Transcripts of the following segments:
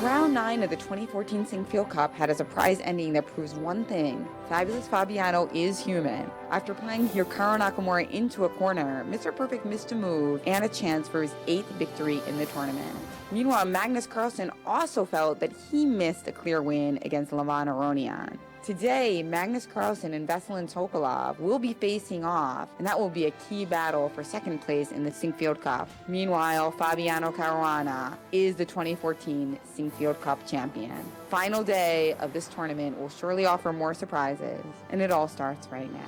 Round 9 of the 2014 Sinquefield Cup had a surprise ending that proves one thing: Fabulous Fabiano is human. After playing Hikaru Nakamura into a corner, Mr. Perfect missed a move and a chance for his 8th victory in the tournament. Meanwhile, Magnus Carlsen also felt that he missed a clear win against Aronian. Today, Magnus Carlsen and Veselin Topalov will be facing off, and that will be a key battle for second place in the Sinquefield Cup. Meanwhile, Fabiano Caruana is the 2014 Sinquefield Cup champion. Final day of this tournament will surely offer more surprises, and it all starts right now.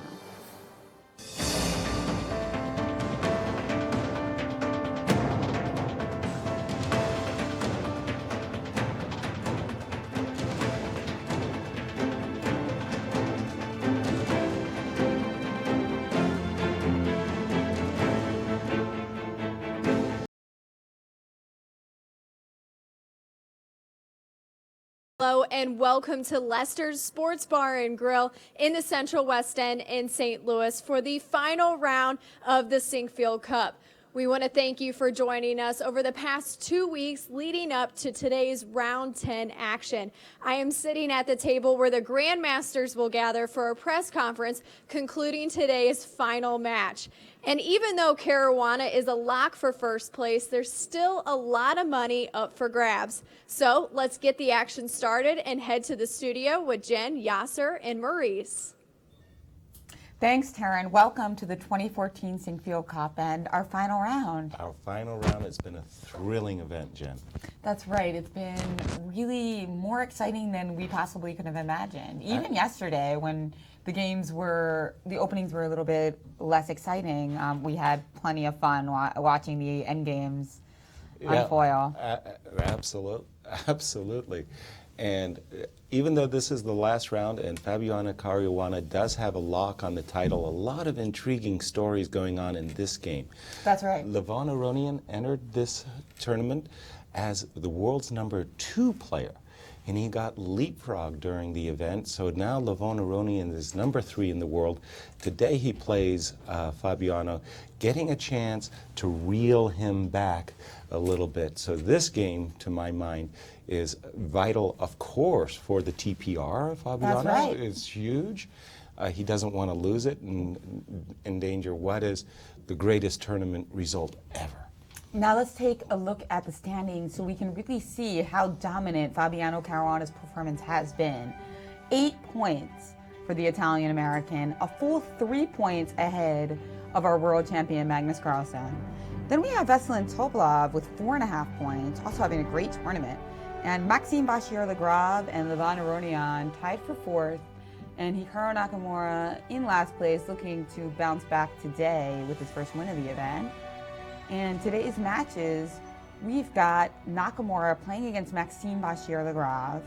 Hello and welcome to Lester's Sports Bar and Grill in the Central West End in St. Louis for the final round of the Sinquefield Cup. We want to thank you for joining us over the past 2 weeks leading up to today's round 10 action. I am sitting at the table where the Grandmasters will gather for a press conference concluding today's final match. And even though Caruana is a lock for first place, there's still a lot of money up for grabs. So let's get the action started and head to the studio with Jen, Yasser, and Maurice. Thanks, Taryn. Welcome to the 2014 Sinquefield Cup and our final round. Our final round has been a thrilling event, Jen. That's right. It's been really more exciting than we possibly could have imagined. Even yesterday, when the openings were a little bit less exciting, we had plenty of fun watching the Endgames unfoil. Absolutely. And even though this is the last round and Fabiano Caruana does have a lock on the title, a lot of intriguing stories going on in this game. That's right. Aronian entered this tournament as the world's number 2 player, and he got leapfrogged during the event. So now Aronian is number 3 in the world. Today he plays Fabiano, getting a chance to reel him back a little bit. So this game, to my mind, is vital, of course, for the TPR. Fabiano That's right. is huge. He doesn't want to lose it and endanger what is the greatest tournament result ever. Now let's take a look at the standings so we can really see how dominant Fabiano Caruana's performance has been. 8 points for the Italian-American, a full 3 points ahead of our world champion Magnus Carlsen. Then we have Veselin Topalov with 4.5 points, also having a great tournament. And Maxime Bashir-Lagrave and Aronian tied for 4th, and Hikaru Nakamura in last place, looking to bounce back today with his first win of the event. And today's matches, we've got Nakamura playing against Maxime Bashir-Lagrave,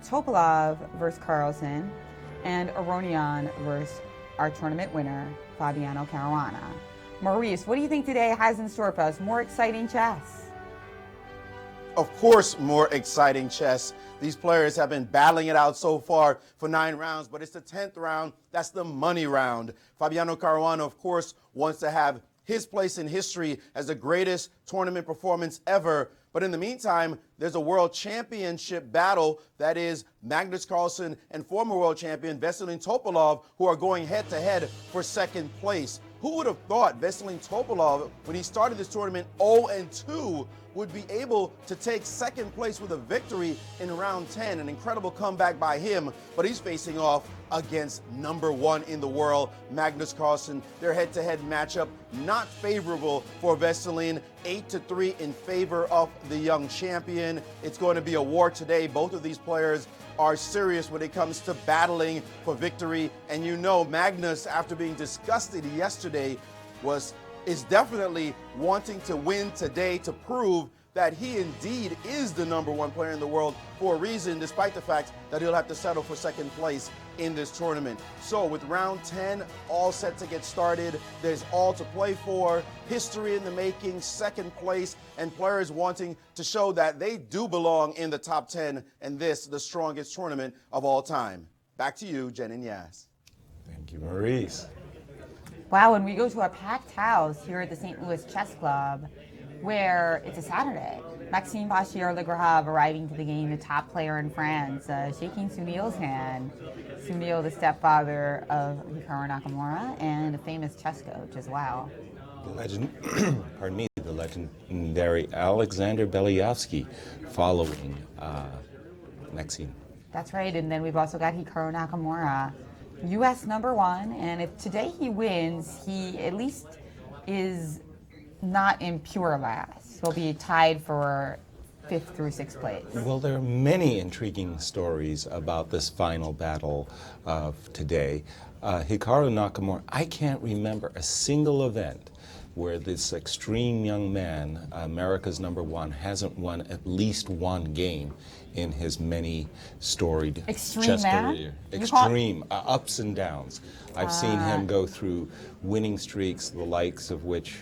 Topalov versus Carlsen, and Aronian versus our tournament winner, Fabiano Caruana. Maurice, what do you think today has in store for us? More exciting chess? Of course, more exciting chess. These players have been battling it out so far for 9 rounds, but it's the 10th round. That's the money round. Fabiano Caruana, of course, wants to have his place in history as the greatest tournament performance ever. But in the meantime, there's a world championship battle that is Magnus Carlsen and former world champion Veselin Topalov, who are going head-to-head for second place. Who would have thought Veselin Topalov, when he started this tournament 0-2, would be able to take second place with a victory in round 10. An incredible comeback by him, but he's facing off against number 1 in the world, Magnus Carlsen. Their head-to-head matchup not favorable for Veselin, 8-3 in favor of the young champion. It's going to be a war today. Both of these players are serious when it comes to battling for victory. And you know, Magnus, after being disgusted yesterday, is definitely wanting to win today to prove that he indeed is the number 1 player in the world for a reason, despite the fact that he'll have to settle for second place in this tournament. So with round 10 all set to get started, there's all to play for, history in the making, second place, and players wanting to show that they do belong in the top 10 and this, the strongest tournament of all time. Back to you, Jen and Yas. Thank you, Maurice. Wow, and we go to a packed house here at the St. Louis Chess Club, where it's a Saturday. Maxime Bashir-Lagrave arriving to the game, the top player in France, shaking Sunil's hand. Sunil, the stepfather of Hikaru Nakamura, and a famous chess coach as well. The legendary Alexander Belyavsky following Maxime. That's right, and then we've also got Hikaru Nakamura, U.S. #1, and if today he wins, he at least is not in pure last. He'll be tied for 5th through 6th place. Well, there are many intriguing stories about this final battle of today. Hikaru Nakamura, I can't remember a single event where this extreme young man, America's #1, hasn't won at least one game in his many storied chess career. Extreme, ups and downs. I've seen him go through winning streaks, the likes of which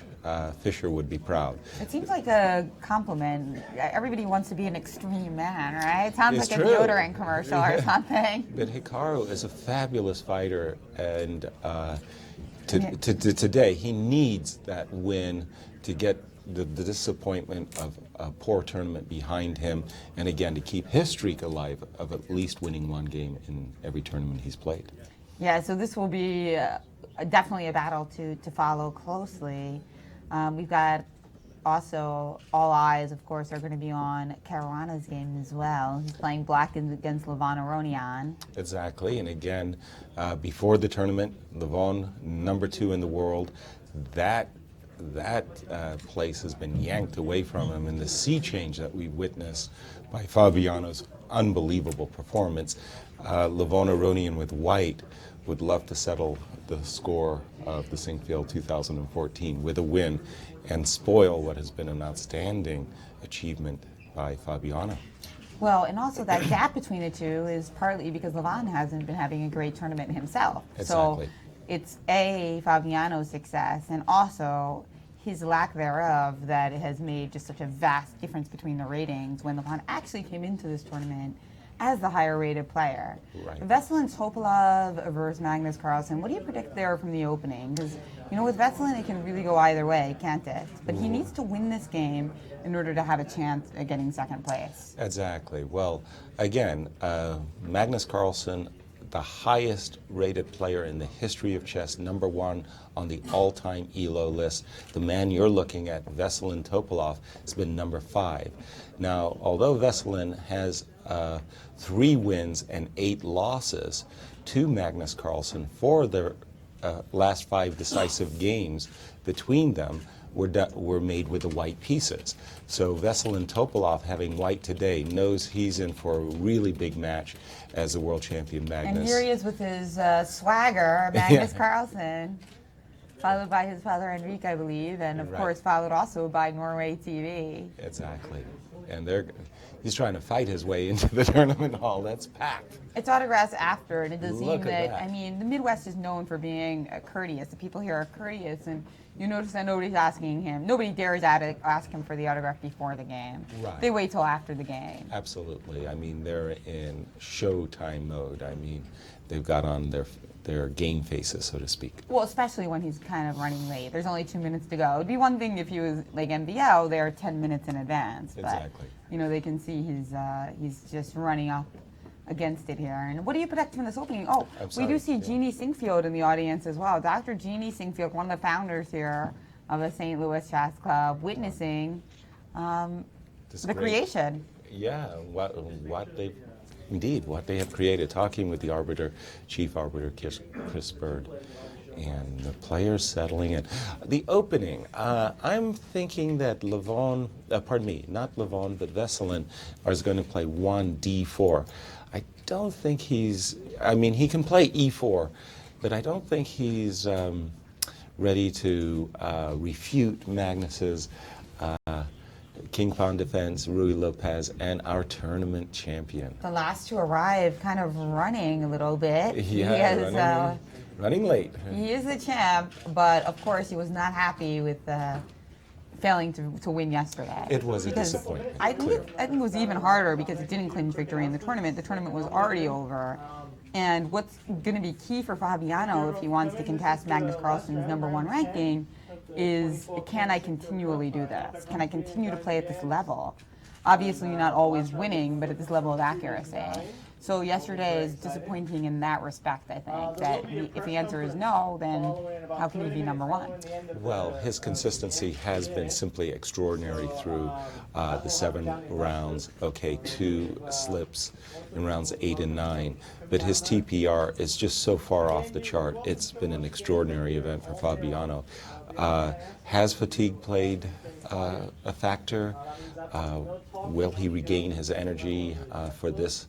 Fischer would be proud. It seems like a compliment. Everybody wants to be an extreme man, right? Sounds It's like true. a deodorant commercial or something. But Hikaru is a fabulous fighter, and today he needs that win to get the disappointment of a poor tournament behind him, and again to keep his streak alive of at least winning one game in every tournament he's played. Yeah, so this will be definitely a battle to follow closely. We've got also all eyes, of course, are going to be on Caruana's game as well. He's playing black against Aronian. Exactly, and again, before the tournament, Levon, #2 in the world, that place has been yanked away from him, and the sea change that we witnessed by Fabiano's unbelievable performance. Levon Aronian with white would love to settle the score of the Sinquefield 2014 with a win and spoil what has been an outstanding achievement by Fabiano. Well, and also that gap between the two is partly because Levon hasn't been having a great tournament himself. Exactly. So it's Fabiano's success and also his lack thereof that has made just such a vast difference between the ratings when Levon actually came into this tournament as the higher rated player. Right. Veselin Topalov versus Magnus Carlsen. What do you predict there from the opening? Because, you know, with Veselin, it can really go either way, can't it? But he needs to win this game in order to have a chance at getting 2nd place. Exactly. Well, again, Magnus Carlsen, the highest rated player in the history of chess, #1 on the all-time ELO list. The man you're looking at, Veselin Topalov, has been #5. Now, although Veselin has 3 wins and 8 losses to Magnus Carlsen, 4 of their last 5 decisive games between them were made with the white pieces. So Veselin Topalov, having white today, knows he's in for a really big match as the world champion Magnus. And here he is with his swagger, Magnus Carlsen, followed by his father Enrique, I believe, and of course followed also by Norway TV. Exactly. And he's trying to fight his way into the tournament hall. That's packed. It's autographs after, and it does seem Look at that, that. I mean, the Midwest is known for being courteous. The people here are courteous, and you notice that nobody's asking him. Nobody dares ask him for the autograph before the game. Right. They wait till after the game. Absolutely. I mean, they're in showtime mode. I mean, they've got on their game faces, so to speak. Well, especially when he's kind of running late. There's only 2 minutes to go. It'd be one thing if he was like MBO, they're 10 minutes in advance. But, Exactly. you know, they can see he's just running up against it here. And what do you predict from this opening? Oh, we do see Jeannie Sinquefield in the audience as well. Dr. Jeannie Sinquefield, one of the founders here of the St. Louis Chess Club, witnessing the creation. Yeah, what they have created, talking with the chief arbiter, Chris Bird, and the players settling in. The opening, I'm thinking that not Levon, but Veselin is going to play 1d4. I don't think he can play e4, but I don't think he's ready to refute Magnus's King Pawn defense, Rui Lopez, and our tournament champion. The last to arrive, kind of running a little bit. Yeah, running late. He is the champ, but of course he was not happy with failing to win yesterday. It was a disappointment. I think it was even harder because it didn't clinch victory in the tournament. The tournament was already over. And what's going to be key for Fabiano if he wants to contest Magnus Carlsen's #1 ranking is, can I continually do this? Can I continue to play at this level? Obviously, you're not always winning, but at this level of accuracy. So yesterday is disappointing in that respect, I think, that if the answer is no, then how can he be number one? Well, his consistency has been simply extraordinary through the 7 rounds. Okay, 2 slips in rounds 8 and 9. But his TPR is just so far off the chart. It's been an extraordinary event for Fabiano. Has fatigue played a factor? Will he regain his energy for this,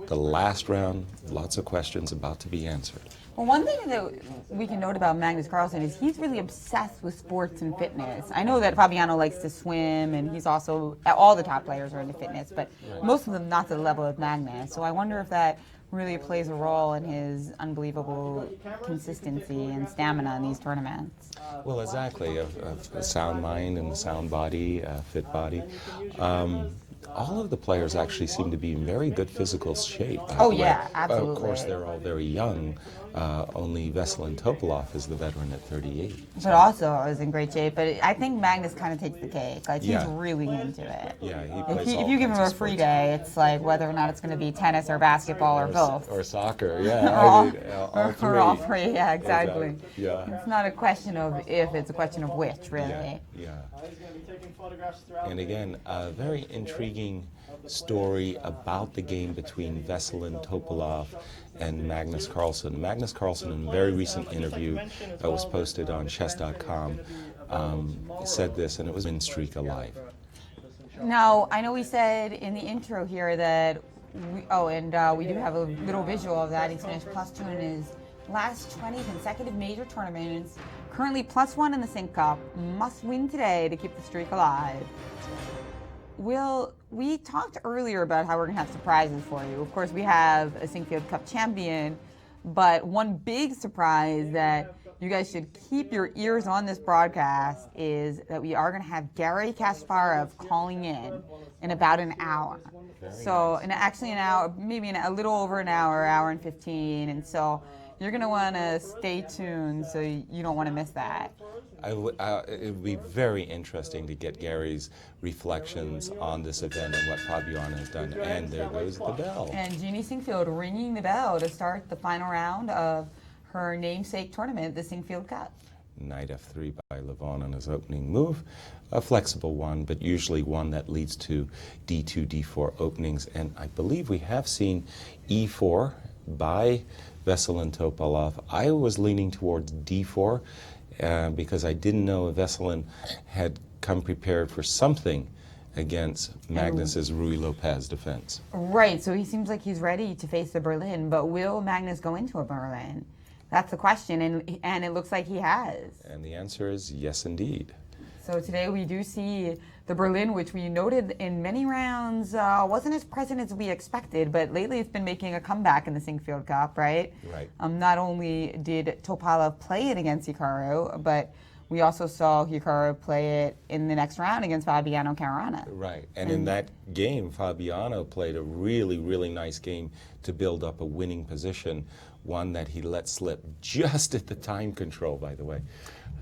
the last round? Lots of questions about to be answered. Well, one thing that we can note about Magnus Carlsen is he's really obsessed with sports and fitness. I know that Fabiano likes to swim, and he's also, all the top players are into fitness, but most of them not to the level of Magnus. So I wonder if that really plays a role in his unbelievable consistency and stamina in these tournaments. Well, exactly. A sound mind and a sound body, a fit body. All of the players actually seem to be in very good physical shape. Oh, yeah, absolutely. Of course, they're all very young. Only Veselin Topalov is the veteran at 38. But also is in great shape. But I think Magnus kind of takes the cake. Like, he's Yeah. really into it. Yeah, he plays If all you give him kinds a of free sports. day, it's like whether or not it's going to be tennis or basketball or both. Or soccer, yeah. All, I mean, all three. or all three, yeah, exactly. Yeah. It's not a question of if, it's a question of which, really. Yeah. And again, a very intriguing story about the game between Veselin Topalov and Magnus Carlsen. Magnus Carlsen, in a very recent interview that was posted on chess.com, said this, and it was win streak alive. Now, I know we said in the intro here that, we do have a little visual of that. He's finished +2 in his last 20 consecutive major tournaments. Currently +1 in the Sinquefield Cup. Must win today to keep the streak alive. Will, we talked earlier about how we're going to have surprises for you. Of course, we have a Sinquefield Cup champion, but one big surprise that you guys should keep your ears on this broadcast is that we are going to have Garry Kasparov calling in about an hour. So, actually an hour, maybe a little over an hour and 15, and so you're going to want to stay tuned so you don't want to miss that. It would be very interesting to get Gary's reflections on this event and what Fabiano has done. And there goes the bell. And Jeannie Sinquefield ringing the bell to start the final round of her namesake tournament, the Sinquefield Cup. Knight f3 by Levon on his opening move. A flexible one, but usually one that leads to d2, d4 openings. And I believe we have seen e4 by Veselin Topalov. I was leaning towards d4 because I didn't know if Veselin had come prepared for something against Magnus's Rui Lopez defense. Right, so he seems like he's ready to face the Berlin, but will Magnus go into a Berlin? That's the question, and it looks like he has. And the answer is yes, indeed. So today we do see the Berlin, which we noted in many rounds wasn't as present as we expected, but lately it's been making a comeback in the Sinquefield Cup, right? Right. Not only did Topalov play it against Hikaru, but we also saw Hikaru play it in the next round against Fabiano Caruana. Right, and in that game, Fabiano played a really, really nice game to build up a winning position, one that he let slip just at the time control, by the way.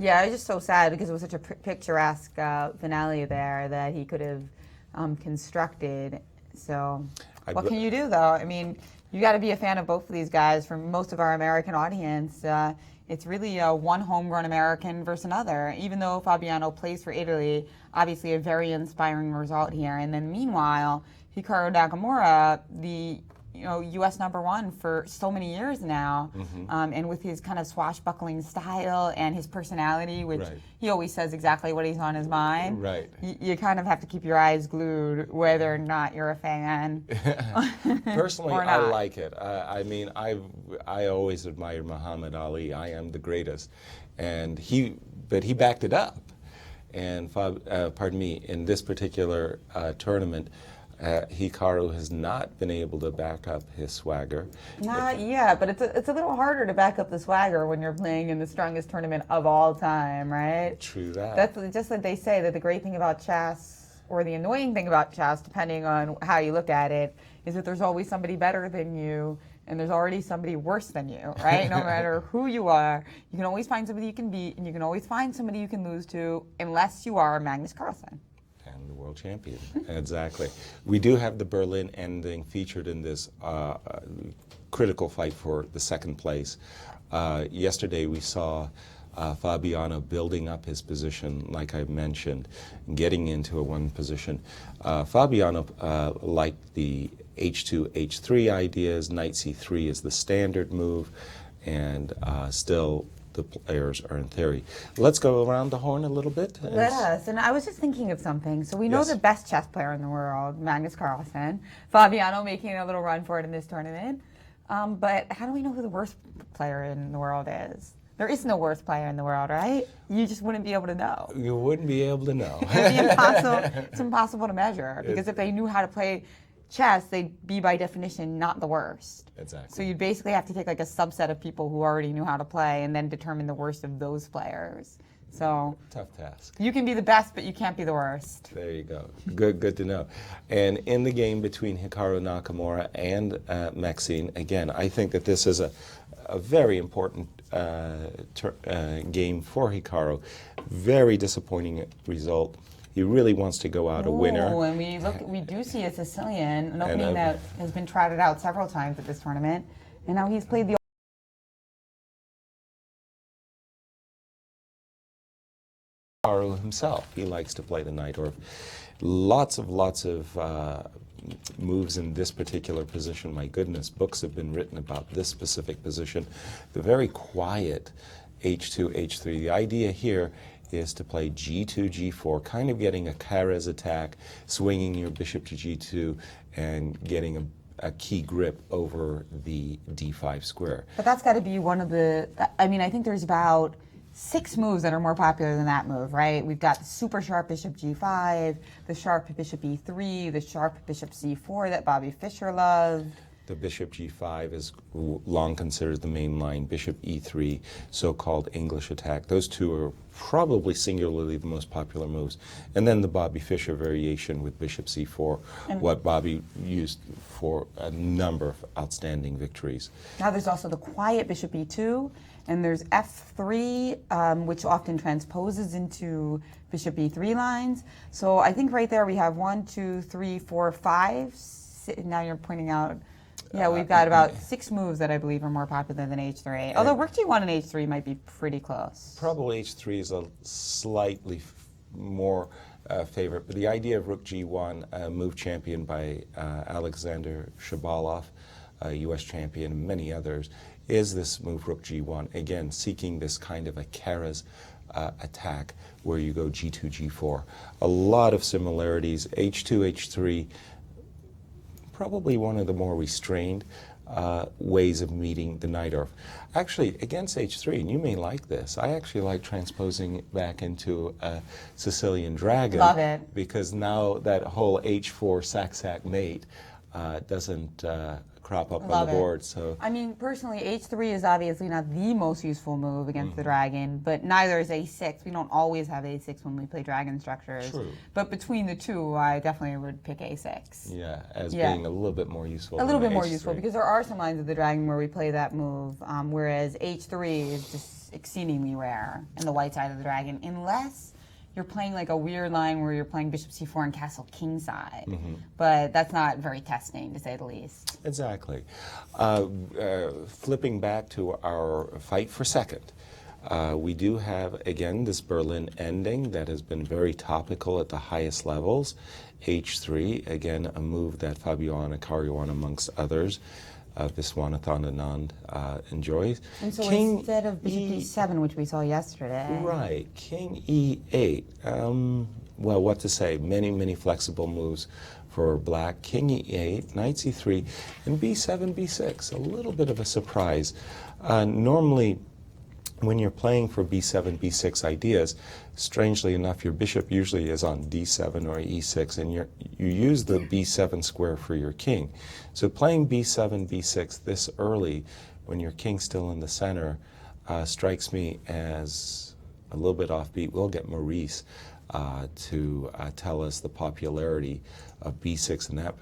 Yeah, it was just so sad because it was such a picturesque finale there that he could have constructed. So what can you do, though? I mean, you got to be a fan of both of these guys. For most of our American audience, it's really one homegrown American versus another. Even though Fabiano plays for Italy, obviously a very inspiring result here. And then meanwhile, Hikaru Nakamura, the U.S. #1 for so many years now, and with his kind of swashbuckling style and his personality, which he always says exactly what he's on his mind. Right. You kind of have to keep your eyes glued, whether or not you're a fan. Personally, or I not. like it. I mean, I always admired Muhammad Ali. I am the greatest, but he backed it up. And in this particular tournament, Hikaru has not been able to back up his swagger. Not yet, but it's a little harder to back up the swagger when you're playing in the strongest tournament of all time, right? True that. That's just like they say, that the great thing about chess, or the annoying thing about chess, depending on how you look at it, is that there's always somebody better than you, and there's already somebody worse than you, right? No matter who you are, you can always find somebody you can beat, and you can always find somebody you can lose to, unless you are Magnus Carlsen. And the world world champion. Exactly. We do have the Berlin ending featured in this critical fight for the second place. Yesterday we saw Fabiano building up his position, like I mentioned, getting into a one position. Fabiano liked the H2, H3 ideas. Knight C3 is the standard move, and still the players are in theory. Let's go around the horn a little bit. Let us. And I was just thinking of something. So we know Yes. the best chess player in the world, Magnus Carlsen. Fabiano making a little run for it in this tournament. But how do we know who the worst player in the world is? There is no worst player in the world, right? You just wouldn't be able to know. You wouldn't be able to know. It'd be impossible. It's impossible to measure because if they knew how to play chess, they'd be by definition not the worst. Exactly. So you'd basically have to take like a subset of people who already knew how to play and then determine the worst of those players. So Tough task. you can be the best, but you can't be the worst. There you go. Good to know. And in the game between Hikaru Nakamura and Maxine, again, I think that this is a very important game for Hikaru. Very disappointing result. He really wants to go out a winner. Oh, and we do see a Sicilian, an opening that has been trotted out several times at this tournament, and now he's played the Hikaru himself. He likes to play the knight, or lots of moves in this particular position. My goodness, books have been written about this specific position. The very quiet H2, H3. The idea here is to play G2, G4, kind of getting a Carrez attack, swinging your bishop to G2, and getting a key grip over the D5 square. But that's got to be one of the, I mean, I think there's about 6 moves that are more popular than that move, right? We've got the super sharp bishop G5, the sharp bishop E3, the sharp bishop C4 that Bobby Fischer loved. The bishop G5 is long considered the main line. Bishop E3, so-called English attack. Those two are probably singularly the most popular moves. And then the Bobby Fischer variation with bishop C4, what Bobby used for a number of outstanding victories. Now there's also the quiet bishop E2, and there's F3, which often transposes into bishop E3 lines. So I think right there we have 1, 2, 3, 4, 5. Now you're pointing out. Yeah, we've got about 6 moves that I believe are more popular than H3. Although Rook G1 and H3 might be pretty close. Probably H3 is a slightly more favorite, but the idea of Rook G1, move championed by Alexander Shabalov, a U.S. champion, and many others, is this move Rook G1, again seeking this kind of a Carrez attack where you go G2, G4. A lot of similarities. H2, H3, probably one of the more restrained ways of meeting the knight off. Actually, against H3, and you may like this, I actually like transposing it back into a Sicilian dragon. Love it. Because now that whole H4 sac-sac mate doesn't crop up on the board. So I mean, personally, H3 is obviously not the most useful move against the dragon, but neither is A6. We don't always have A6 when we play dragon structures. True. But between the two, I definitely would pick A6. yeah, as being a little bit more useful. A little than bit more H3. useful because there are some lines of the dragon where we play that move, whereas H3 is just exceedingly rare in the white side of the dragon, unless you're playing like a weird line where you're playing bishop c4 and castle kingside. But that's not very testing, to say the least. Exactly. Flipping back to our fight for second, we do have, again, this Berlin ending that has been very topical at the highest levels. H3, again, a move that Fabiano Caruana, amongst others, Viswanathan Anand enjoys. And so King instead of bishop d7, which we saw yesterday. Right, King E8. Well, what to say? Many flexible moves for black. King E8, Knight C3, and B7, B6. A little bit of a surprise. Normally, when you're playing for B7, B6 ideas, strangely enough, your bishop usually is on D7 or E6, and you use the B7 square for your king. So playing B7, B6 this early, when your king's still in the center, strikes me as a little bit offbeat. We'll get Maurice to tell us the popularity of B6 in that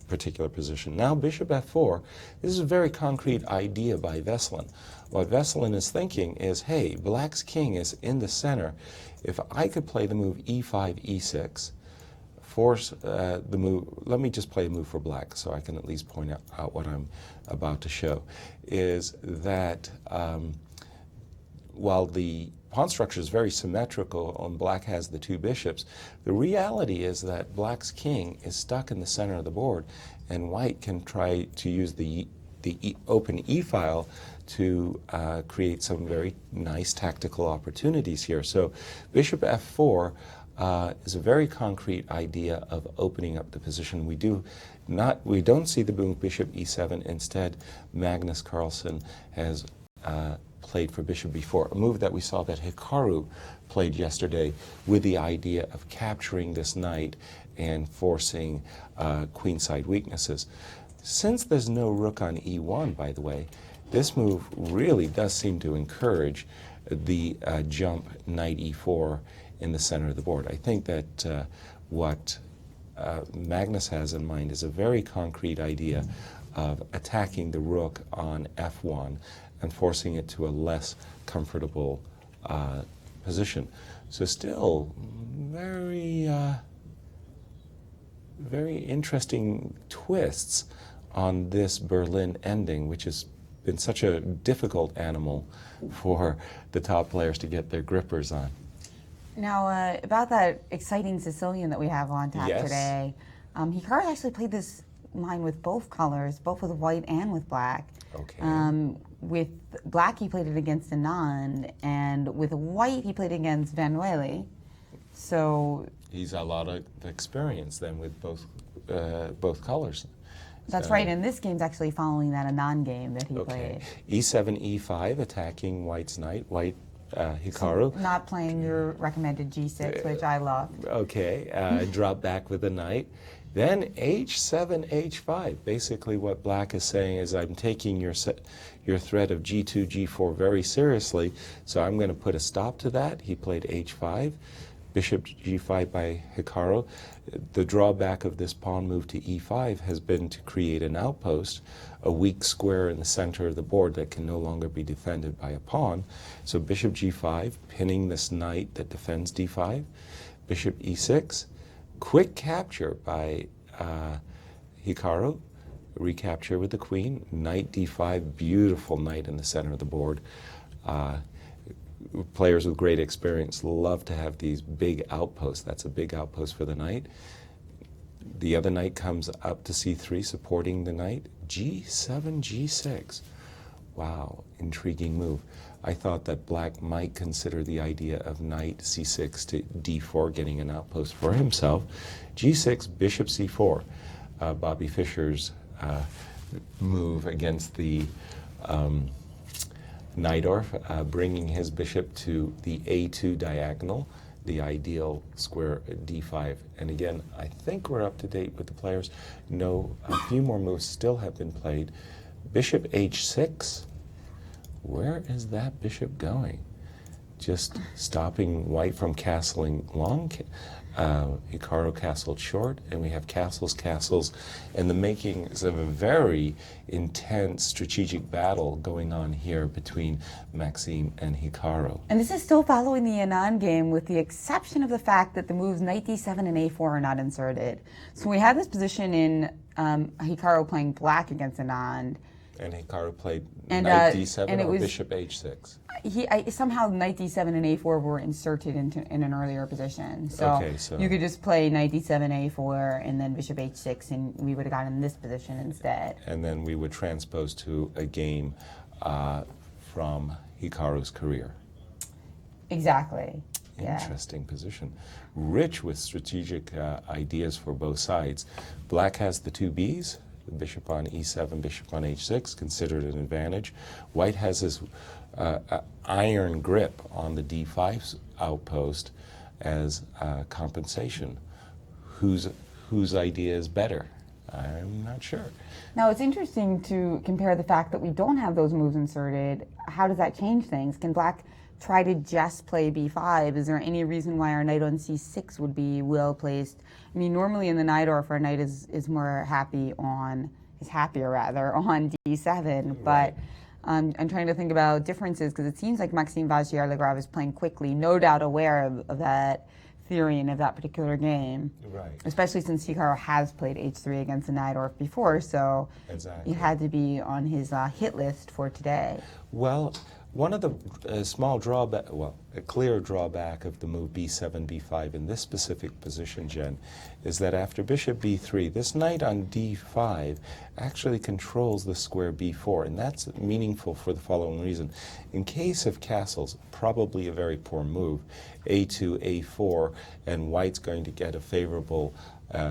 particular position. Now bishop F4, this is a very concrete idea by Veselin. What Veselin is thinking is, hey, black's king is in the center. If I could play the move E5, E6, force the move. Let me just play a move for black so I can at least point out what I'm about to show, is that while the pawn structure is very symmetrical and black has the two bishops, the reality is that black's king is stuck in the center of the board, and white can try to use the open e-file to create some very nice tactical opportunities here. So bishop f4 is a very concrete idea of opening up the position. We don't see the move bishop e7. Instead, Magnus Carlsen has played for bishop b4, a move that we saw that Hikaru played yesterday with the idea of capturing this knight and forcing queenside weaknesses. Since there's no rook on e1, by the way, this move really does seem to encourage the jump knight e4 in the center of the board. I think that what Magnus has in mind is a very concrete idea of attacking the rook on f1 and forcing it to a less comfortable position. So still very, very interesting twists on this Berlin ending, which has been such a difficult animal for the top players to get their grippers on. Now, about that exciting Sicilian that we have on tap today, Hikaru actually played this line with both colors, both with white and with black. Okay. With black, he played it against Anand, and with white, he played against Van Wely. So he's a lot of experience then with both colors. That's right, and this game's actually following that Anand game that he played. E7, E5, attacking white's knight. White, Hikaru. So not playing your recommended G6, which I love. Okay, drop back with the knight. Then H7, H5. Basically what black is saying is, I'm taking your threat of G2, G4 very seriously, so I'm going to put a stop to that. He played H5. Bishop G5 by Hikaru. The drawback of this pawn move to E5 has been to create an outpost, a weak square in the center of the board that can no longer be defended by a pawn. So bishop G5, pinning this knight that defends D5. Bishop E6, quick capture by Hikaru, recapture with the queen. Knight D5, beautiful knight in the center of the board. Players with great experience love to have these big outposts. That's a big outpost for the knight. The other knight comes up to C3, supporting the knight. G7, G6. Wow, intriguing move. I thought that black might consider the idea of knight C6 to D4, getting an outpost for himself. G6, bishop C4. Bobby Fischer's move against the Najdorf, bringing his bishop to the A2 diagonal, the ideal square D5. And again, I think we're up to date with the players. No, a few more moves still have been played. Bishop H6. Where is that bishop going? Just stopping white from castling long. Hikaru castled short, and we have castles, and the makings of a very intense strategic battle going on here between Maxime and Hikaru. And this is still following the Anand game, with the exception of the fact that the moves knight d7 and a4 are not inserted. So we have this position in Hikaru playing black against Anand. And Hikaru played knight d7 or bishop h6. Somehow knight d7 and a4 were inserted in an earlier position. So you could just play knight d7, a4, and then bishop h6, and we would have gotten this position instead. And then we would transpose to a game from Hikaru's career. Exactly. Interesting position. Rich with strategic ideas for both sides. Black has the two Bs. Bishop on e7, bishop on h6, considered an advantage. White has his iron grip on the d5 outpost as compensation. Whose idea is better? I'm not sure. Now, it's interesting to compare the fact that we don't have those moves inserted. How does that change things? Can black try to just play b5? Is there any reason why our knight on c6 would be well placed? I mean, normally in the Najdorf, our knight is more happier on d7, but I'm trying to think about differences, because it seems like Maxime Vachier-Lagrave is playing quickly, no doubt aware of that theory of that particular game. Right. Especially since Hikaru has played h3 against Naidorf before, so Exactly. it had to be on his hit list for today. Well, one of the small drawback, well, a clear drawback of the move b7, b5 in this specific position, Jen, is that after bishop b3, this knight on d5 actually controls the square b4, and that's meaningful for the following reason. In case of castles, probably a very poor move, a2, a4, and white's going to get a favorable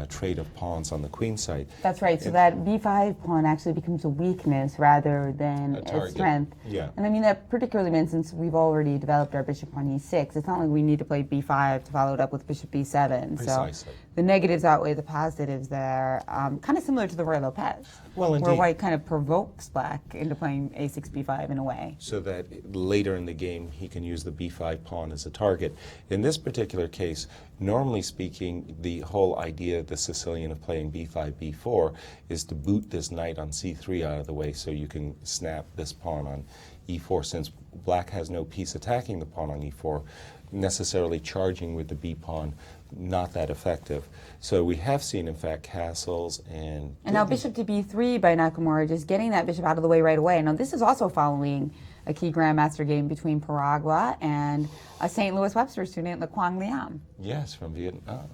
trade of pawns on the queen side. That's right. So that b5 pawn actually becomes a weakness rather than a strength. Yeah. And I mean that particularly means since we've already developed our bishop on e6, it's not like we need to play b5 to follow it up with bishop b7. Precisely. So the negatives outweigh the positives there. Kind of similar to the Roy Lopez, well, where white kind of provokes black into playing a6, b5 in a way. So that later in the game he can use the b5 pawn as a target. In this particular case, normally speaking, the whole idea of the Sicilian of playing b5, b4 is to boot this knight on c3 out of the way so you can snap this pawn on e4. Since black has no piece attacking the pawn on e4, necessarily charging with the b pawn, not that effective. So we have seen, in fact, castles and now bishop to b3 by Nakamura, just getting that bishop out of the way right away. Now this is also following a key Grandmaster game between Paragua and a St. Louis Webster student, Laquang Liam. Yes, from Vietnam.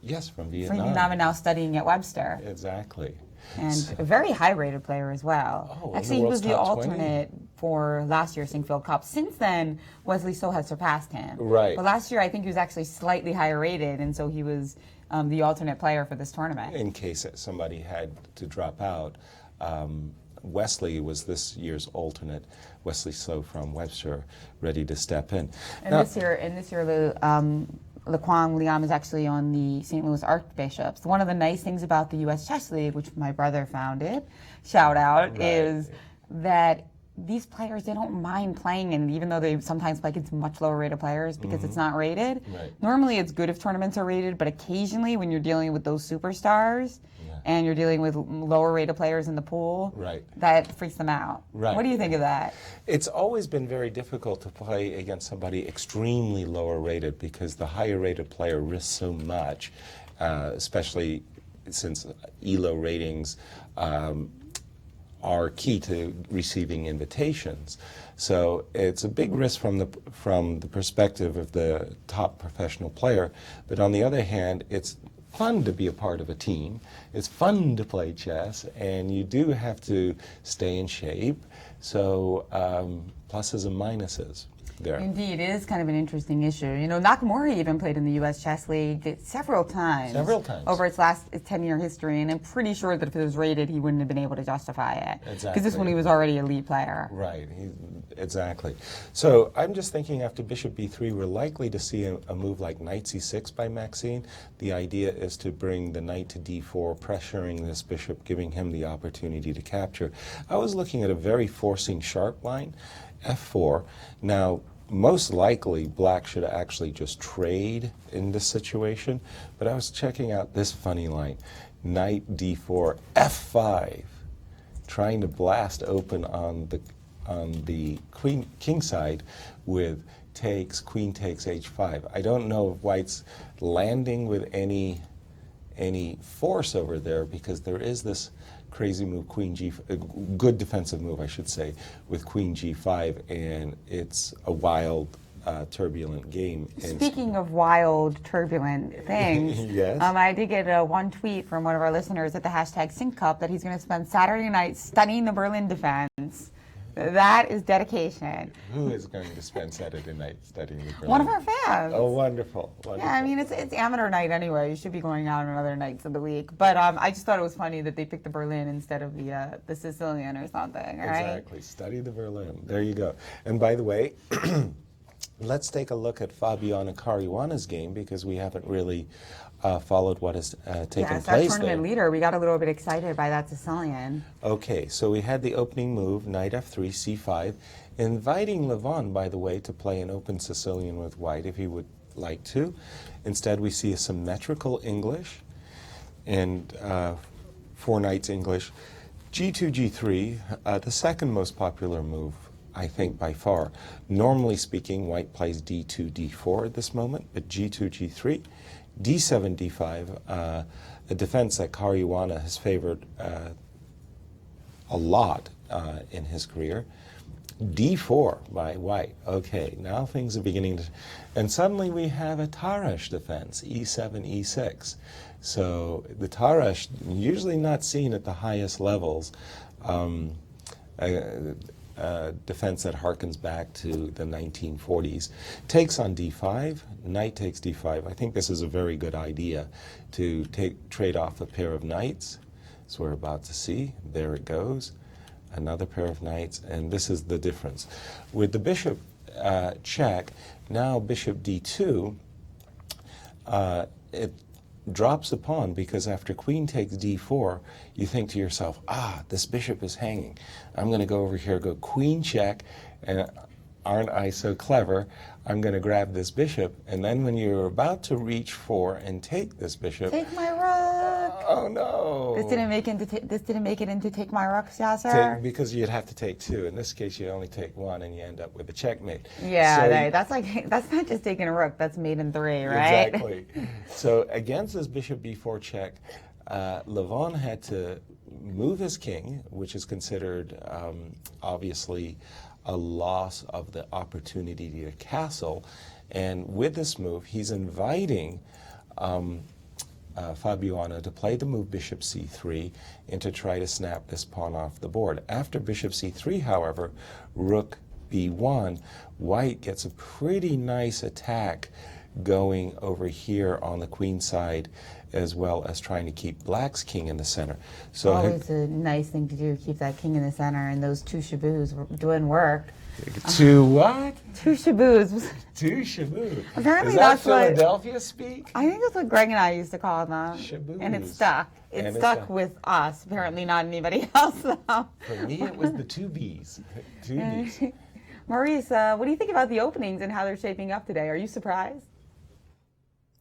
Yes, from From Vietnam. Vietnam and now studying at Webster. Exactly. And a very high-rated player as well. Oh, actually, he world's was the top 20? alternate for last year's Sinquefield Cup. Since then, Wesley So has surpassed him. Right. But last year, I think he was actually slightly higher rated, and so he was the alternate player for this tournament. In case somebody had to drop out, Wesley was this year's alternate. Wesley So from Webster, ready to step in. And Now, this year, Laquang Liam is actually on the St. Louis Archbishops. One of the nice things about the U.S. Chess League, which my brother founded, shout out, Right. is that these players, they don't mind playing, and even though they sometimes play against much lower rated players because it's not rated. Right. Normally it's good if tournaments are rated, but occasionally when you're dealing with those superstars and you're dealing with lower rated players in the pool, Right. that freaks them out. Right. What do you think of that? it's always been very difficult to play against somebody extremely lower rated because the higher rated player risks so much, especially since ELO ratings are key to receiving invitations. So it's a big risk from the perspective of the top professional player, but on the other hand, it's fun to be a part of a team. It's fun to play chess, and you do have to stay in shape. So pluses and minuses there. Indeed, it is kind of an interesting issue. You know, Nakamura even played in the U.S. Chess League several times. Several times. Over its last 10-year history, and I'm pretty sure that if it was rated, he wouldn't have been able to justify it. Exactly. Because this one, he was already an elite player. Right, exactly. So I'm just thinking after bishop b3, we're likely to see a move like knight c6 by Maxine. The idea is to bring the knight to d4, pressuring this bishop, giving him the opportunity to capture. I was looking at a very forcing sharp line, f4. Now, most likely, black should actually just trade in this situation, but I was checking out this funny line, knight d4, f5, trying to blast open on the king side with takes, queen takes h5. I don't know if white's landing with any force over there because there is this crazy move, queen g, good defensive move, I should say, with queen g5, and it's a wild, turbulent game. Speaking of wild, turbulent things, Yes. I did get one tweet from one of our listeners at the hashtag SyncCup that he's going to spend Saturday night studying the Berlin defense. That is dedication. Who is going to spend Saturday night studying the Berlin? One of our fans. Oh, wonderful. Wonderful. Yeah, I mean, it's amateur night anyway. You should be going out on other nights of the week. But I just thought it was funny that they picked the Berlin instead of the Sicilian or something, right? Exactly. Study the Berlin. There you go. And by the way, let's take a look at Fabiano Caruana's game because we haven't really followed what has taken place our there. tournament leader. We got a little bit excited by that Sicilian. Okay, so we had the opening move, knight f3, c5, inviting Levon, by the way, to play an open Sicilian with white if he would like to. Instead, we see a symmetrical English and 4 knights English. g2, g3, the second most popular move I think, by far. Normally speaking, white plays d2, d4 at this moment, but g2, g3, d7, d5, a defense that Caruana has favored a lot in his career. d4 by white. Okay, now things are beginning to... And suddenly we have a Tarrasch defense, e7, e6. So the Tarrasch, usually not seen at the highest levels, defense that harkens back to the 1940s. Takes on d5, knight takes d5. I think this is a very good idea to trade off a pair of knights. So we're about to see. There it goes. Another pair of knights, and this is the difference. With the bishop check, now bishop d2, it drops a pawn because after queen takes d4, you think to yourself, this bishop is hanging. I'm going to go over here, go queen check, and aren't I so clever? I'm going to grab this bishop, and then when you're about to reach for and take this bishop... Take my rook! Oh no! This didn't make it into take my rooks, Yasser? Because you'd have to take two. In this case, you only take one, and you end up with a checkmate. Yeah, that's not just taking a rook. That's mate in three, right? Exactly. So against this bishop b4 check, Levon had to move his king, which is considered obviously a loss of the opportunity to castle. And with this move, he's inviting Fabiano to play the move bishop c3 and to try to snap this pawn off the board. After bishop c3, however, rook b1, white gets a pretty nice attack going over here on the queen side, as well as trying to keep black's king in the center. So always a nice thing to do, keep that king in the center, and those two shaboos were doing work. Two what? Two shaboos. Two shaboo. Apparently is that that's what Philadelphia speak? I think that's what Greg and I used to call them. Shaboos. And it stuck. It stuck with us. Apparently not anybody else though. For me, it was the two B's. Two B's. Maurice, what do you think about the openings and how they're shaping up today? Are you surprised?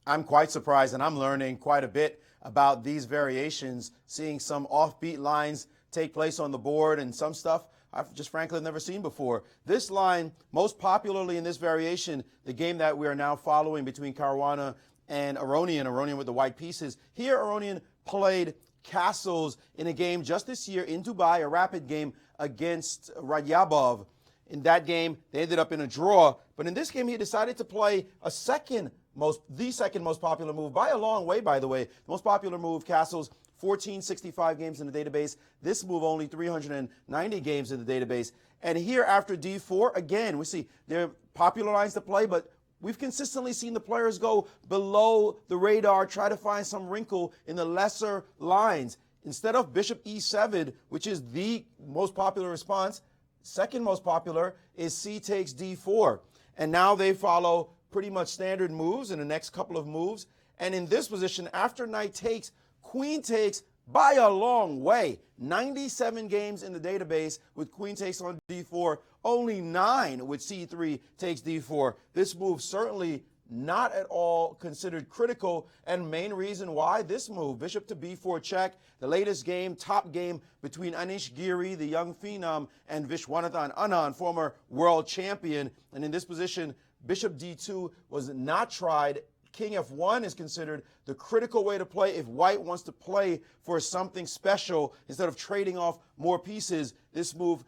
I'm quite surprised, and I'm learning quite a bit about these variations, seeing some offbeat lines take place on the board and some stuff I've just frankly never seen before. This line, most popularly in this variation, the game that we are now following between Caruana and Aronian with the white pieces. Here, Aronian played castles in a game just this year in Dubai, a rapid game against Radyabov. In that game, they ended up in a draw. But in this game, he decided to play the second most popular move, by a long way, by the way. The most popular move, castles, 1465 games in the database. This move, only 390 games in the database. And here, after d4, again, we see there are popular lines to play, but we've consistently seen the players go below the radar, try to find some wrinkle in the lesser lines. Instead of bishop e7, which is the most popular response, second most popular is c takes d4. And now they follow pretty much standard moves in the next couple of moves. And in this position, after knight takes, queen takes by a long way. 97 games in the database with queen takes on d4, only 9 with c3 takes d4. This move certainly not at all considered critical, and main reason why this move, bishop to b4 check, the latest game, top game between Anish Giri, the young phenom, and Vishwanathan Anand, former world champion. And in this position, bishop d2 was not tried. King f1 is considered the critical way to play if white wants to play for something special instead of trading off more pieces. This move,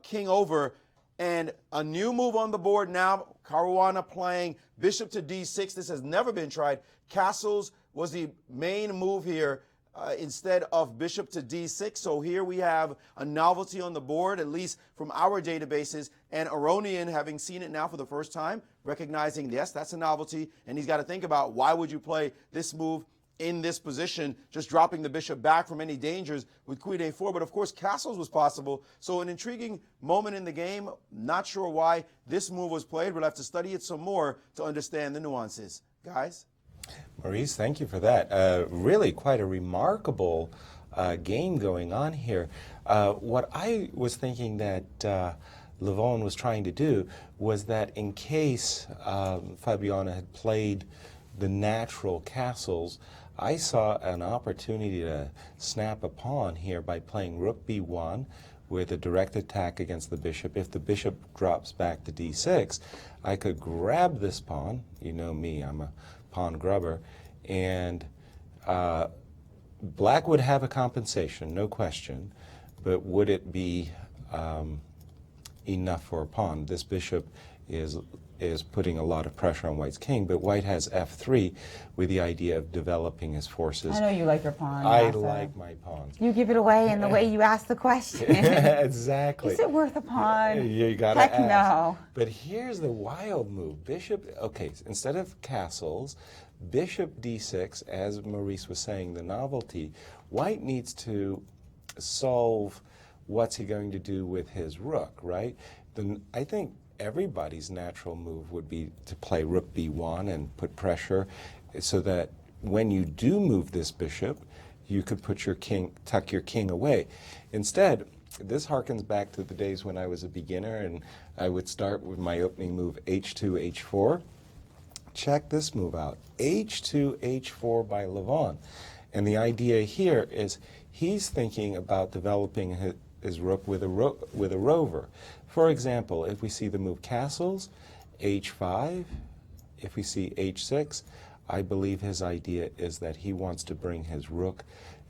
king over, and a new move on the board now. Caruana playing bishop to d6. This has never been tried. Castles was the main move here instead of bishop to d6. So here we have a novelty on the board, at least from our databases. And Aronian, having seen it now for the first time, recognizing, yes, that's a novelty. And he's got to think about, why would you play this move in this position, just dropping the bishop back from any dangers with queen a4. But of course, castles was possible. So an intriguing moment in the game. Not sure why this move was played. We'll have to study it some more to understand the nuances. Guys? Maurice, thank you for that. Really quite a remarkable game going on here. What I was thinking that Levon was trying to do was that in case Fabiano had played the natural castles, I saw an opportunity to snap a pawn here by playing rook b1 with a direct attack against the bishop. If the bishop drops back to d6, I could grab this pawn. You know me, I'm a pawn grubber. And black would have a compensation, no question. But would it be enough for a pawn? This bishop is putting a lot of pressure on white's king, but white has f3 with the idea of developing his forces. I know you like your pawn. I Yasser. like my pawns. You give it away in the way you ask the question. Exactly. Is it worth a pawn? You gotta Heck ask. no. But here's the wild move. Bishop, okay, instead of castles, bishop d6, as Maurice was saying, the novelty, white needs to solve what's he going to do with his rook, right? Then I think everybody's natural move would be to play rook b1 and put pressure so that when you do move this bishop, you could put your king, tuck your king away. Instead, this harkens back to the days when I was a beginner and I would start with my opening move h2, h4. Check this move out, h2, h4 by Levon. And the idea here is he's thinking about developing his rook with a rover. For example, if we see the move castles, h5, if we see h6, I believe his idea is that he wants to bring his rook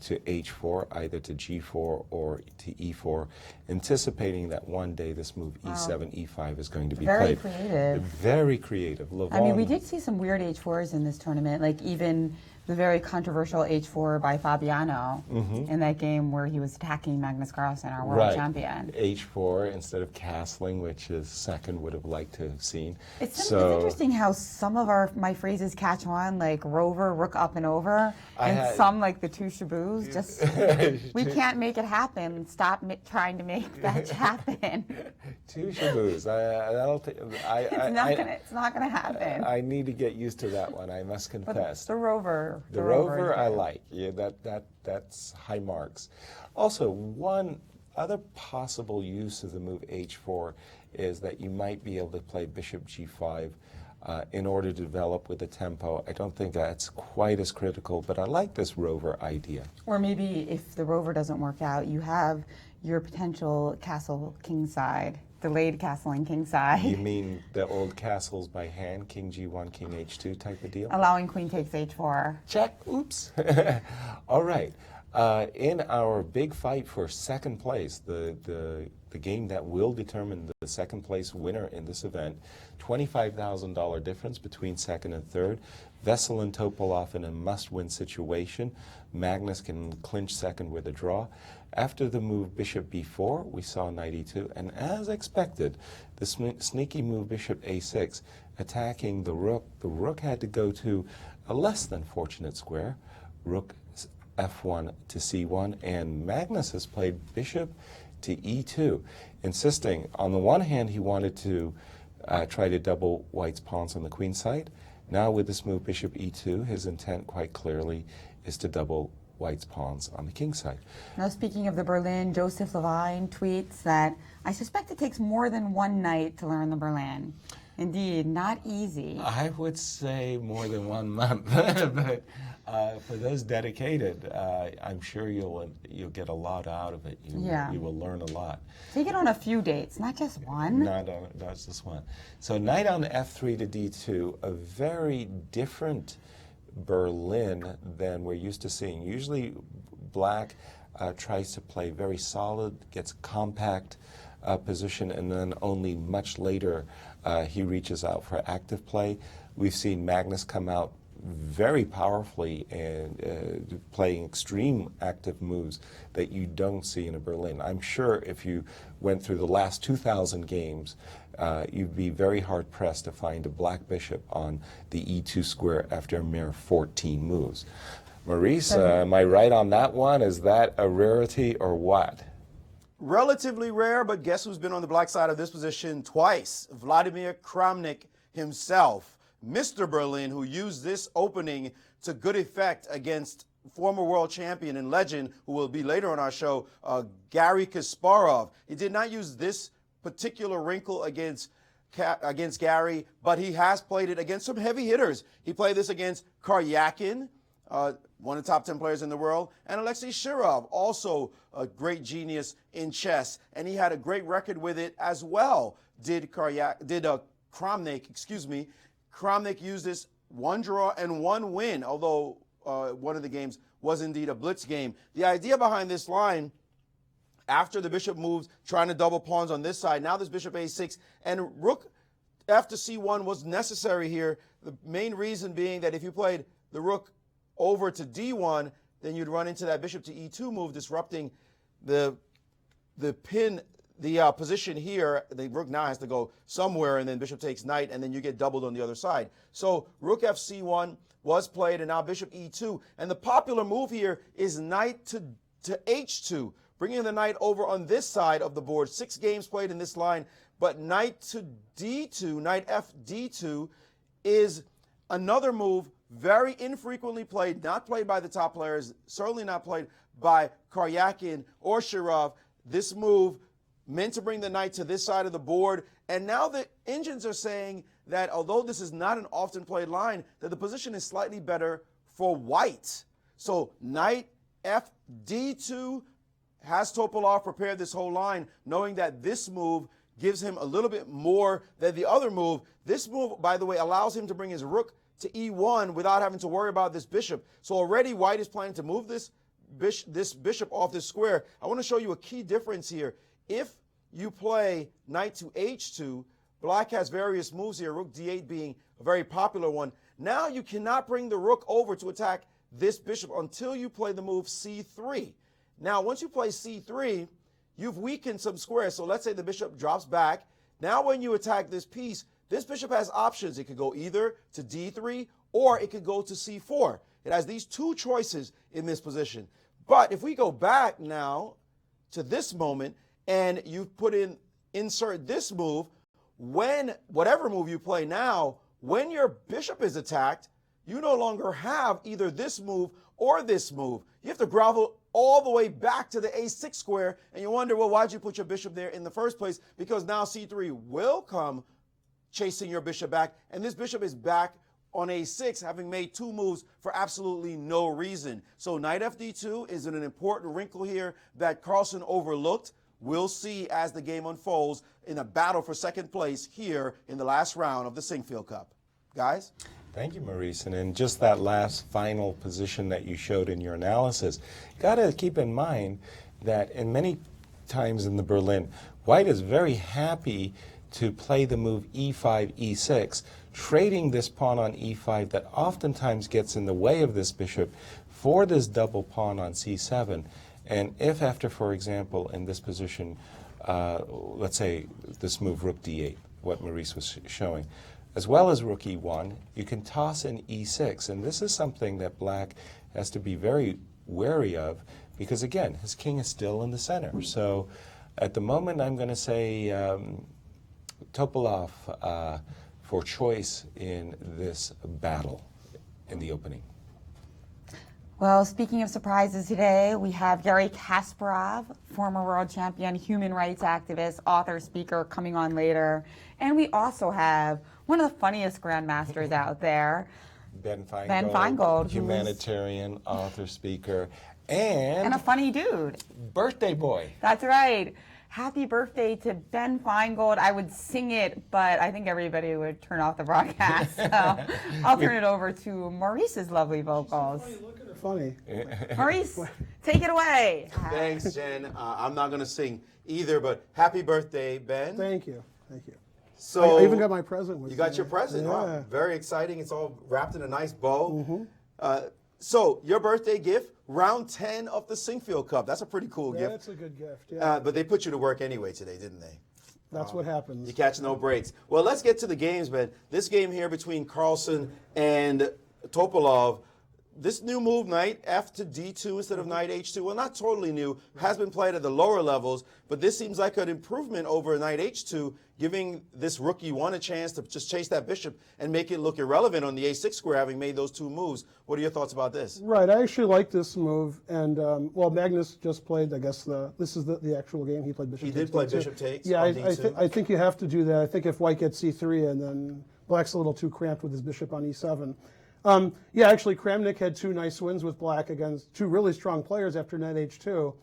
to h4, either to g4 or to e4, anticipating that one day this move e7, e5 is going to be played. Very creative. Very creative. Levon, I mean, we did see some weird h4s in this tournament, like even the very controversial h4 by Fabiano in that game where he was attacking Magnus Carlsen, our world champion. h4 instead of castling, which his second would have liked to have seen. It's interesting how some of my phrases catch on, like rover, rook up and over, and some like the two shaboos. Just we can't make it happen. Stop trying to make that happen. Two shaboos. It's not gonna happen. I need to get used to that one. I must confess. But the rover. The rover I like. Yeah, that's high marks. Also, one other possible use of the move h4 is that you might be able to play bishop g5 in order to develop with the tempo. I don't think that's quite as critical, but I like this rover idea. Or maybe if the rover doesn't work out, you have your potential castle kingside. Delayed castling kingside. You mean the old castles by hand, king g1, king h2 type of deal? Allowing queen takes h4. Check. Oops. All right. In our big fight for second place, the game that will determine the second place winner in this event, $25,000 difference between second and third. Vesel and Topolov in a must-win situation. Magnus can clinch second with a draw. After the move bishop b4, we saw knight e2, and as expected, the sneaky move bishop a6, attacking the rook. The rook had to go to a less than fortunate square, rook f1 to c1, and Magnus has played bishop to e2, insisting, on the one hand, he wanted to try to double white's pawns on the queen side. Now with this move bishop e2, his intent quite clearly is to double white's pawns on the king side. Now, speaking of the Berlin, Joseph Levine tweets that I suspect it takes more than one night to learn the Berlin. Indeed, not easy. I would say more than 1 month, but for those dedicated, I'm sure you'll get a lot out of it. You will learn a lot. Take it on a few dates, not just one. Not just one. So knight on f3 to d2, a very different Berlin than we're used to seeing. Usually black tries to play very solid, gets compact position, and then only much later he reaches out for active play. We've seen Magnus come out very powerfully and playing extreme active moves that you don't see in a Berlin. I'm sure if you went through the last 2,000 games, you'd be very hard-pressed to find a black bishop on the e2 square after a mere 14 moves. Maurice, am I right on that one? Is that a rarity or what? Relatively rare, but guess who's been on the black side of this position twice? Vladimir Kramnik himself, Mr. Berlin, who used this opening to good effect against former world champion and legend, who will be later on our show, Garry Kasparov. He did not use this particular wrinkle against Garry, but he has played it against some heavy hitters. He played this against Karyakin, one of the top 10 players in the world, and Alexei Shirov, also a great genius in chess, and he had a great record with it as well. Kramnik, excuse me. Kramnik used this 1 draw and 1 win, although one of the games was indeed a blitz game. The idea behind this line, after the bishop moves, trying to double pawns on this side, now this bishop a6, and rook f to c1 was necessary here. The main reason being that if you played the rook over to d1, then you'd run into that bishop to e2 move, disrupting the position here. The rook now has to go somewhere, and then bishop takes knight, and then you get doubled on the other side. So rook f c1 was played, and now bishop e2. And the popular move here is knight to h2, bringing the knight over on this side of the board. 6 games played in this line, but knight to d2, knight f d2 is another move very infrequently played, not played by the top players, certainly not played by Karyakin or Shirov. This move meant to bring the knight to this side of the board, and now the engines are saying that although this is not an often played line, that the position is slightly better for white. So knight f d2 has Topalov prepared this whole line, knowing that this move gives him a little bit more than the other move. This move, by the way, allows him to bring his rook to e1 without having to worry about this bishop. So already white is planning to move this bishop off this square. I want to show you a key difference here. If you play knight to h2, black has various moves here, rook d8 being a very popular one. Now you cannot bring the rook over to attack this bishop until you play the move c3. Now, once you play c3, you've weakened some squares. So let's say the bishop drops back. Now when you attack this piece, this bishop has options. It could go either to d3 or it could go to c4. It has these 2 choices in this position. But if we go back now to this moment and you insert this move, whatever move you play now, when your bishop is attacked, you no longer have either this move or this move. You have to grovel all the way back to the a6 square, and you wonder, well, why'd you put your bishop there in the first place? Because now c3 will come chasing your bishop back, and this bishop is back on a6, having made 2 moves for absolutely no reason. So knight f d2 is an important wrinkle here that Carlsen overlooked. We'll see as the game unfolds in a battle for second place here in the last round of the Sinquefield Cup. Guys? Thank you, Maurice. And in just that last final position that you showed in your analysis, you got to keep in mind that in many times in the Berlin, white is very happy to play the move e5, e6, trading this pawn on e5 that oftentimes gets in the way of this bishop for this double pawn on c7. And if after, for example, in this position, let's say this move rook d8, what Maurice was showing, as well as rook e1, you can toss in e6. And this is something that black has to be very wary of because, again, his king is still in the center. So at the moment, I'm going to say Topalov for choice in this battle in the opening. Well, speaking of surprises today, we have Garry Kasparov, former world champion, human rights activist, author, speaker, coming on later. And we also have one of the funniest grandmasters out there, Ben Feingold, humanitarian, author, speaker, and a funny dude. Birthday boy. That's right. Happy birthday to Ben Feingold. I would sing it, but I think everybody would turn off the broadcast. So I'll turn it over to Maurice's lovely vocals. Look at her funny. Maurice, take it away. Thanks, Jen. I'm not going to sing either, but happy birthday, Ben. Thank you. Thank you. So I even got my present with you. Got your present. Yeah. Wow, very exciting. It's all wrapped in a nice bow. So your birthday gift, round 10 of the Sinquefield Cup. That's a pretty cool gift. That's a good gift. Yeah. But they put you to work anyway today, didn't they? That's what happens. You catch no breaks. Well, let's get to the games, Ben. This game here between Carlsen and Topalov, this new move, knight f to d2 instead of knight h2, well, not totally new, has been played at the lower levels, but this seems like an improvement over knight h2, giving this rook e1 a chance to just chase that bishop and make it look irrelevant on the a6 square, having made those 2 moves. What are your thoughts about this? Right. I actually like this move. And, well, Magnus just played, I guess, this is the actual game. He played bishop takes. He did play bishop takes. Yeah, on d2. I think you have to do that. I think if white gets c3 and then black's a little too cramped with his bishop on e7. Yeah, actually, Kramnik had 2 nice wins with Black against 2 really strong players after net H2.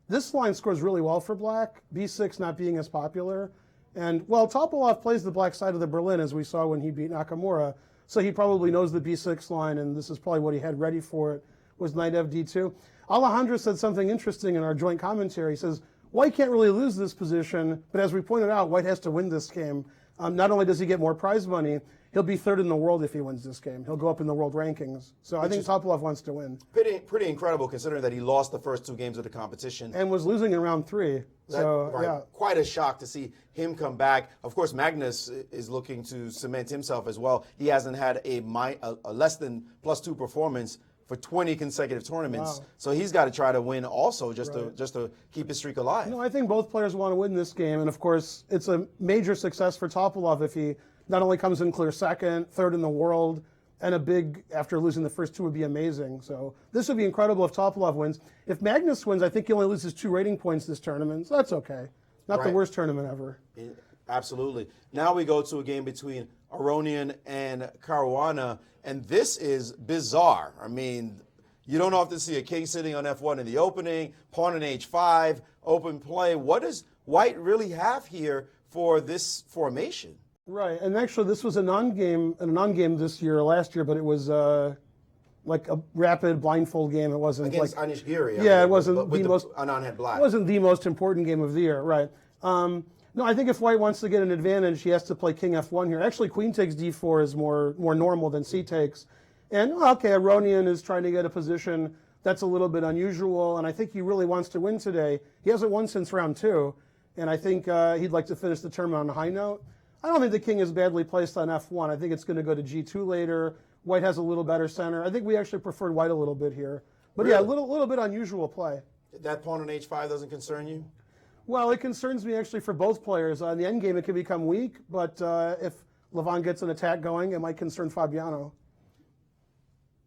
This line scores really well for Black, B6 not being as popular. And, well, Topalov plays the Black side of the Berlin, as we saw when he beat Nakamura, so he probably knows the B6 line, and this is probably what he had ready for it, was knight FD2. Alejandro said something interesting in our joint commentary. He says, White can't really lose this position, but as we pointed out, White has to win this game. Not only does he get more prize money, he'll be 3rd in the world if he wins this game. He'll go up in the world rankings. So I think Topalov wants to win. Pretty incredible considering that he lost the first 2 games of the competition. And was losing in round 3. So, right. yeah. Quite a shock to see him come back. Of course, Magnus is looking to cement himself as well. He hasn't had a less than +2 performance for 20 consecutive tournaments. Wow. So he's got to try to win also just to keep his streak alive. No, I think both players want to win this game. And, of course, it's a major success for Topalov if he not only comes in clear 2nd, 3rd in the world, and a big, after losing the first 2, would be amazing. So this would be incredible if Topalov wins. If Magnus wins, I think he only loses 2 rating points this tournament. So that's okay. Not the worst tournament ever. Absolutely. Now we go to a game between Aronian and Caruana, and this is bizarre. I mean, you don't often see a king sitting on F1 in the opening, pawn on H5, open play. What does White really have here for this formation? Right, and actually this was a non-game this year, last year, but it was like a rapid blindfold game. It wasn't against like Anish Giri. Yeah, it wasn't the most. Anand had black. It wasn't the most important game of the year, right? No, I think if White wants to get an advantage, he has to play King F1 here. Actually, Queen takes D4 is more normal than C takes. And okay, Aronian is trying to get a position that's a little bit unusual, and I think he really wants to win today. He hasn't won since round 2, and I think he'd like to finish the tournament on a high note. I don't think the king is badly placed on F1. I think it's going to go to G2 later. White has a little better center. I think we actually preferred White a little bit here. But really? Yeah, a little bit unusual play. That pawn on H5 doesn't concern you? Well, it concerns me actually for both players. In the endgame, it could become weak, but if Levon gets an attack going, it might concern Fabiano.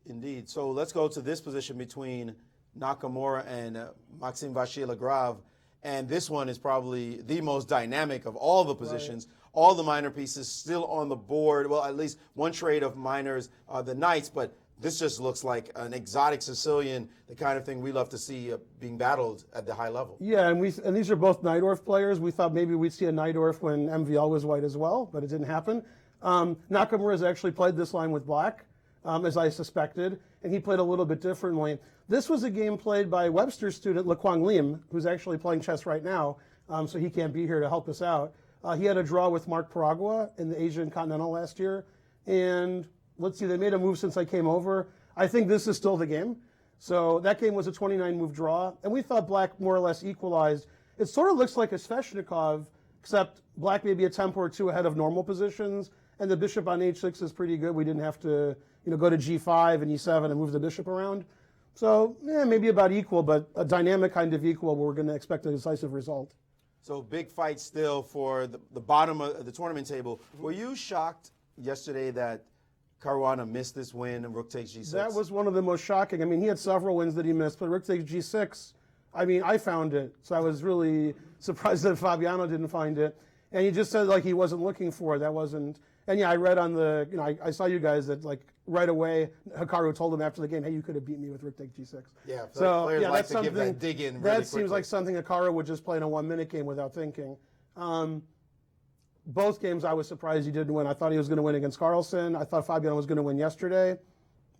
Indeed. So let's go to this position between Nakamura and Maxime Vachier-Lagrave. And this one is probably the most dynamic of all the positions. Right. All the minor pieces still on the board. Well, at least one trade of minors, the knights, but this just looks like an exotic Sicilian, the kind of thing we love to see being battled at the high level. Yeah, and these are both Najdorf players. We thought maybe we'd see a Najdorf when MVL was White as well, but it didn't happen. Nakamura has actually played this line with Black, as I suspected, and he played a little bit differently. This was a game played by Webster's student, LeQuang Lim, who's actually playing chess right now, so he can't be here to help us out. He had a draw with Mark Paragua in the Asian Continental last year, and let's see, they made a move since I came over. I think this is still the game. So that game was a 29-move draw, and we thought Black more or less equalized. It sort of looks like a Sveshnikov, except Black maybe a tempo or 2 ahead of normal positions, and the bishop on H6 is pretty good. We didn't have to, go to G5 and E7 and move the bishop around. So, maybe about equal, but a dynamic kind of equal where we're going to expect a decisive result. So big fight still for the bottom of the tournament table. Were you shocked yesterday that Caruana missed this win and rook takes G6? That was one of the most shocking. I mean, he had several wins that he missed, but rook takes G6, I mean, I found it. So I was really surprised that Fabiano didn't find it. And he just said, like, he wasn't looking for it. That wasn't. And yeah, I read on the, I saw you guys that, like, right away, Hikaru told him after the game, hey, you could have beat me with rook takes G6. Yeah, so players like that's to something, give that dig in really that quickly. seems like something Hikaru would just play in a 1-minute game without thinking. Both games I was surprised he didn't win. I thought he was going to win against Carlsen. I thought Fabiano was going to win yesterday.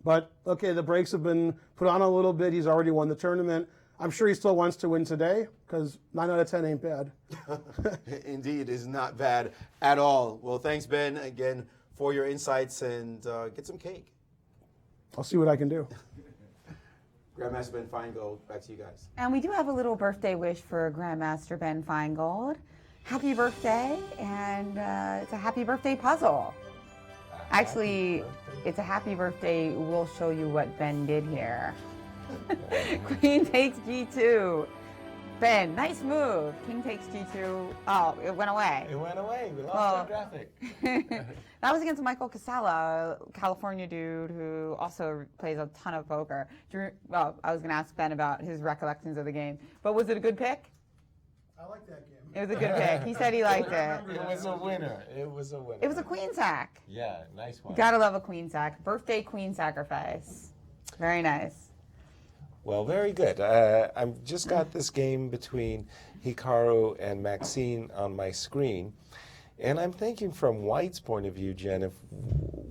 But, okay, the brakes have been put on a little bit. He's already won the tournament. I'm sure he still wants to win today because 9 out of 10 ain't bad. Indeed, is not bad at all. Well, thanks, Ben, again, for your insights, and get some cake. I'll see what I can do. Grandmaster Ben Feingold, back to you guys. And we do have a little birthday wish for Grandmaster Ben Feingold. Happy birthday, and it's a happy birthday puzzle. Actually, it's a happy birthday. We'll show you what Ben did here. Queen takes G2. Ben, nice move. King takes G2. Oh, it went away. It went away. We lost our graphic. That was against Michael Casella, a California dude who also plays a ton of poker. Well, I was going to ask Ben about his recollections of the game. But was it a good pick? I like that game. It was a good pick. He said he liked it. It was a winner. It was a winner. It was a queen sack. Yeah, nice one. Gotta love a queen sack. Birthday queen sacrifice. Very nice. Well, very good. I've just got this game between Hikaru and Maxine on my screen. And I'm thinking from White's point of view, Jen, if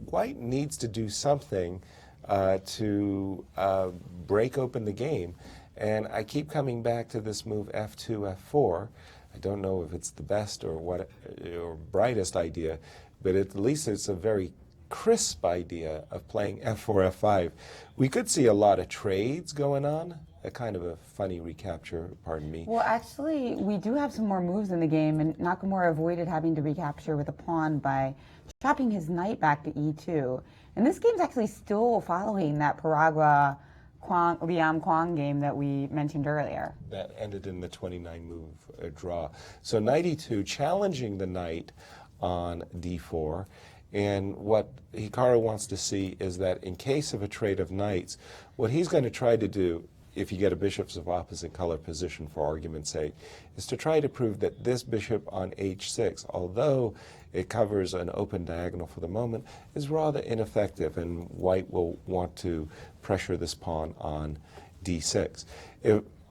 White needs to do something to break open the game, and I keep coming back to this move F2, F4. I don't know if it's the best or what or brightest idea, but at least it's a very crisp idea of playing F4, F5. We could see a lot of trades going on. A kind of a funny recapture, pardon me. Well, actually, we do have some more moves in the game, and Nakamura avoided having to recapture with a pawn by chopping his knight back to e2. And this game's actually still following that Paragua Liam Kwong game that we mentioned earlier. That ended in the 29 move draw. So knight e2, challenging the knight on d4. And what Hikaru wants to see is that in case of a trade of knights, what he's going to try to do, if you get a bishops of opposite color position for argument's sake, is to try to prove that this bishop on h6, although it covers an open diagonal for the moment, is rather ineffective, and White will want to pressure this pawn on d6.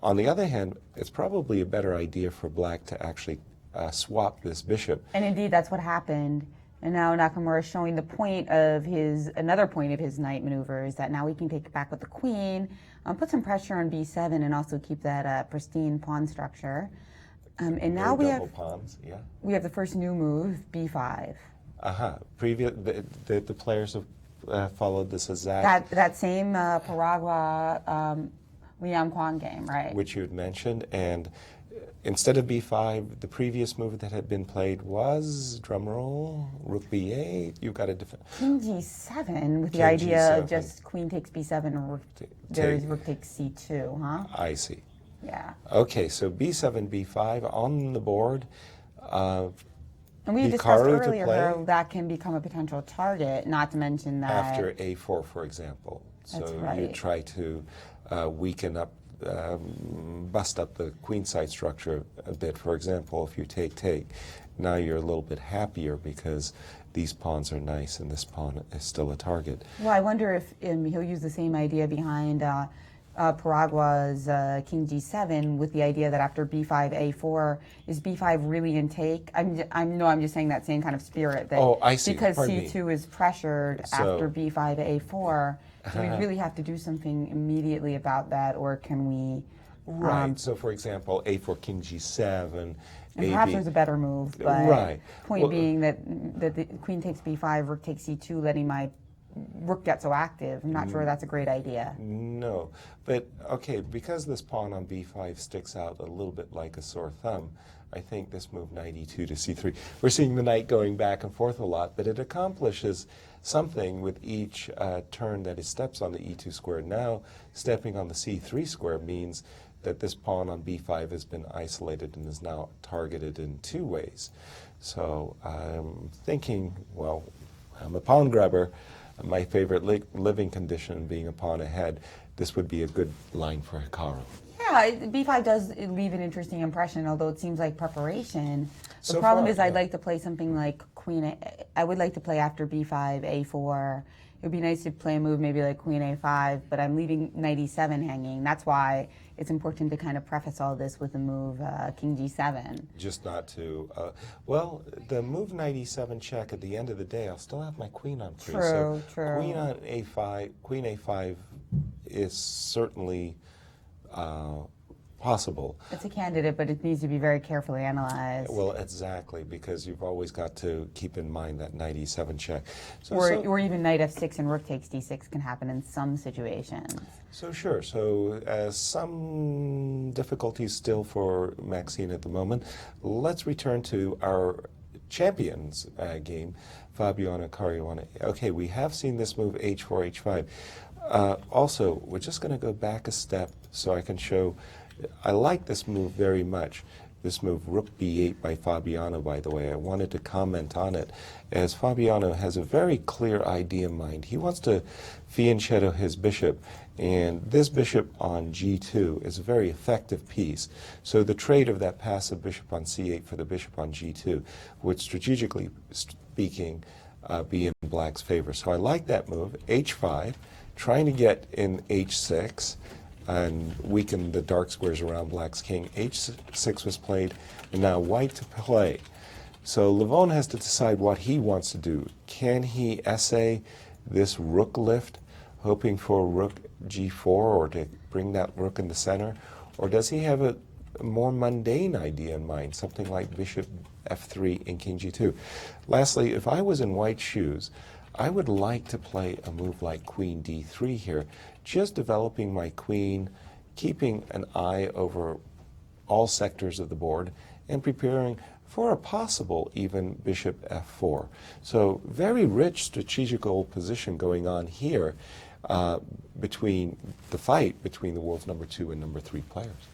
On the other hand, it's probably a better idea for Black to actually swap this bishop. And indeed, that's what happened. And now Nakamura is showing the point of another point of his knight maneuver is that now he can take it back with the queen, put some pressure on b7, and also keep that pristine pawn structure. And now we have pawns, yeah. We have the first new move, b5. The players have followed this exact That same Paragua Liam Kwong game, right? which you had mentioned, and instead of b5, the previous move that had been played was, drumroll, rook b8. You got a different King g7 with the King idea G7. of just queen takes b7 and rook takes c2, huh? I see. Yeah. Okay, so b7, b5 on the board. And we discussed Hikaru to earlier play how that can become a potential target, not to mention that after a4, for example. So That's you right. try to weaken up, bust up the queenside structure a bit. For example, if you take, now you're a little bit happier because these pawns are nice and this pawn is still a target. Well, I wonder if he'll use the same idea behind Paragua's King G7 with the idea that after B5, A4, is B5 really in take? I'm just saying that same kind of spirit. That Oh, I see. Because Pardon C2 me. is pressured So- after B5, A4, do we really have to do something immediately about that, or can we? Right. So, for example, A4, King G7, And A, perhaps B. there's a better move, but Right. point Well, being that the queen takes B5, rook takes C2, letting my rook get so active. I'm not sure that's a great idea. No, but okay, because this pawn on b5 sticks out a little bit like a sore thumb, I think this move knight e2 to c3, we're seeing the knight going back and forth a lot, but it accomplishes something with each turn that it steps on the e2 square. Now, stepping on the c3 square means that this pawn on b5 has been isolated and is now targeted in two ways. So I'm thinking, well, I'm a pawn grabber. My favorite living condition being a pawn ahead, this would be a good line for Hikaru. Yeah, B5 does leave an interesting impression, although it seems like preparation. The So problem far, is I'd yeah. like to play something like I would like to play after B5, A4. It would be nice to play a move maybe like Queen A5, but I'm leaving Knight E7 hanging. That's why it's important to kind of preface all this with the move King G7. Just not to, well, the move Knight E7 check, at the end of the day, I'll still have my queen on 3. So True. Queen on A5, Queen A5 is certainly possible. It's a candidate, but it needs to be very carefully analyzed. Well, exactly, because you've always got to keep in mind that Knight E7 check. Or even Knight F6 and Rook takes D6 can happen in some situations. So sure, so some difficulties still for Maxine at the moment. Let's return to our champions game, Fabiano Caruana. Okay, we have seen this move H4, H5. Also, we're just going to go back a step so I can show, I like this move very much. This move, rook b8 by Fabiano, by the way, I wanted to comment on it, as Fabiano has a very clear idea in mind. He wants to fianchetto his bishop, and this bishop on g2 is a very effective piece. So the trade of that passive bishop on c8 for the bishop on g2 would, strategically speaking, be in black's favor. So I like that move, h5, trying to get in h6, and weaken the dark squares around black's king. h6 was played, and now white to play. So Levon has to decide what he wants to do. Can he essay this rook lift, hoping for rook g4 or to bring that rook in the center? Or does he have a more mundane idea in mind, something like bishop f3 and king g2? Lastly, if I was in white's shoes, I would like to play a move like queen d3 here, just developing my queen, keeping an eye over all sectors of the board, and preparing for a possible even bishop f4. So very rich strategical position going on here between the fight between the world's number 2 and number 3 players.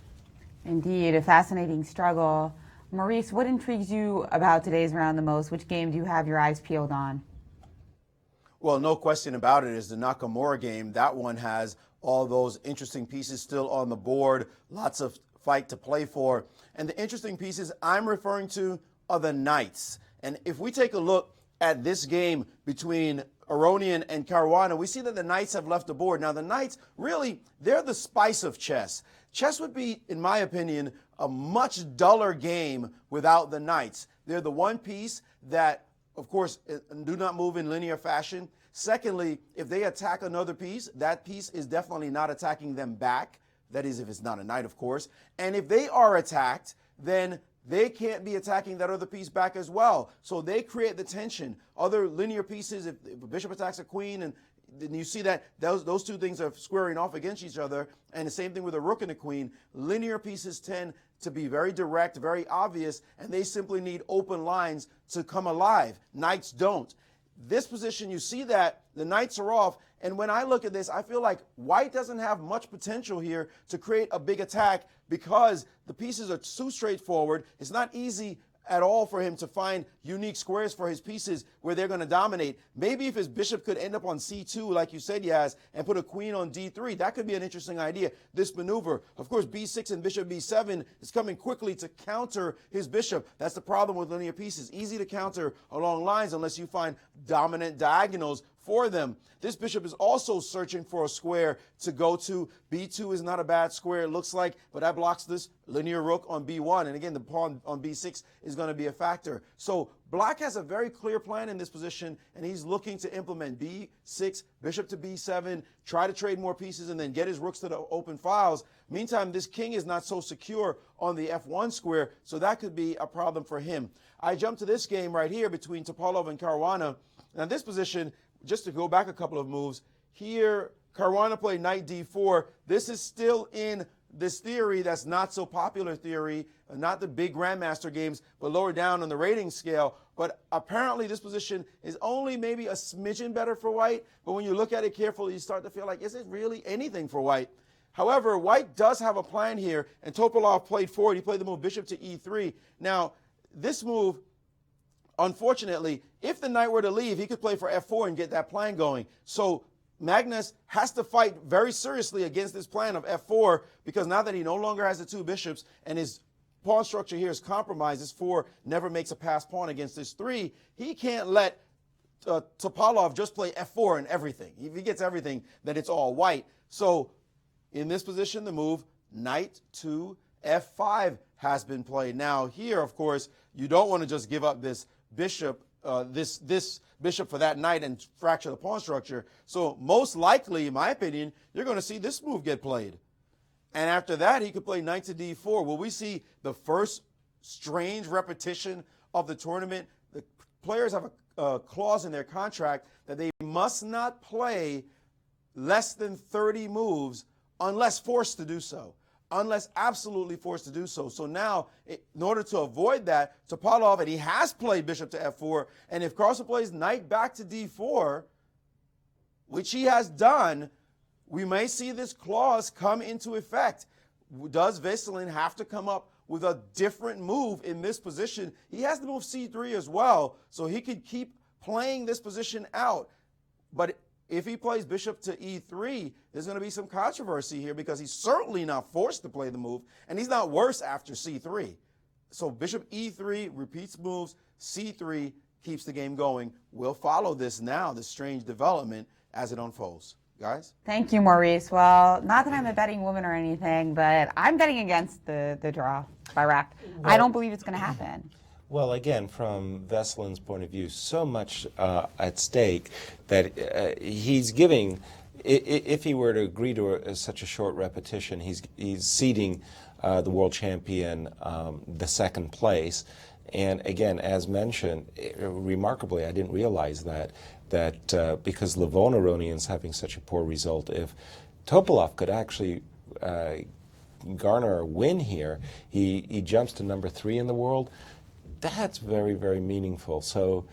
Indeed, a fascinating struggle. Maurice, what intrigues you about today's round the most? Which game do you have your eyes peeled on? Well, no question about it is the Nakamura game. That one has all those interesting pieces still on the board, lots of fight to play for. And the interesting pieces I'm referring to are the knights. And if we take a look at this game between Aronian and Caruana, we see that the knights have left the board. Now, the knights, really, they're the spice of chess. Chess would be, in my opinion, a much duller game without the knights. They're the one piece that, of course, do not move in linear fashion. Secondly, if they attack another piece, that piece is definitely not attacking them back. That is, if it's not a knight, of course. And if they are attacked, then they can't be attacking that other piece back as well. So they create the tension. Other linear pieces, if a bishop attacks a queen, and then you see that those two things are squaring off against each other. And the same thing with a rook and a queen. Linear pieces tend to be very direct, very obvious, and they simply need open lines to come alive. Knights don't. This position, you see that the knights are off, and when I look at this, I feel like white doesn't have much potential here to create a big attack because the pieces are too straightforward. It's not easy at all for him to find unique squares for his pieces where they're going to dominate. Maybe if his bishop could end up on c2, like you said, Yaz, and put a queen on d3, that could be an interesting idea, this maneuver. Of course, b6 and bishop b7 is coming quickly to counter his bishop. That's the problem with linear pieces. Easy to counter along lines unless you find dominant diagonals for them. This bishop is also searching for a square to go to. b2 is not a bad square, it looks like, but that blocks this linear rook on b1. And again, the pawn on b6 is going to be a factor. So black has a very clear plan in this position, and he's looking to implement b6, bishop to b7, try to trade more pieces, and then get his rooks to the open files. Meantime, this king is not so secure on the f1 square, so that could be a problem for him. I jump to this game right here between Topalov and Caruana. Now, this position, just to go back a couple of moves, here Caruana played knight d4. This is still in this theory that's not so popular theory, not the big grandmaster games, but lower down on the rating scale. But apparently this position is only maybe a smidgen better for white. But when you look at it carefully, you start to feel like, is it really anything for white? However, white does have a plan here, and Topalov played forward. He played the move bishop to e3. Now, this move, unfortunately, if the knight were to leave, he could play for f4 and get that plan going. So Magnus has to fight very seriously against this plan of f4 because now that he no longer has the two bishops and his pawn structure here is compromised, this 4 never makes a pass pawn against this 3, he can't let Topalov just play f4 and everything. If he gets everything, then it's all white. So in this position, the move knight to f5 has been played. Now here, of course, you don't want to just give up this bishop, this bishop for that knight and fracture the pawn structure. So most likely, in my opinion, you're going to see this move get played. And after that, he could play knight to d4. Will we see the first strange repetition of the tournament? The players have a clause in their contract that they must not play less than 30 moves unless forced to do so. Unless absolutely forced to do so. So now, in order to avoid that, Topalov, and he has played bishop to f4, and if Carlsen plays knight back to d4, which he has done, we may see this clause come into effect. Does Veselin have to come up with a different move in this position. He has to move c3 as well, so he could keep playing this position out. But if he plays bishop to e3, there's going to be some controversy here because he's certainly not forced to play the move, and he's not worse after c3. So bishop e3 repeats moves, c3 keeps the game going. We'll follow this now, this strange development, as it unfolds. Guys? Thank you, Maurice. Well, not that I'm a betting woman or anything, but I'm betting against the draw by rack. I don't believe it's going to happen. Well, again, from Veselin's point of view, so much at stake that he's giving, if he were to agree to such a short repetition, he's ceding the world champion the second place. And again, as mentioned, remarkably, I didn't realize that because Levon Aronian's having such a poor result, if Topalov could actually garner a win here, he jumps to number 3 in the world. That's very, very meaningful. So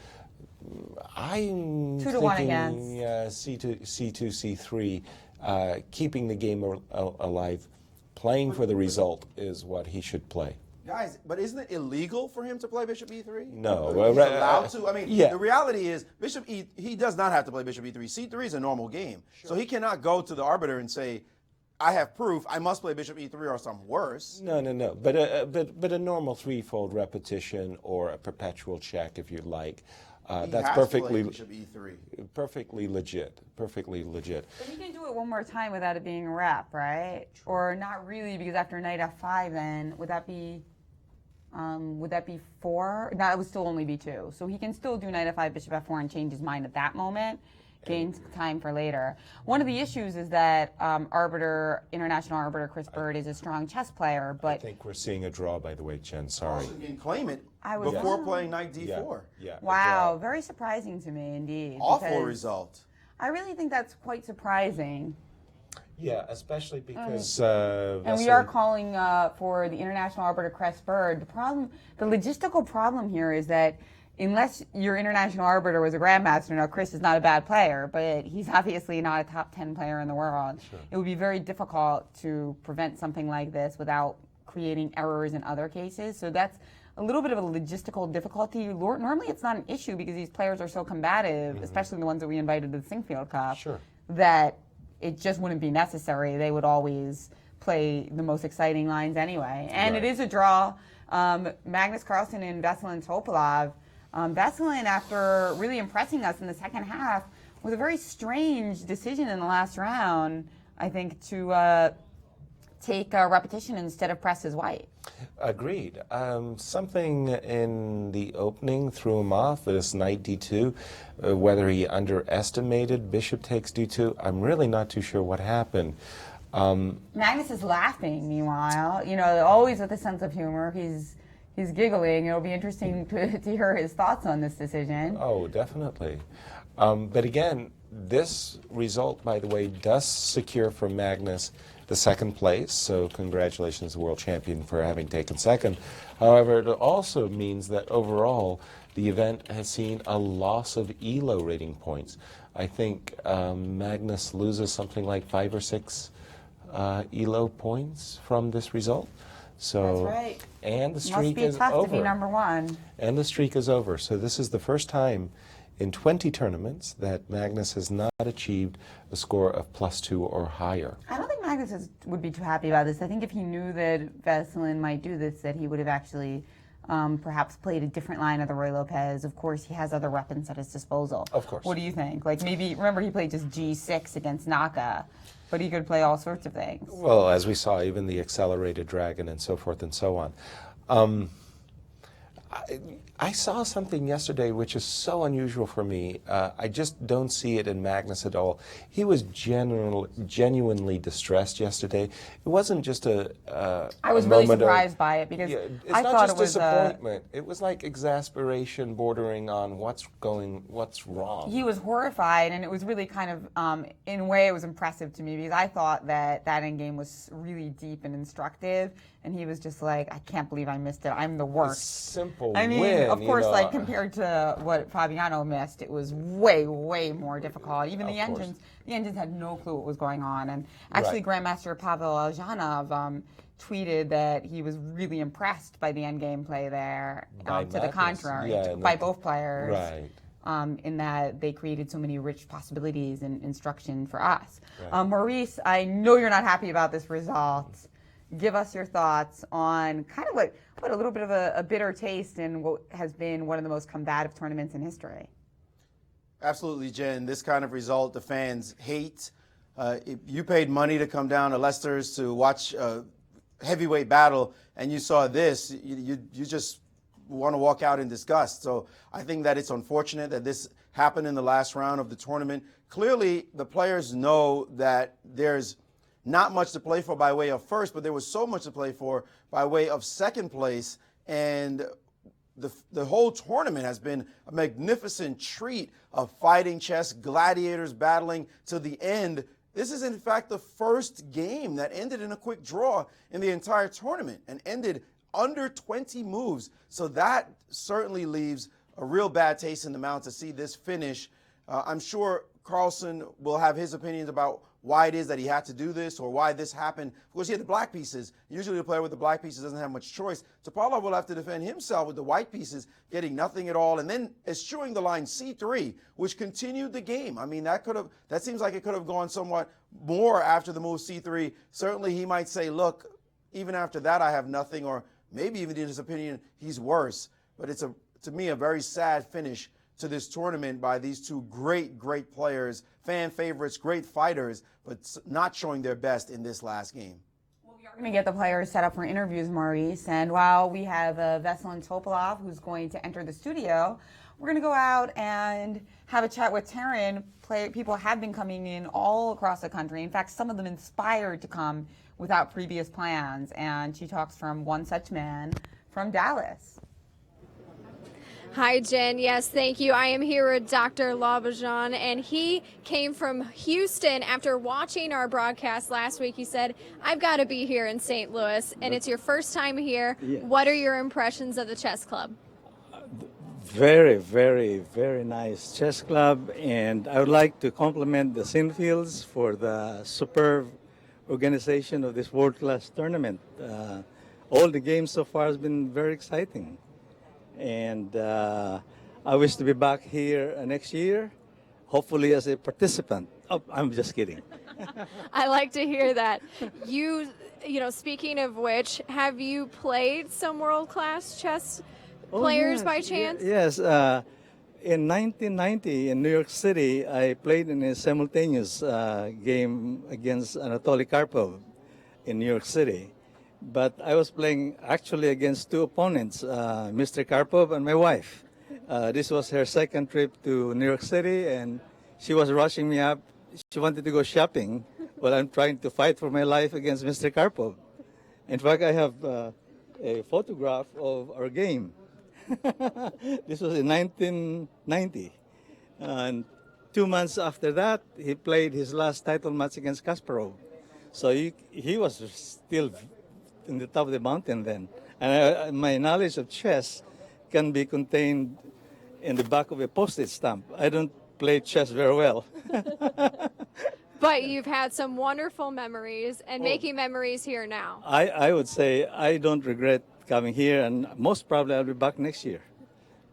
I'm 2-1 thinking against. C2, C3, keeping the game alive, playing for the result is what he should play. Guys, but isn't it illegal for him to play bishop e3? No. He's allowed to? I mean, yeah. The reality is bishop he does not have to play bishop e3. c3 is a normal game. Sure. So he cannot go to the arbiter and say, I have proof, I must play bishop e3 or something worse. No. But a normal threefold repetition or a perpetual check, if you like, that's perfectly bishop e3. Perfectly legit. Perfectly legit. But you can do it one more time without it being a rep, right? True. Or not really, because after knight f5, then would that be 4? No, it would still only be 2. So he can still do knight f5, bishop f4, and change his mind at that moment. Gains time for later. One of the issues is that international arbiter Chris Bird is a strong chess player, but I think we're seeing a draw, by the way, Jen. Sorry. You can claim it was before playing knight d4. Yeah. Wow, very surprising to me indeed. Awful result. I really think that's quite surprising. Yeah, especially because and we are calling for the international arbiter Chris Bird. The logistical problem here is that unless your international arbiter was a grandmaster, now Chris is not a bad player, but he's obviously not a top 10 player in the world. Sure. It would be very difficult to prevent something like this without creating errors in other cases. So that's a little bit of a logistical difficulty. Normally it's not an issue because these players are so combative, especially the ones that we invited to the Sinquefield Cup, that it just wouldn't be necessary. They would always play the most exciting lines anyway. And It is a draw. Magnus Carlsen and Veselin Topalov. Veselin, after really impressing us in the second half, was a very strange decision in the last round, I think, to take a repetition instead of press his white. Agreed. Something in the opening threw him off, this knight d2, whether he underestimated bishop takes d2. I'm really not too sure what happened. Magnus is laughing, meanwhile, always with a sense of humor. He's giggling. It'll be interesting to hear his thoughts on this decision. Oh, definitely. But again, this result, by the way, does secure for Magnus the second place. So congratulations to the world champion for having taken second. However, it also means that overall, the event has seen a loss of ELO rating points. I think Magnus loses something like 5 or 6 ELO points from this result. So, that's right. And the streak is over. Must be tough to be number 1. And the streak is over. So this is the first time in 20 tournaments that Magnus has not achieved a score of +2 or higher. I don't think Magnus would be too happy about this. I think if he knew that Veselin might do this, that he would have actually perhaps played a different line of the Roy Lopez. Of course, he has other weapons at his disposal. Of course. What do you think? Like maybe, remember he played just G6 against Naka, but he could play all sorts of things. Well, as we saw, even the accelerated dragon and so forth and so on. I saw something yesterday which is so unusual for me. I just don't see it in Magnus at all. He was genuinely distressed yesterday. It wasn't just I was really surprised by it because I thought it was disappointment. It was like exasperation bordering on what's wrong. He was horrified, and it was really kind of, in a way, it was impressive to me because I thought that endgame was really deep and instructive, and he was just like, I can't believe I missed it. I'm the worst. Simple. for I mean, win. of course, you know. like compared to what Fabiano missed, it was way, way more difficult. Even the Of course. engines had no clue what was going on. And actually, Right. Grandmaster Pavel Eljanov tweeted that he was really impressed by the endgame play there. By To the Magnus. contrary, Yeah, by no- both players. Right. In that they created so many rich possibilities and instruction for us. Right. Maurice, I know you're not happy about this result. Give us your thoughts on kind of what a little bit of a bitter taste in what has been one of the most combative tournaments in history. Absolutely, Jen. This kind of result the fans hate. If you paid money to come down to Leicester's to watch a heavyweight battle and you saw this, you just want to walk out in disgust. So I think that it's unfortunate that this happened in the last round of the tournament. Clearly, the players know that there's not much to play for by way of first, but there was so much to play for by way of second place. And the whole tournament has been a magnificent treat of fighting chess, gladiators battling to the end. This is, in fact, the first game that ended in a quick draw in the entire tournament and ended under 20 moves. So that certainly leaves a real bad taste in the mouth to see this finish. I'm sure Carlsen will have his opinions about why it is that he had to do this or why this happened. Of course, he had the black pieces. Usually the player with the black pieces doesn't have much choice. Topalov will have to defend himself with the white pieces, getting nothing at all, and then eschewing the line C3, which continued the game. I mean, that seems like it could have gone somewhat more after the move C3. Certainly he might say, look, even after that I have nothing, or maybe even in his opinion, he's worse. But it's, to me, a very sad finish to this tournament by these two great, great players, fan favorites, great fighters, but not showing their best in this last game. Well, we are going to get the players set up for interviews, Maurice. And while we have Veselin Topalov, who's going to enter the studio, we're going to go out and have a chat with Taryn. People have been coming in all across the country. In fact, some of them inspired to come without previous plans. And she talks from one such man from Dallas. Hi, Jen. Yes, thank you. I am here with Dr. Labajan, and he came from Houston after watching our broadcast last week. He said, I've got to be here in St. Louis, and it's your first time here. Yes. What are your impressions of the chess club? Very, very, very nice chess club, and I would like to compliment the Sinquefields for the superb organization of this world-class tournament. All the games so far has been very exciting. And I wish to be back here next year, hopefully as a participant. Oh, I'm just kidding. I like to hear that. You know, speaking of which, have you played some world-class chess players by chance? Yes. In 1990 in New York City, I played in a simultaneous game against Anatoly Karpov in New York City. But I was playing actually against two opponents, Mr. Karpov and my wife. This was her second trip to New York City, and she was rushing me up. She wanted to go shopping while I'm trying to fight for my life against Mr. Karpov. In fact, I have a photograph of our game. This was in 1990. And 2 months after that, he played his last title match against Kasparov. So he was still in the top of the mountain then. And my knowledge of chess can be contained in the back of a postage stamp. I don't play chess very well. But you've had some wonderful memories and making memories here now. I would say I don't regret coming here, and most probably I'll be back next year.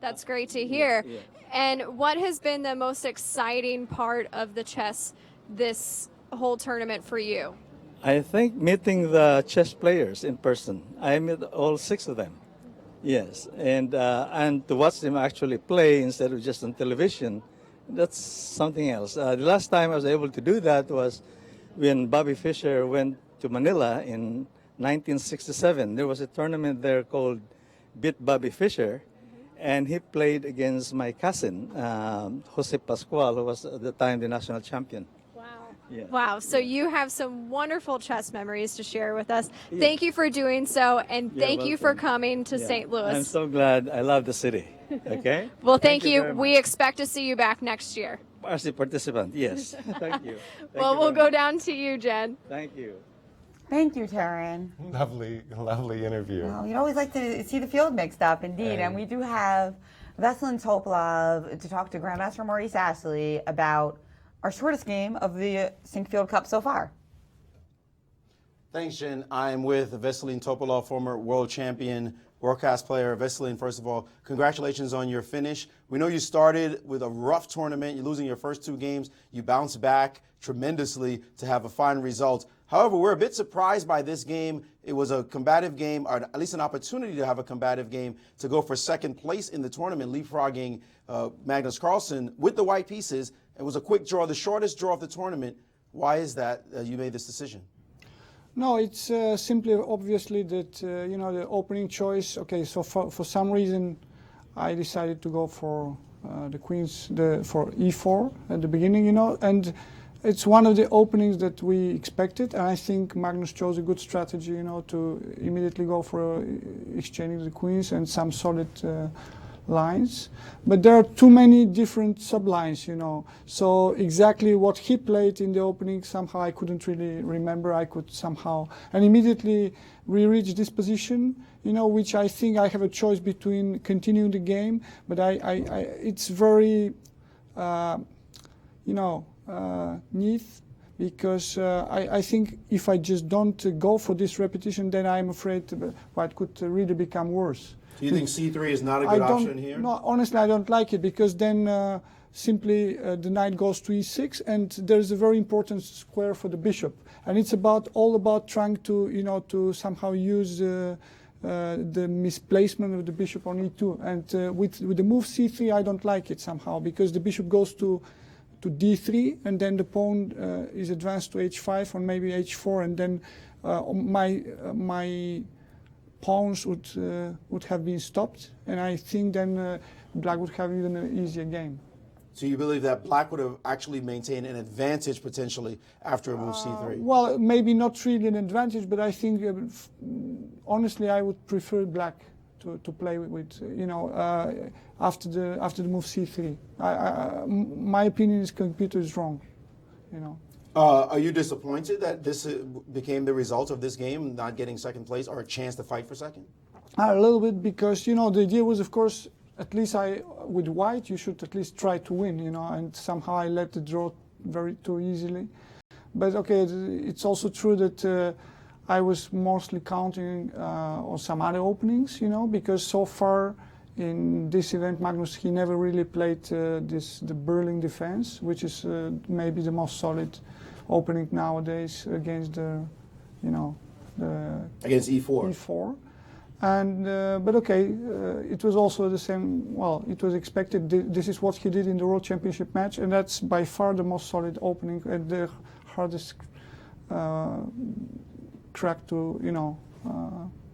That's great to hear. Yeah. And what has been the most exciting part of the chess this whole tournament for you? I think meeting the chess players in person. I met all 6 of them. Yes, and to watch them actually play instead of just on television, that's something else. The last time I was able to do that was when Bobby Fischer went to Manila in 1967. There was a tournament there called Beat Bobby Fischer, and he played against my cousin, Jose Pascual, who was at the time the national champion. Yeah. Wow, so you have some wonderful chess memories to share with us. Thank you for doing so, and You're thank you for welcome. coming to St. Louis. I'm so glad. I love the city. Okay? Well, thank you. very We much. expect to see you back next year. As a participant, yes. Thank you. Well, we'll go down to you, Jen. Thank you. Thank you, Taryn. Lovely, lovely interview. Well, you'd always like to see the field mixed up, indeed. And we do have Veselin Topalov to talk to Grandmaster Maurice Ashley about our shortest game of the Sinquefield Cup so far. Thanks, Jen. I'm with Veselin Topalov, former world champion, world-class player. Veselin, first of all, congratulations on your finish. We know you started with a rough tournament. You're losing your first 2 games. You bounced back tremendously to have a fine result. However, we're a bit surprised by this game. It was a combative game, or at least an opportunity to have a combative game, to go for second place in the tournament, leapfrogging Magnus Carlsen with the white pieces. It was a quick draw, the shortest draw of the tournament. Why is that you made this decision? No, it's simply obviously that, you know, the opening choice. Okay, so for some reason, I decided to go for the queens, for e4 at the beginning, you know, and it's one of the openings that we expected, and I think Magnus chose a good strategy, you know, to immediately go for exchanging the queens and some solid lines. But there are too many different sublines, you know, so exactly what he played in the opening, somehow I couldn't really remember. I could somehow, and immediately we reached this position, you know, which I think I have a choice between continuing the game, but it's very, you know, neat, because I think if I just don't go for this repetition, then I'm afraid it could really become worse. Do you think c3 is not a good option here? No, honestly, I don't like it, because then simply the knight goes to e6, and there's a very important square for the bishop, and it's all about trying to, you know, to somehow use the misplacement of the bishop on e2, and with the move c3, I don't like it somehow, because the bishop goes to d3, and then the pawn is advanced to h5 or maybe h4, and then my pawns would have been stopped, and I think then black would have even an easier game. So you believe that black would have actually maintained an advantage potentially after a move c3? Well, maybe not really an advantage, but I think honestly I would prefer black to play with, you know, after the move c3. My opinion is computer is wrong, you know. Are you disappointed that this became the result of this game, not getting second place or a chance to fight for second? A little bit, because, you know, the idea was, of course, at least with white, you should at least try to win, you know, and somehow I let the draw too easily. But okay, it's also true that I was mostly counting on some other openings, you know, because so far in this event, Magnus, he never really played the Berlin defense, which is maybe the most solid opening nowadays against the, you know, against e4. E4, and but okay, it was also the same. Well, it was expected. This is what he did in the World Championship match, and that's by far the most solid opening and the hardest crack to, you know,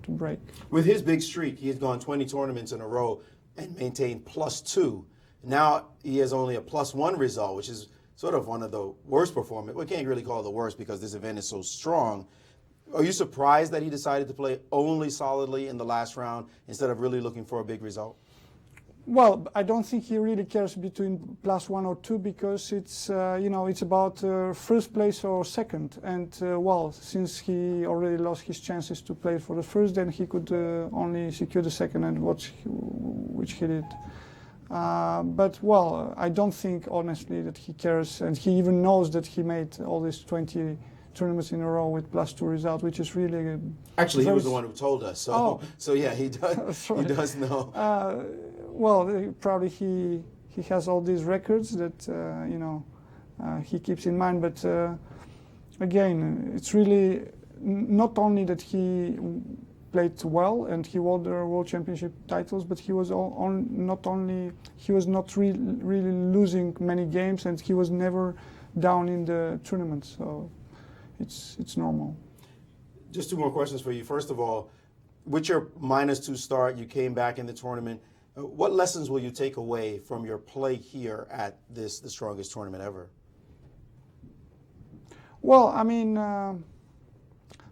to break. With his big streak, he has gone 20 tournaments in a row and maintained +2. Now he has only a +1 result, which is sort of one of the worst performance. We can't really call it the worst because this event is so strong. Are you surprised that he decided to play only solidly in the last round instead of really looking for a big result? Well, I don't think he really cares between +1 or 2, because it's, you know, it's about first place or second. And well, since he already lost his chances to play for the first, then he could only secure the second, and which he did. But well, I don't think honestly that he cares, and he even knows that he made all these 20 tournaments in a row with +2 result, which is really actually he was the one who told us. So oh. So yeah, he does. He does know. Well, probably he has all these records that you know, he keeps in mind. But again, it's really not only that he played well and he won the World Championship titles, but he was not really losing many games, and he was never down in the tournament. So it's normal. Just 2 more questions for you. First of all, with your -2 start, you came back in the tournament. What lessons will you take away from your play here at the strongest tournament ever? Well, I mean,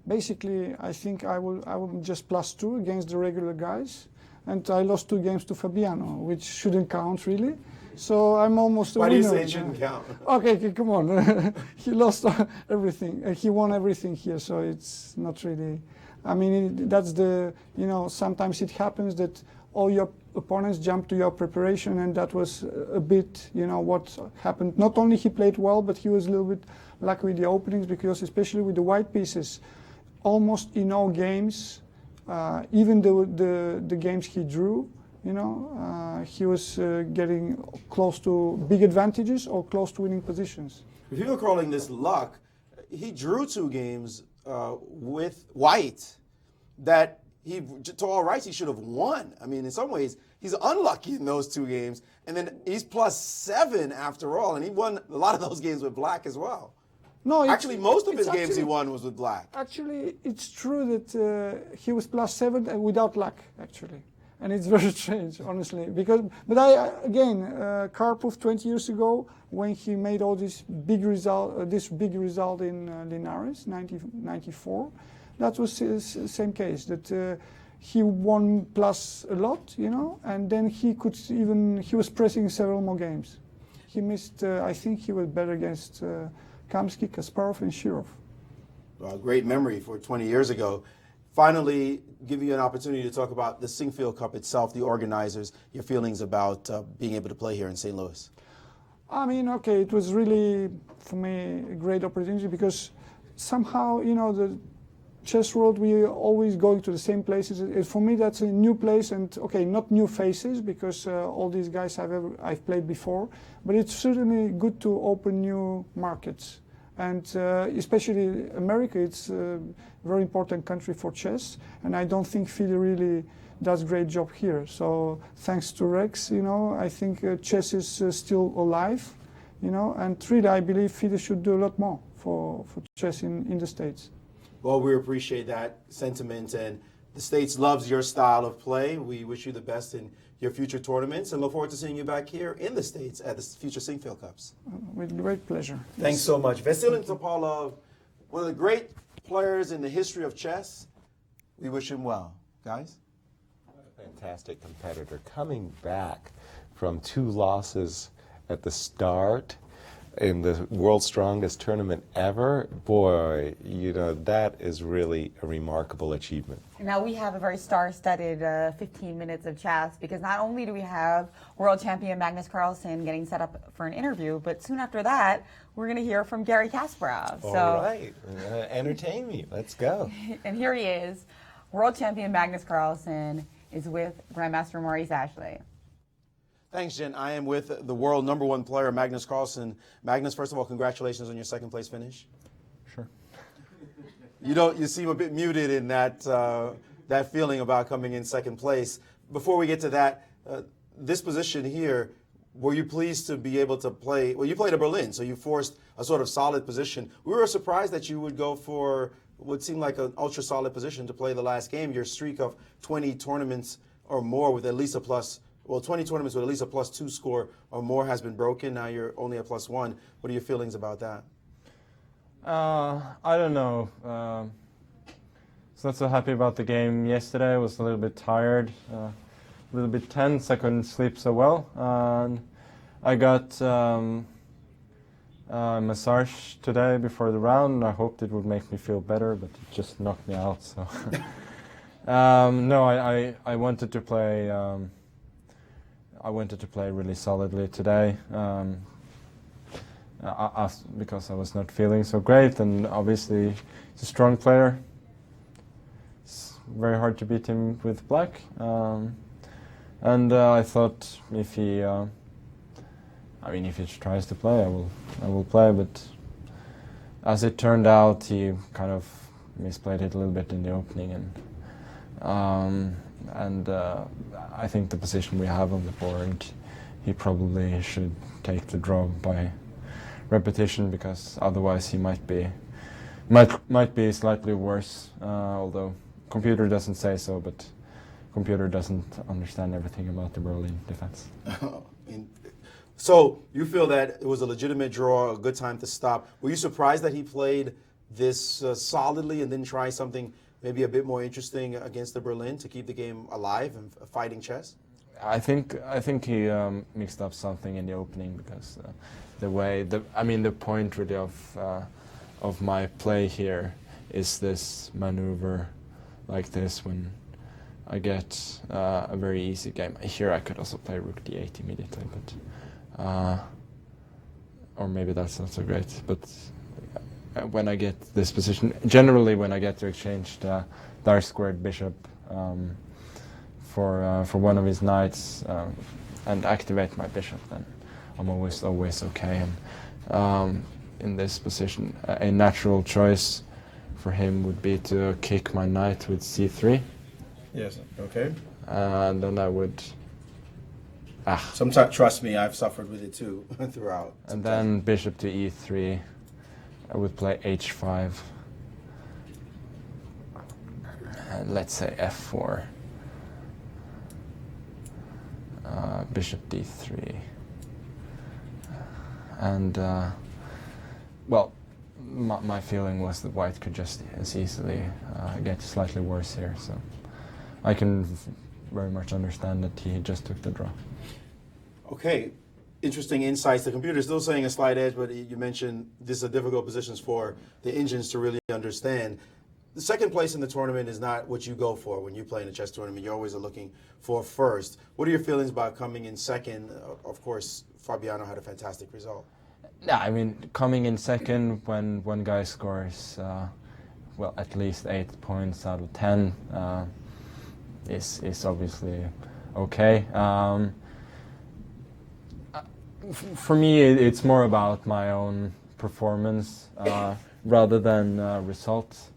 basically, I think I will just +2 against the regular guys, and I lost 2 games to Fabiano, which shouldn't count really. So I'm almost a Why do you winner. say it shouldn't count? Okay, come on. He lost everything. He won everything here, so it's not really. I mean, that's the, sometimes it happens that all your opponents jump to your preparation, and that was a bit, what happened. Not only he played well, but he was a little bit lucky with the openings, because especially with the white pieces, almost in all games, even the games he drew, he was getting close to big advantages or close to winning positions. If you were calling this luck, he drew 2 games with white that he, to all rights, he should have won. I mean, in some ways, he's unlucky in those 2 games. And then he's +7 after all, and he won a lot of those games with black as well. No, actually, most of his games he won was with black. Actually, it's true that he was +7 and without luck, actually. And it's very strange, honestly. But Karpov 20 years ago, when he made all this big result in Linares, 94, that was his same case. That he won plus a lot, and then he was pressing several more games. He missed. I think he was better against Kamsky, Kasparov, and Shirov. Well, great memory for 20 years ago. Finally, giving you an opportunity to talk about the Sinquefield Cup itself, the organizers, your feelings about being able to play here in St. Louis. I mean, okay, it was really, for me, a great opportunity, because somehow, the chess world, we always going to the same places. For me, that's a new place, and okay, not new faces, because all these guys I've played before, but it's certainly good to open new markets. And especially America, it's a very important country for chess, and I don't think FIDE really does a great job here. So thanks to Rex, I think chess is still alive, and really I believe FIDE should do a lot more for chess in the States. Well, we appreciate that sentiment, and the States loves your style of play. We wish you the best in your future tournaments, and look forward to seeing you back here in the States at the future Sinquefield Cups. With great pleasure. Thanks so much. Vasilij Topalov, one of the great players in the history of chess. We wish him well. Guys? What a fantastic competitor. Coming back from 2 losses at the start in the world's strongest tournament ever, boy, that is really a remarkable achievement. Now we have a very star-studded 15 minutes of chess, because not only do we have world champion Magnus Carlsen getting set up for an interview, but soon after that, we're going to hear from Garry Kasparov. All right, entertain me. Let's go. And here he is. World champion Magnus Carlsen is with Grandmaster Maurice Ashley. Thanks, Jen. I am with the world #1 player, Magnus Carlsen. Magnus, first of all, congratulations on your 2nd place finish. Sure. You seem a bit muted in that feeling about coming in 2nd place. Before we get to that, this position here, were you pleased to be able to play? Well, you played at Berlin, so you forced a sort of solid position. We were surprised that you would go for what seemed like an ultra solid position to play the last game. Your streak of 20 tournaments or more with at least a 20 tournaments with at least a +2 score or more has been broken. Now you're only a +1. What are your feelings about that? I don't know. So not so happy about the game yesterday. I was a little bit tired, a little bit tense. I couldn't sleep so well. I got a massage today before the round. I hoped it would make me feel better, but it just knocked me out. So no, I wanted to play. I wanted to play really solidly today because I was not feeling so great, and obviously he's a strong player. It's very hard to beat him with black, and I thought if he, if he tries to play, I will play. But as it turned out, he kind of misplayed it a little bit in the opening, and I think the position we have on the board, he probably should take the draw by repetition, because otherwise he might be slightly worse. Although computer doesn't say so, but computer doesn't understand everything about the Berlin defense. So you feel that it was a legitimate draw, a good time to stop. Were you surprised that he played this solidly and didn't try something maybe a bit more interesting against the Berlin to keep the game alive and fighting chess? I think he mixed up something in the opening because the point really of my play here is this maneuver like this when I get a very easy game. Here I could also play rook d8 immediately, but or maybe that's not so great. But when I get this position, generally when I get to exchange the dark-squared bishop for one of his knights and activate my bishop, then I'm always okay. And in this position, a natural choice for him would be to kick my knight with c3. Yes. Okay. And then I would. Sometimes, trust me, I've suffered with it too throughout. And then bishop to e3. I would play h5. And let's say f4. Bishop d3. And well, my feeling was that white could just as easily get slightly worse here. So I can very much understand that he just took the draw. Okay, interesting insights. The computer's still saying a slight edge, but you mentioned this is a difficult positions for the engines to really understand. The second place in the tournament is not what you go for when you play in a chess tournament. You always are looking for first. What are your feelings about coming in second? Of course, Fabiano had a fantastic result. Yeah, I mean, coming in second when one guy scores, well, at least 8 points out of 10 is obviously okay. For me, it's more about my own performance rather than results.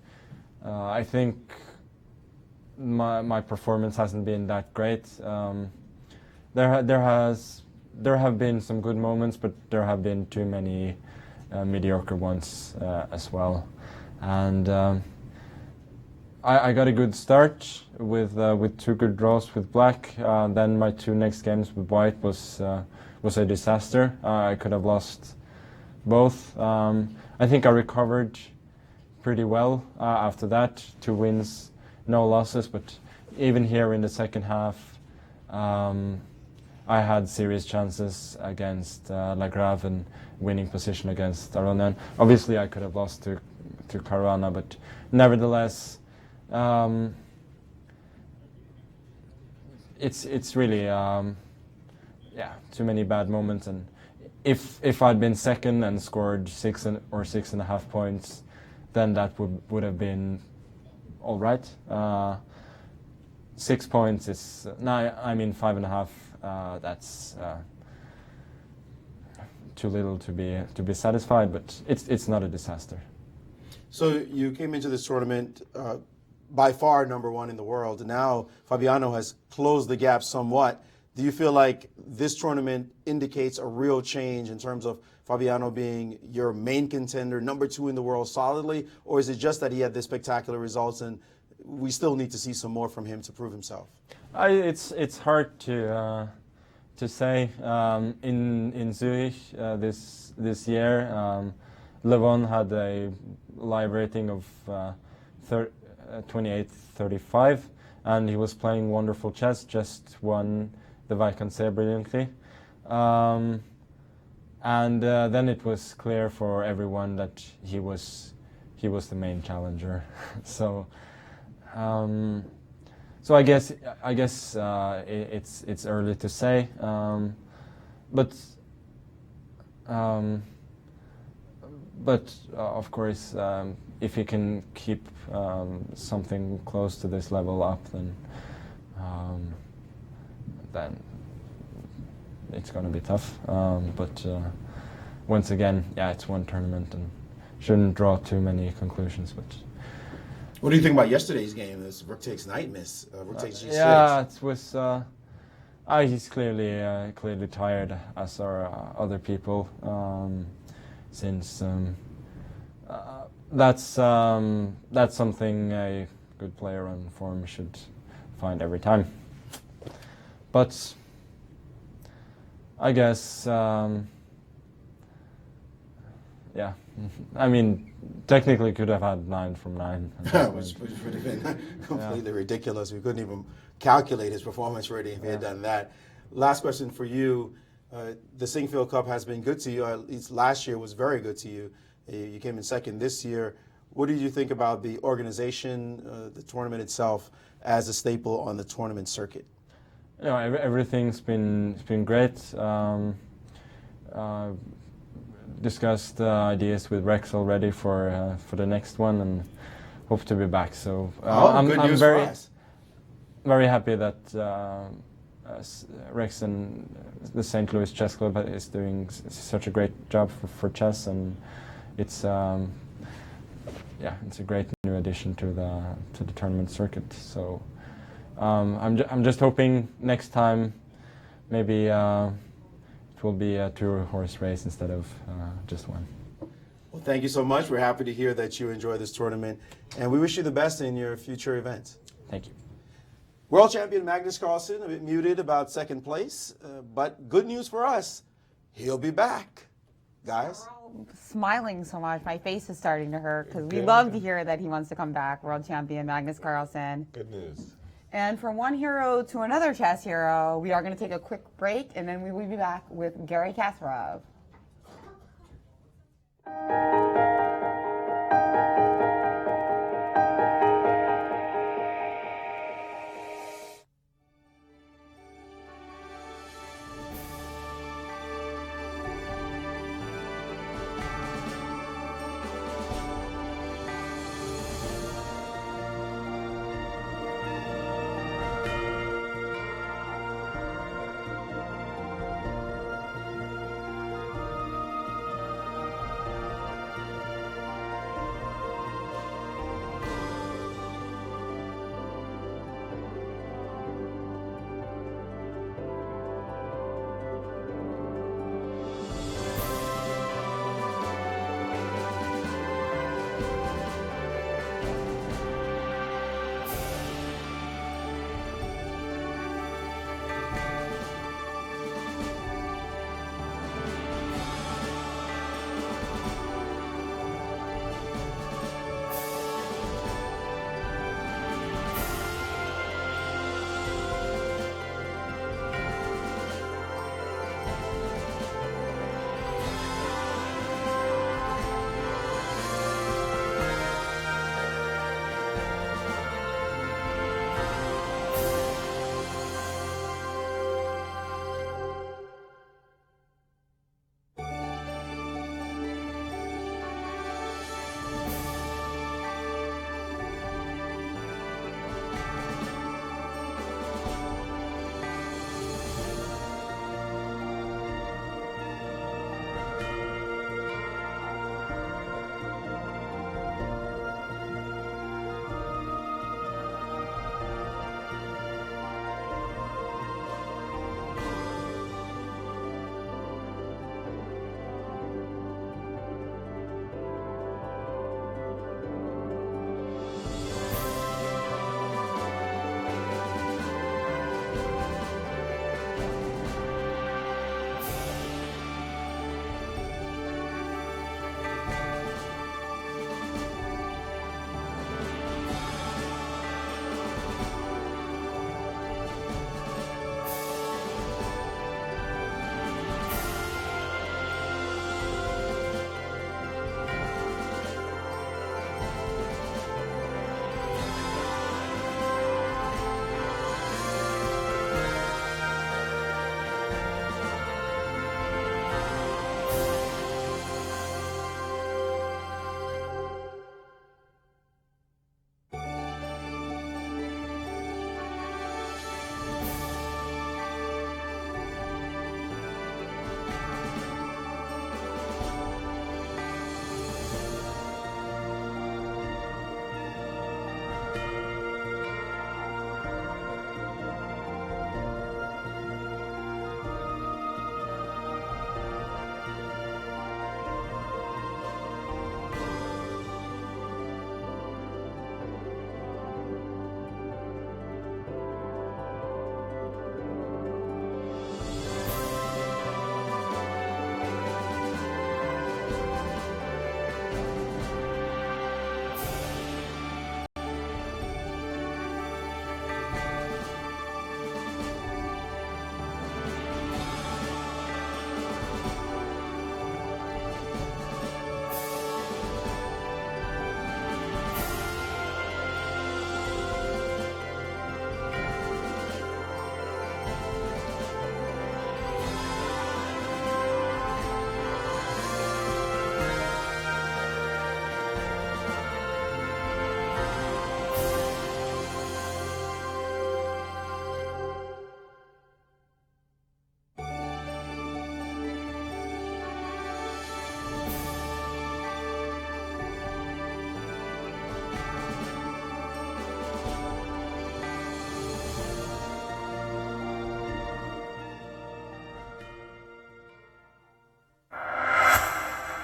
I think my performance hasn't been that great. There have been some good moments, but there have been too many mediocre ones as well. And I got a good start with 2 good draws with black. Then my 2 next games with white was a disaster. I could have lost both. I think I recovered pretty well after that. 2 wins, no losses. But even here in the second half, I had serious chances against Lagrave and winning position against Aronian. Obviously, I could have lost to Caruana, but nevertheless, it's really too many bad moments. And if I'd been second and scored 6 or 6.5 points, then that would have been all right. 6 points is 5.5. That's too little to be satisfied, but it's not a disaster. So you came into this tournament by far number 1 in the world. Now Fabiano has closed the gap somewhat. Do you feel like this tournament indicates a real change in terms of Fabiano being your main contender, number 2 in the world solidly, or is it just that he had this spectacular results and we still need to see some more from him to prove himself? It's hard to say. In Zurich this year, Levon had a live rating of 28-35, and he was playing wonderful chess. Just won the Vacancy brilliantly, and then it was clear for everyone that he was the main challenger. So I guess it's early to say, but of course, if he can keep something close to this level up, then it's going to be tough. But once again, it's one tournament and shouldn't draw too many conclusions. But what do you think about yesterday's game? This rook takes knight miss, rook takes g6. Yeah, it was. He's clearly tired, as are other people. Since that's something a good player on form should find every time. But I guess yeah, I mean, technically could have had 9 from 9. Which would have been completely ridiculous. We couldn't even calculate his performance rating if he had done that. Last question for you. The Sinquefield Cup has been good to you. At least last year was very good to you. You came in second this year. What did you think about the organization, the tournament itself, as a staple on the tournament circuit? You know, everything's been great. Discussed ideas with Rex already for the next one, and hope to be back. So I'm very happy that Rex and the St. Louis Chess Club is doing such a great job for chess, and it's it's a great new addition to the tournament circuit. So I'm just hoping next time maybe it will be a 2-horse race instead of just one. Well, thank you so much. We're happy to hear that you enjoy this tournament, and we wish you the best in your future events. Thank you. World champion Magnus Carlsen, a bit muted about second place, but good news for us, he'll be back, guys. Smiling so much, my face is starting to hurt because we love to hear that he wants to come back. World champion Magnus Carlsen. Good news. And from one hero to another chess hero, we are going to take a quick break, and then we will be back with Garry Kasparov.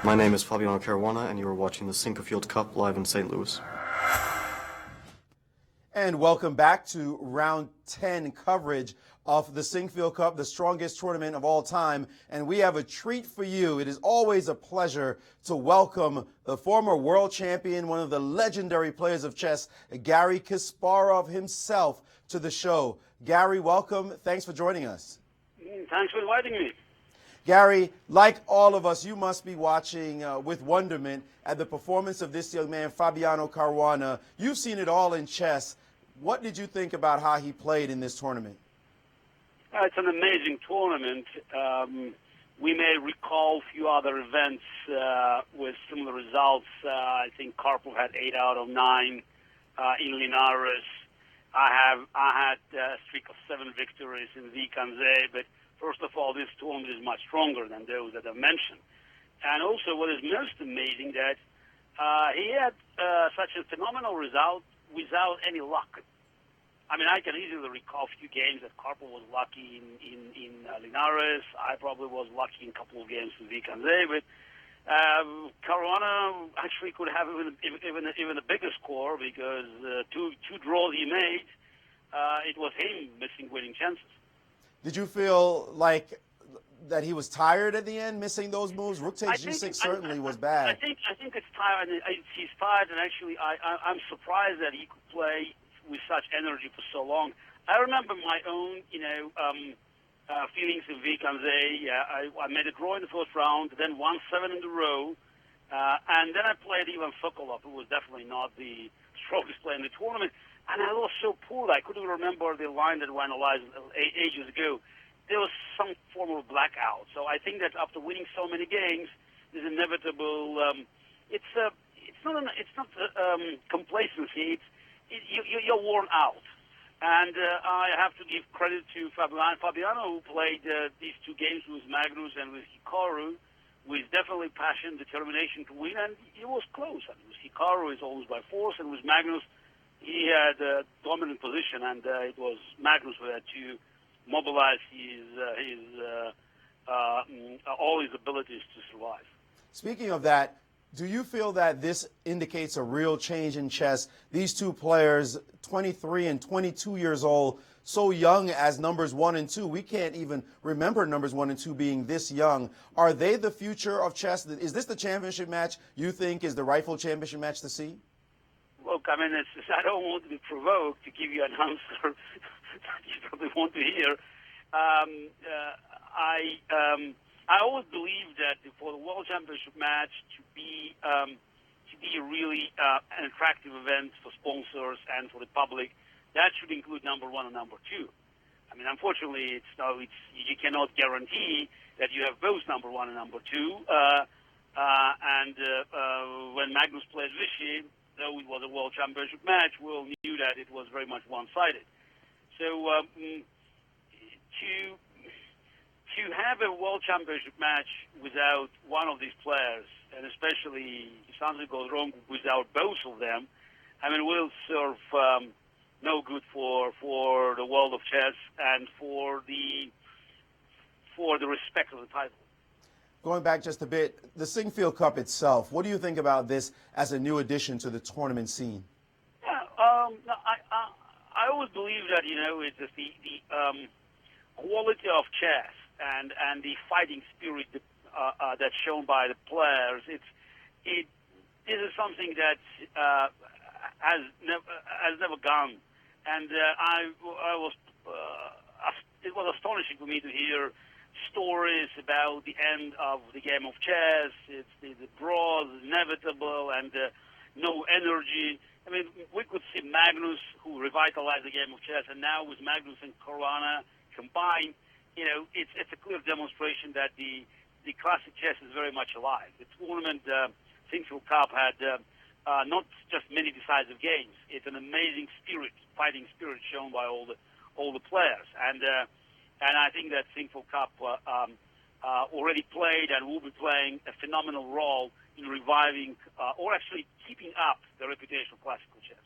My name is Fabiano Caruana, and you are watching the Sinquefield Cup live in St. Louis. And welcome back to round 10 coverage of the Sinquefield Cup, the strongest tournament of all time. And we have a treat for you. It is always a pleasure to welcome the former world champion, one of the legendary players of chess, Garry Kasparov himself, to the show. Garry, welcome. Thanks for joining us. Thanks for inviting me. Garry, like all of us, you must be watching with wonderment at the performance of this young man, Fabiano Caruana. You've seen it all in chess. What did you think about how he played in this tournament? It's an amazing tournament. We may recall a few other events with similar results. I think Karpov had 8 out of 9 in Linares. I had a streak of 7 victories in Vikandze, but first of all, this tournament is much stronger than those that I mentioned. And also, what is most amazing that he had such a phenomenal result without any luck. I mean, I can easily recall a few games that Karpov was lucky in Linares. I probably was lucky in a couple of games in Vikandze, but Caruana actually could have even a bigger score because two draws he made, it was him missing winning chances. Did you feel like that he was tired at the end, missing those moves? Rook takes G6 certainly was bad. I think it's tired. He's tired, and actually, I'm surprised that he could play with such energy for so long. I remember my own, feelings in Vikandze. I made a draw in the first round, then won 7 in a row, and then I played Ivan Sokolov, who was definitely not the strongest player in the tournament, and I lost so poorly. I couldn't remember the line that went ages ago. There was some form of blackout. So I think that after winning so many games, there's inevitable. It's not complacency. You're worn out, and I have to give credit to Fabiano, who played these 2 games with Magnus and with Hikaru, with definitely passion, determination to win, and he was close. I mean, with Hikaru, it's almost by force, and with Magnus, he had a dominant position, and it was Magnus who had to mobilize all his abilities to survive. Speaking of that, do you feel that this indicates a real change in chess? These 2 players, 23 and 22 years old, so young as numbers 1 and 2. We can't even remember numbers 1 and 2 being this young. Are they the future of chess? Is this the championship match you think is the rightful championship match to see? Look, I mean, I don't want to be provoked to give you an answer that you probably want to hear. I always believe that for the World Championship match to be really an attractive event for sponsors and for the public, that should include number 1 and number 2. I mean, unfortunately, you cannot guarantee that you have both number 1 and number 2. When Magnus played Vichy, though it was a World Championship match, we all knew that it was very much one-sided. So to have a World Championship match without one of these players, and especially if something goes wrong without both of them, I mean, will serve no good for the world of chess and for the respect of the title. Going back just a bit, the Sinquefield Cup itself, what do you think about this as a new addition to the tournament scene? Yeah, I always believe that, it's just the quality of chess and the fighting spirit that's shown by the players. This is something that has never gone, and it was astonishing for me to hear stories about the end of the game of chess. It's the draws, inevitable, and no energy. I mean, we could see Magnus, who revitalized the game of chess, and now with Magnus and Caruana combined, it's a clear demonstration that the classic chess is very much alive. The tournament, Sinquefield Cup, had not just many decisive games. It's an amazing spirit, fighting spirit shown by all the players, and I think that Sinquefield Cup already played and will be playing a phenomenal role in reviving or actually keeping up the reputation of classical chess.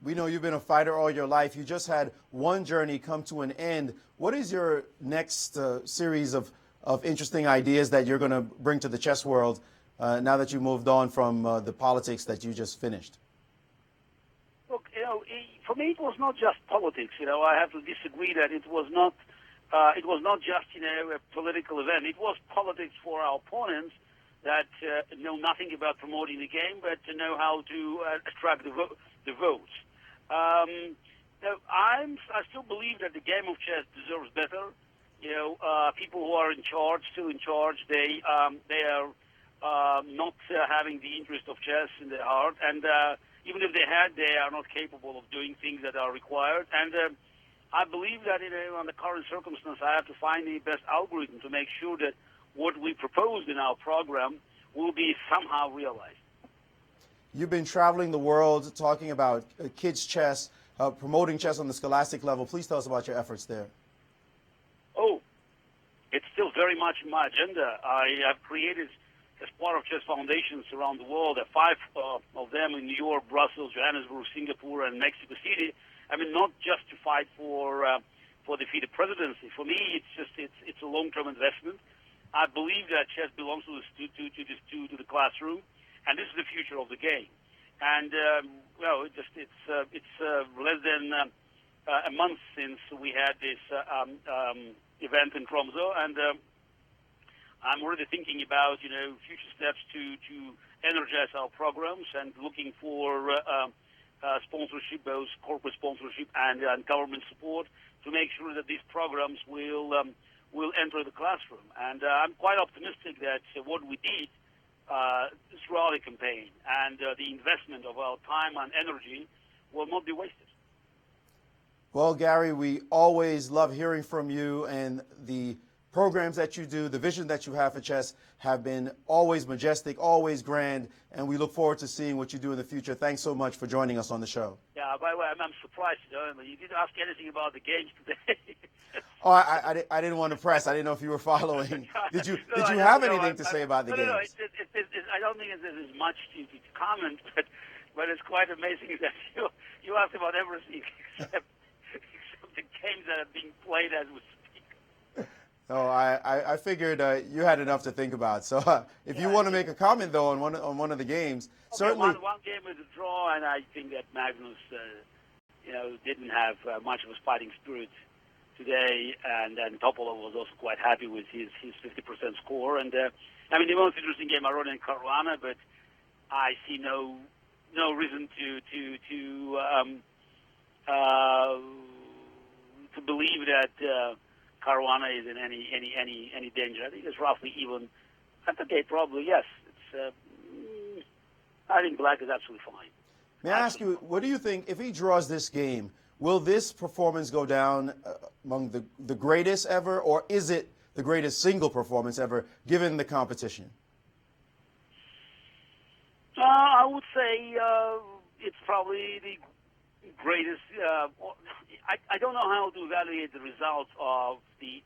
We know you've been a fighter all your life. You just had one journey come to an end. What is your next series of of interesting ideas that you're going to bring to the chess world now that you moved on from the politics that you just finished? Look, for me, it was not just politics. I have to disagree that it was not just, a political event. It was politics for our opponents that know nothing about promoting the game, but to know how to attract the votes. I still believe that the game of chess deserves better. People who are in charge, still in charge, they are not having the interest of chess in their heart, and even if they are not capable of doing things that are required. And I believe that under current circumstances, I have to find the best algorithm to make sure that what we proposed in our program will be somehow realized. You've been traveling the world talking about kids' chess, promoting chess on the scholastic level. Please tell us about your efforts there. Oh, it's still very much in my agenda. I have created, as part of chess foundations around the world, 5 of them in New York, Brussels, Johannesburg, Singapore, and Mexico City. I mean, not just to fight for defeated presidency. For me, it's a long-term investment. I believe that chess belongs to the classroom, and this is the future of the game. And it's less than a month since we had this event in Tromsø, and I'm already thinking about future steps to energize our programs and looking for sponsorship, both corporate sponsorship and government support, to make sure that these programs will enter the classroom. And I'm quite optimistic that what we did throughout the campaign and the investment of our time and energy will not be wasted. Well, Gary, we always love hearing from you, and the programs that you do, the vision that you have for chess have been always majestic, always grand, and we look forward to seeing what you do in the future. Thanks so much for joining us on the show. Yeah, by the way, I'm surprised. You didn't ask anything about the games today. Oh, I didn't want to press. I didn't know if you were following. Did you have anything to say about the games? No, I don't think there's much to comment, but it's quite amazing that you asked about everything except the games that are being played as we speak. No, I figured you had enough to think about. So if you want to make a comment, though, on one of the games, okay, certainly. One game was a draw, and I think that Magnus, didn't have much of a fighting spirit today, and Topolov was also quite happy with his 50% score. And the most interesting game, Aronian and Caruana, but I see no reason to believe that Caruana is in any danger. I think it's roughly even. Okay, probably yes. I think Black is absolutely fine. May I ask you, what do you think if he draws this game? Will this performance go down among the greatest ever, or is it the greatest single performance ever, given the competition? I would say it's probably the greatest. I don't know how to evaluate the results of the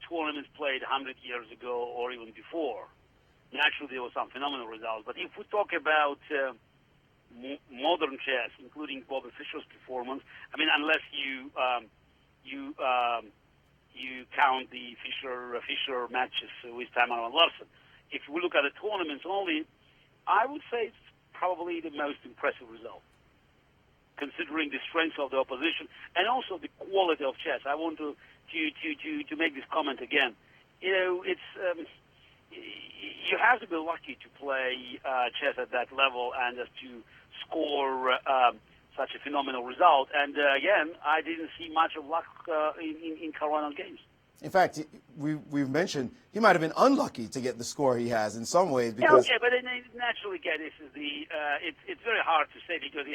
tournaments played 100 years ago or even before. Naturally, there were some phenomenal results. But if we talk about modern chess, including Bobby Fischer's performance, unless you count the Fischer matches with Tamara and Larsen. If we look at the tournaments only, I would say it's probably the most impressive result, considering the strength of the opposition and also the quality of chess. I want to make this comment again. It's you have to be lucky to play chess at that level and just to score such a phenomenal result. And again, I didn't see much of luck in Caruana games. In fact, we've mentioned he might have been unlucky to get the score he has in some ways because. Yeah, but naturally, again, this is it's very hard to say because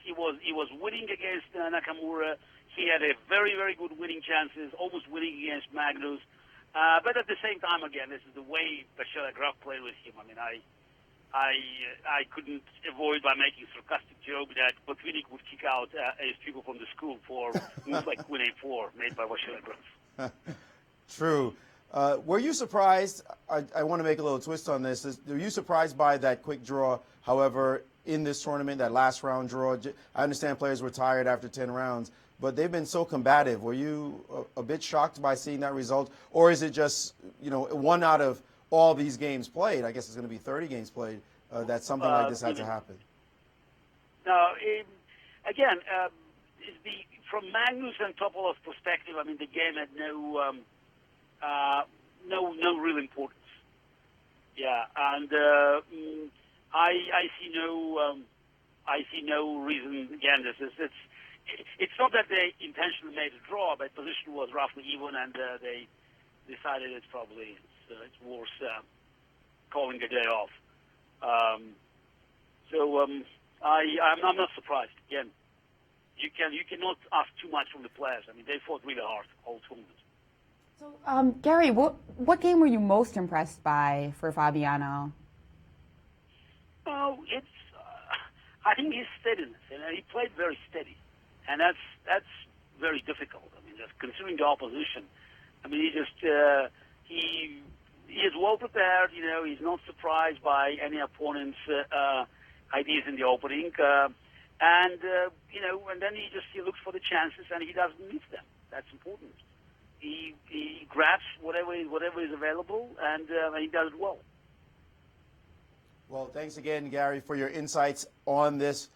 he was winning against Nakamura. He had a very, very good winning chances, almost winning against Magnus. But at the same time, again, this is the way Bashar Graf played with him. I couldn't avoid by making a sarcastic joke that Botvinnik would kick out his people from the school for moves like Queen A4 made by Bashar Graf. True. Were you surprised? I want to make a little twist on this. Were you surprised by that quick draw? However, in this tournament, that last round draw, I understand players were tired after 10 rounds, but they've been so combative. Were you a bit shocked by seeing that result, or is it just, you know, one out of all these games played? I guess it's going to be 30 games played that something like this had to happen. No, again, from Magnus and Topolov's perspective, I mean, the game had no real importance. Yeah, and I see no reason. Again, it's not that they intentionally made a draw, but position was roughly even, and they decided it's worth calling the day off. I'm not surprised. Again, you cannot ask too much from the players. I mean, they fought really hard all tournament. So, Gary, what game were you most impressed by for Fabiano? Oh, I think his steadiness, and he played very steady, and that's very difficult. I mean, just considering the opposition. I mean, he is well prepared. You know, he's not surprised by any opponent's ideas in the opening, and then he looks for the chances and he doesn't miss them. That's important. He grabs whatever is available, and he does it well. Well, thanks again, Gary, for your insights on this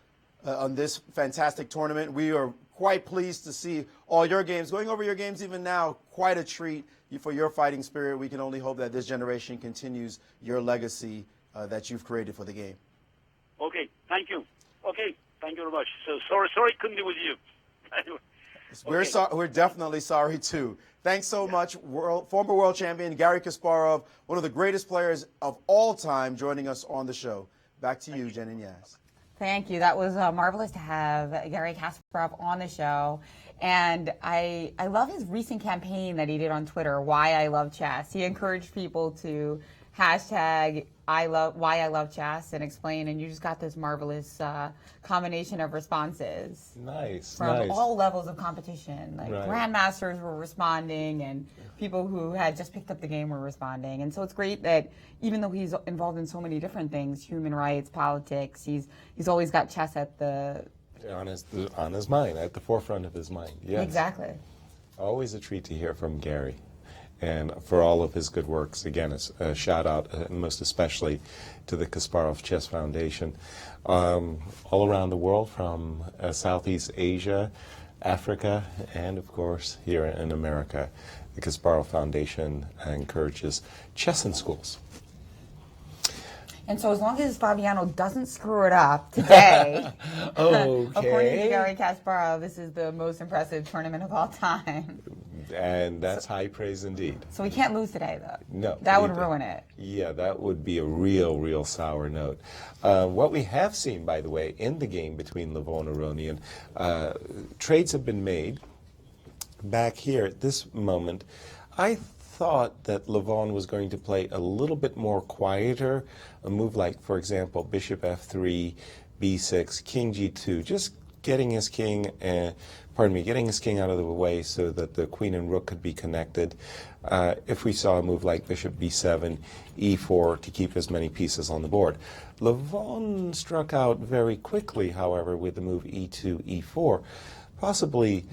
fantastic tournament. We are quite pleased to see all your games. Going over your games even now, quite a treat for your fighting spirit. We can only hope that this generation continues your legacy that you've created for the game. Okay, thank you. Okay, thank you very much. So sorry couldn't be with you. Anyway. We're definitely sorry too. Thanks so much, former world champion Gary Kasparov, one of the greatest players of all time, joining us on the show. Back to you, Jen and Yas. Thank you. That was marvelous to have Gary Kasparov on the show. And I love his recent campaign that he did on Twitter, Why I Love Chess. He encouraged people to hashtag why I love chess and explain, and you just got this marvelous combination of responses. Nice. From all levels of competition. Like right. grandmasters were responding, and people who had just picked up the game were responding. And so it's great that even though he's involved in so many different things, human rights, politics, he's always got chess at on his mind, at the forefront of his mind. Yes. Exactly. Always a treat to hear from Gary. And for all of his good works, again, a shout out, and most especially to the Kasparov Chess Foundation. All around the world, from Southeast Asia, Africa, and of course here in America, the Kasparov Foundation encourages chess in schools. And so as long as Fabiano doesn't screw it up today, okay. According to Gary Kasparov, this is the most impressive tournament of all time. And that's high praise indeed. So we can't lose today, though. No. That would ruin it. Yeah, that would be a real sour note. What we have seen, by the way, in the game between Levon and Aronian, trades have been made. Back here at this moment, I thought that Levon was going to play a little bit more quieter, a move like, for example, bishop f3, b6, king g2, just getting his king, getting his king out of the way so that the queen and rook could be connected. If we saw a move like bishop b7, e4 to keep as many pieces on the board. Levon struck out very quickly, however, with the move e2, e4, possibly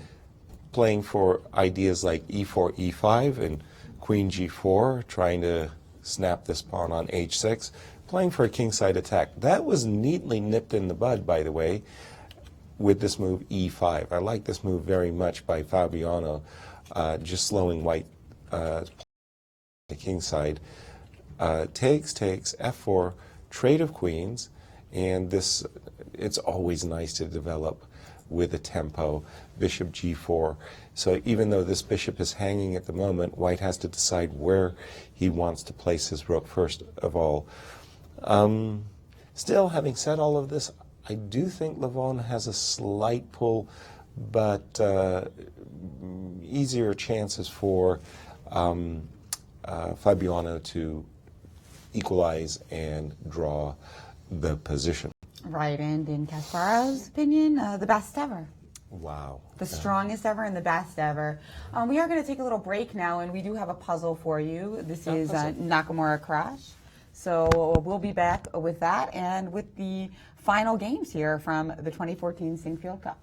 playing for ideas like e4, e5, and queen g4, trying to snap this pawn on h6, playing for a kingside attack. That was neatly nipped in the bud, by the way, with this move e5. I like this move very much by Fabiano, just slowing white the kingside. Takes, f4, trade of queens, and this, it's always nice to develop with a tempo, bishop g4. So even though this bishop is hanging at the moment, white has to decide where he wants to place his rook first of all. Still, having said all of this, I do think Levon has a slight pull, but easier chances for Fabiano to equalize and draw the position. Right, and in Kasparov's opinion, the best ever. Wow. The strongest ever and the best ever. We are going to take a little break now, and we do have a puzzle for you. This is Nakamura Crash. So we'll be back with that and with the final games here from the 2014 Sinquefield Cup.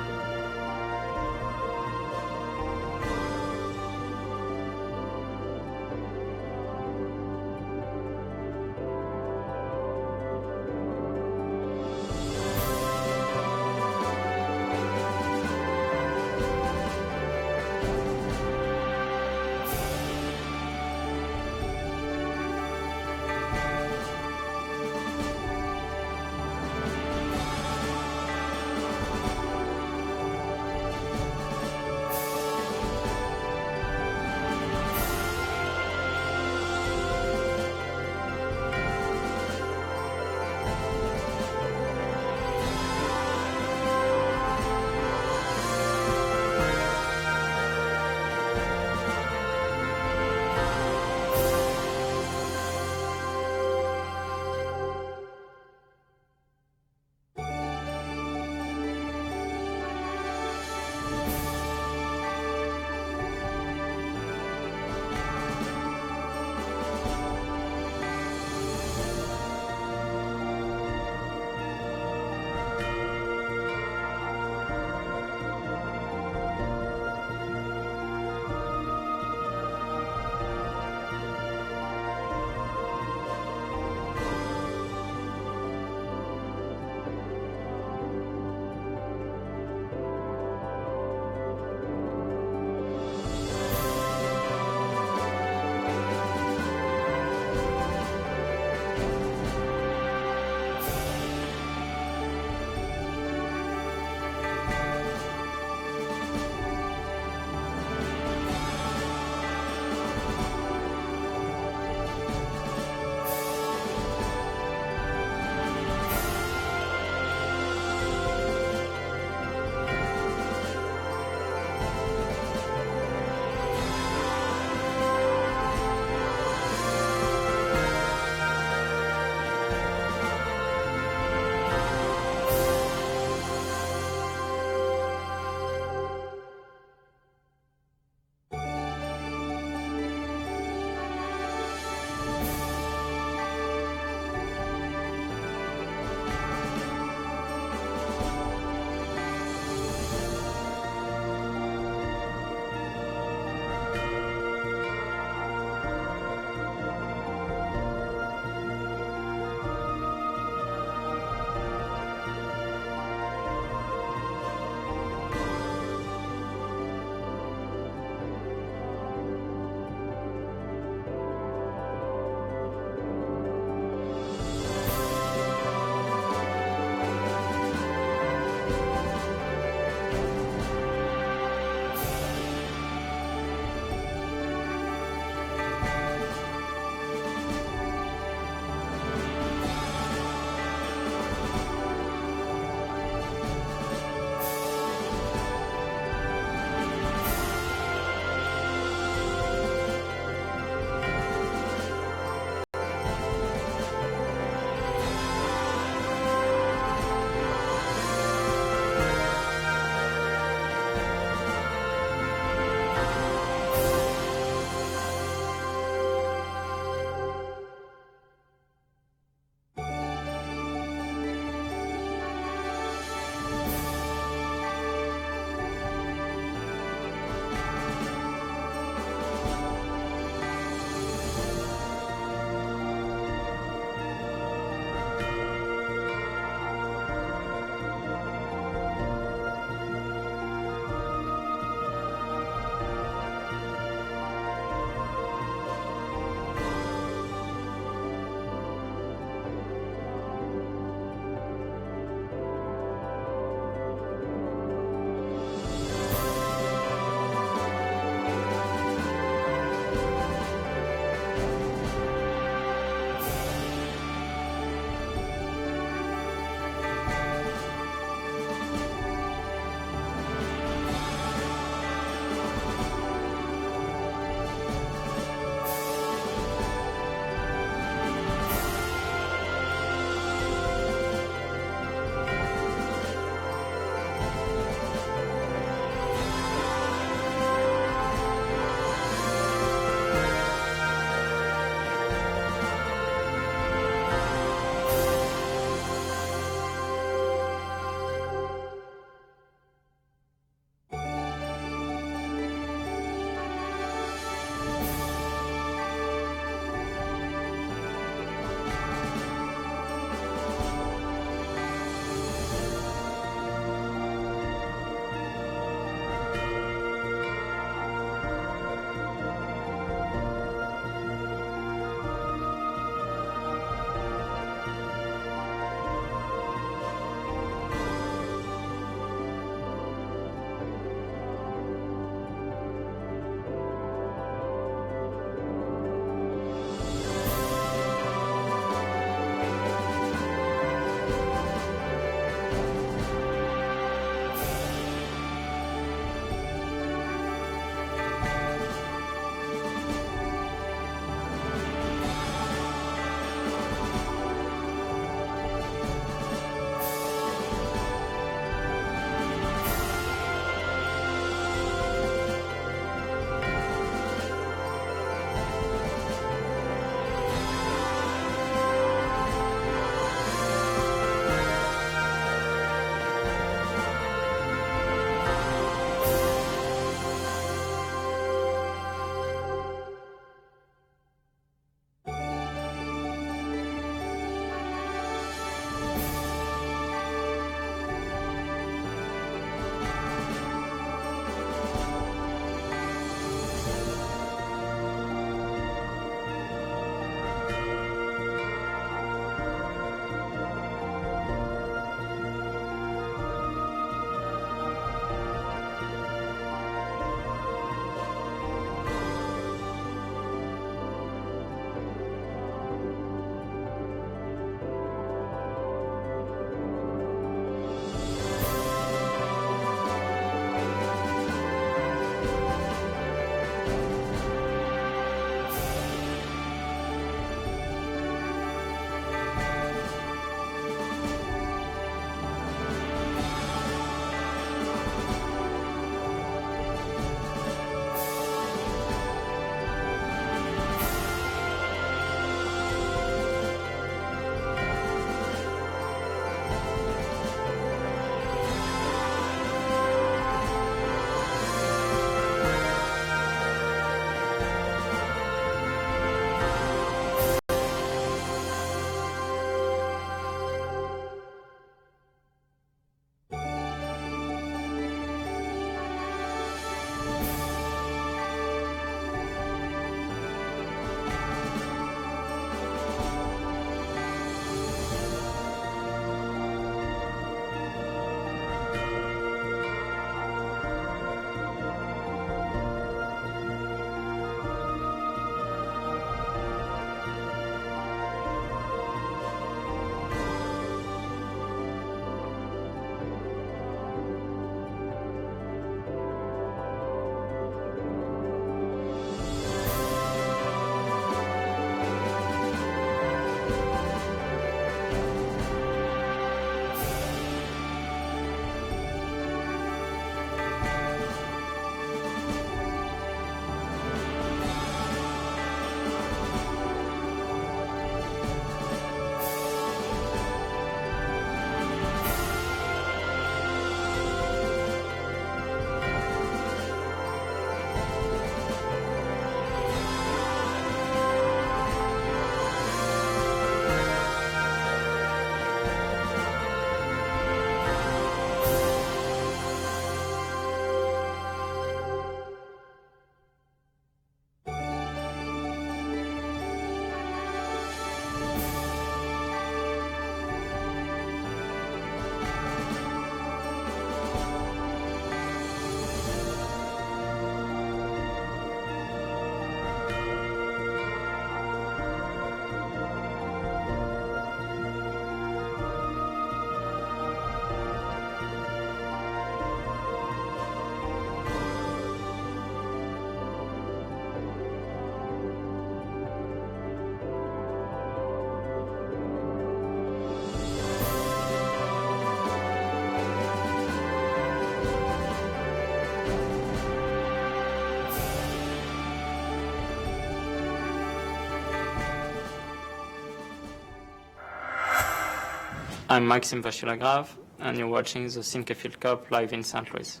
I'm Maxime Vachier-Lagrave, and you're watching the Sinquefield Cup live in St. Louis.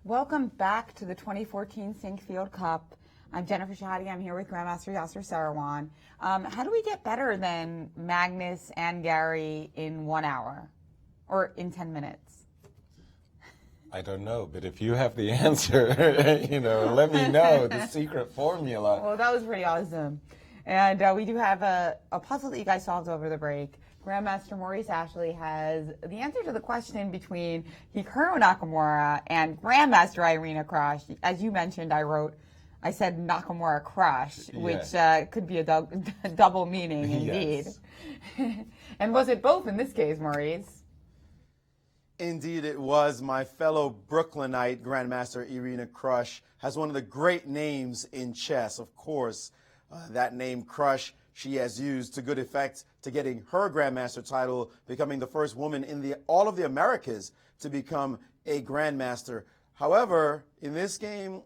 Welcome back to the 2014 Sinquefield Cup. I'm Jennifer Shahade. I'm here with Grandmaster Yasser Seirawan. How do we get better than Magnus and Gary in 1 hour or in 10 minutes? I don't know, but if you have the answer, let me know the secret formula. Well, that was pretty awesome. And we do have a puzzle that you guys solved over the break. Grandmaster Maurice Ashley has the answer to the question between Hikaru Nakamura and Grandmaster Irina Krush. As you mentioned, I said Nakamura Crush, which could be a double meaning indeed. Yes. And was it both in this case, Maurice? Indeed it was. My fellow Brooklynite, Grandmaster Irina Krush, has one of the great names in chess, of course. That name, Krush, she has used to good effect to getting her Grandmaster title, becoming the first woman in all of the Americas to become a Grandmaster. However, in this game,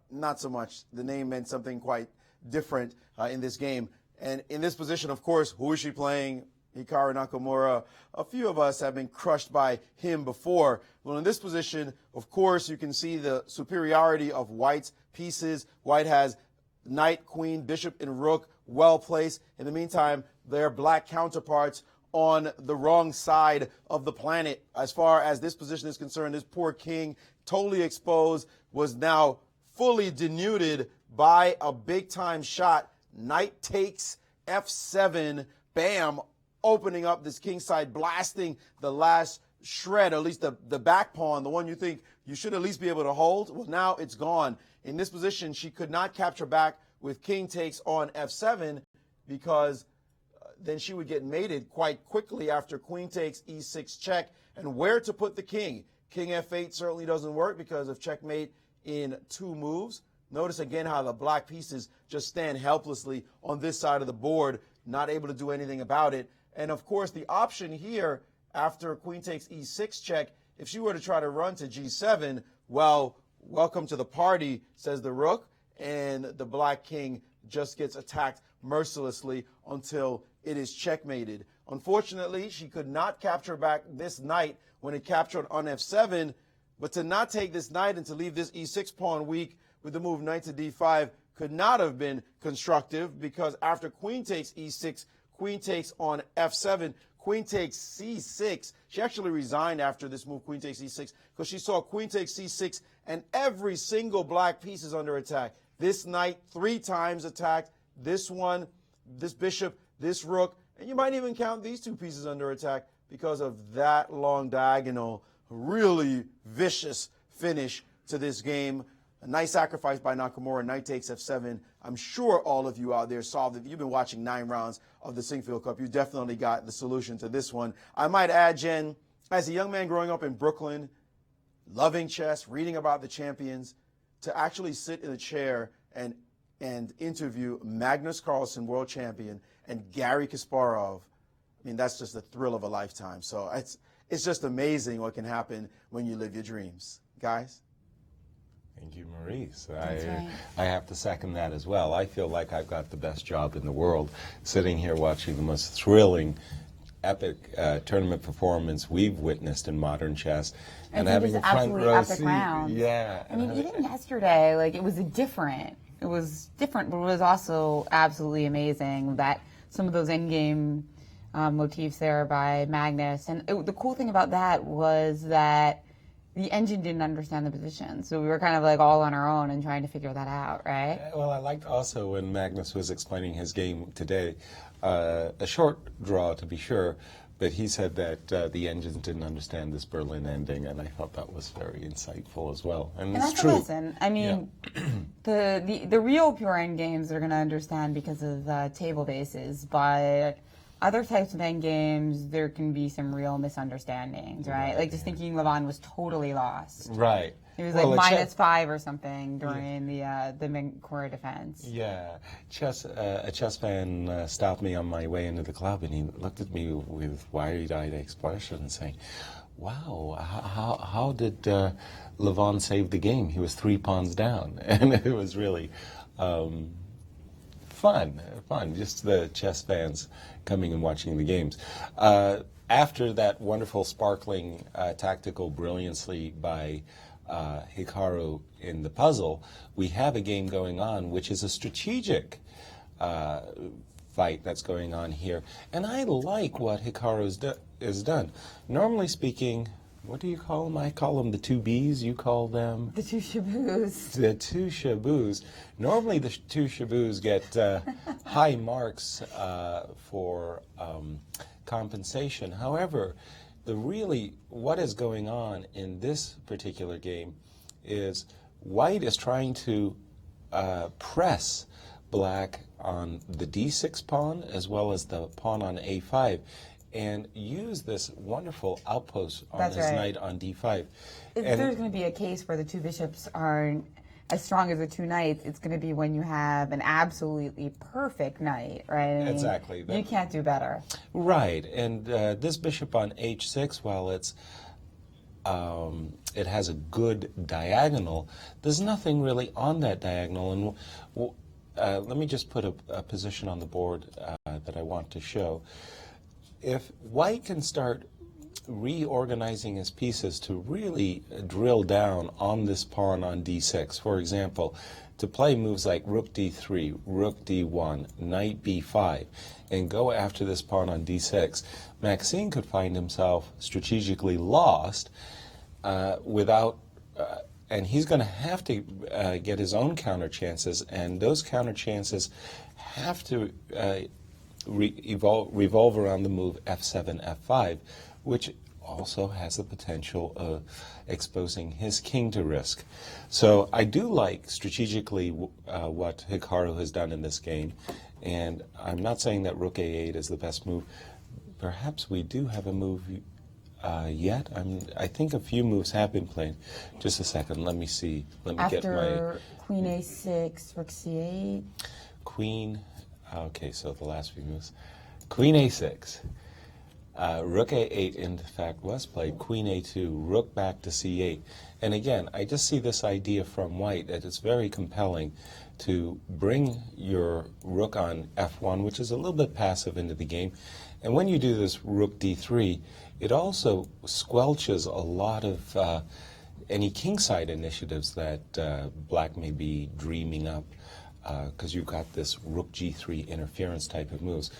not so much. The name meant something quite different in this game. And in this position, of course, who is she playing? Hikaru Nakamura. A few of us have been crushed by him before. Well, in this position, of course, you can see the superiority of White's pieces. White has knight, queen, bishop, and rook well placed. In the meantime, their black counterparts on the wrong side of the planet. As far as this position is concerned, this poor king, totally exposed, was now fully denuded by a big-time shot. Knight takes f7, bam, opening up this king side, blasting the last shred, or at least the back pawn, the one you think you should at least be able to hold. Well, now it's gone. In this position, she could not capture back with king takes on f7 because then she would get mated quite quickly after queen takes e6 check. And where to put the king? King f8 certainly doesn't work because of checkmate in 2 moves. Notice again how the black pieces just stand helplessly on this side of the board, not able to do anything about it. And of course, the option here after queen takes e6 check, if she were to try to run to g7, well, welcome to the party, says the rook, and the black king just gets attacked mercilessly until it is checkmated. Unfortunately, she could not capture back this knight when it captured on f7, but to not take this knight and to leave this e6 pawn weak with the move knight to d5 could not have been constructive, because after queen takes e6, queen takes on f7, queen takes c6. She actually resigned after this move, queen takes e6, because she saw queen takes c6 and every single black piece is under attack. This knight 3 times attacked, this one, this bishop, this rook, and you might even count these 2 pieces under attack because of that long diagonal. Really vicious finish to this game. A nice sacrifice by Nakamura. Knight takes f7. I'm sure all of you out there solved it. You've been watching 9 rounds of the Sinquefield Cup. You definitely got the solution to this one. I might add, Jen, as a young man growing up in Brooklyn, loving chess, reading about the champions, to actually sit in a chair and interview Magnus Carlsen, world champion, and Gary Kasparov, I mean, that's just the thrill of a lifetime. So it's just amazing what can happen when you live your dreams. Guys? Thank you, Maurice. Right. I have to second that as well. I feel like I've got the best job in the world, sitting here watching the most thrilling, epic tournament performance we've witnessed in modern chess, and having a front row seat. Yeah. I mean, even yesterday, like, it was different. It was different, but it was also absolutely amazing that some of those endgame motifs there by Magnus. And the cool thing about that was that the engine didn't understand the position. So we were kind of like all on our own and trying to figure that out, right? Well, I liked also when Magnus was explaining his game today, a short draw to be sure, but he said that the engines didn't understand this Berlin ending, and I thought that was very insightful as well. And it's that's true. A lesson. I mean, the real pure end games they're going to understand because of table bases, but other types of end games, there can be some real misunderstandings, right? Like just thinking Levon was totally lost. Right. It was like -5 or something during the Magnus defense. Yeah. A chess fan stopped me on my way into the club, and he looked at me with wide-eyed expression saying, wow, how did Levon save the game? He was 3 pawns down. And it was really fun, just the chess fans coming and watching the games. After that wonderful, sparkling tactical brilliancy by Hikaru in the puzzle, we have a game going on which is a strategic fight that's going on here. And I like what Hikaru has done. Normally speaking, what do you call them? I call them the two Bs. You call them? The two Shabus. The two Shabus. Normally the two Shabus get high marks for compensation. However, what is going on in this particular game is White is trying to press Black on the d6 pawn as well as the pawn on a5 and use this wonderful outpost on his knight on d5. If there's going to be a case where the two bishops are as strong as the two knights, it's going to be when you have an absolutely perfect knight, right? I mean, exactly. You can't do better. Right, and this bishop on h6, while it has a good diagonal, there's nothing really on that diagonal. And let me just put a position on the board that I want to show. If White can start reorganizing his pieces to really drill down on this pawn on d6, for example, to play moves like rook d3, rook d1, knight b5, and go after this pawn on d6, Maxime could find himself strategically lost without and he's going to have to get his own counter chances, and those counter chances have to revolve around the move f7, f5, which also has the potential of exposing his king to risk. So I do like strategically what Hikaru has done in this game, and I'm not saying that rook a8 is the best move. Perhaps we do have a move yet. I think a few moves have been played. Just a second. Let me see. Let me get my... After queen a6, rook c8. Queen... Okay, so the last few moves. Queen a6. Rook a8, in fact, was played. Queen a2. Rook back to c8. And again, I just see this idea from White that it's very compelling to bring your rook on f1, which is a little bit passive, into the game. And when you do this rook d3, it also squelches a lot of any kingside initiatives that Black may be dreaming up, because you've got this rook g3 interference type of moves.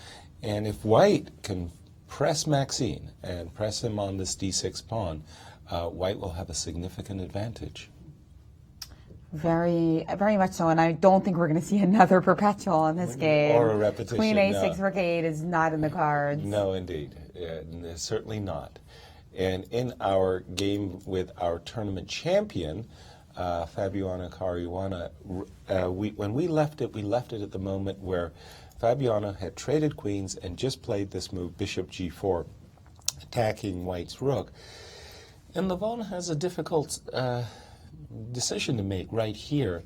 And if White can press Maxime and press him on this d6 pawn, White will have a significant advantage. Very, very much so, and I don't think we're going to see another perpetual in this game. Or a repetition. Queen a6, rook a8 is not in the cards. No, indeed. Certainly not. And in our game with our tournament champion, Fabiano Caruana, when we left it at the moment where Fabiano had traded queens and just played this move, bishop g4, attacking White's rook. And Levon has a difficult decision to make right here.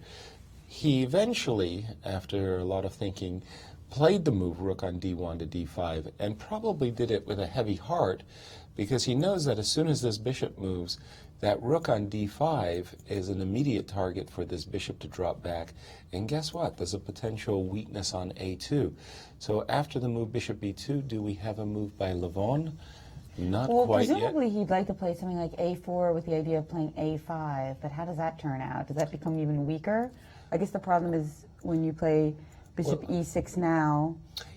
He eventually, after a lot of thinking, played the move rook on d1 to d5, and probably did it with a heavy heart, because he knows that as soon as this bishop moves, that rook on d5 is an immediate target for this bishop to drop back. And guess what? There's a potential weakness on a2. So after the move bishop b2, do we have a move by Levon? Not quite yet. Presumably he'd like to play something like a4 with the idea of playing a5, but how does that turn out? Does that become even weaker? I guess the problem is when you play bishop e6 now.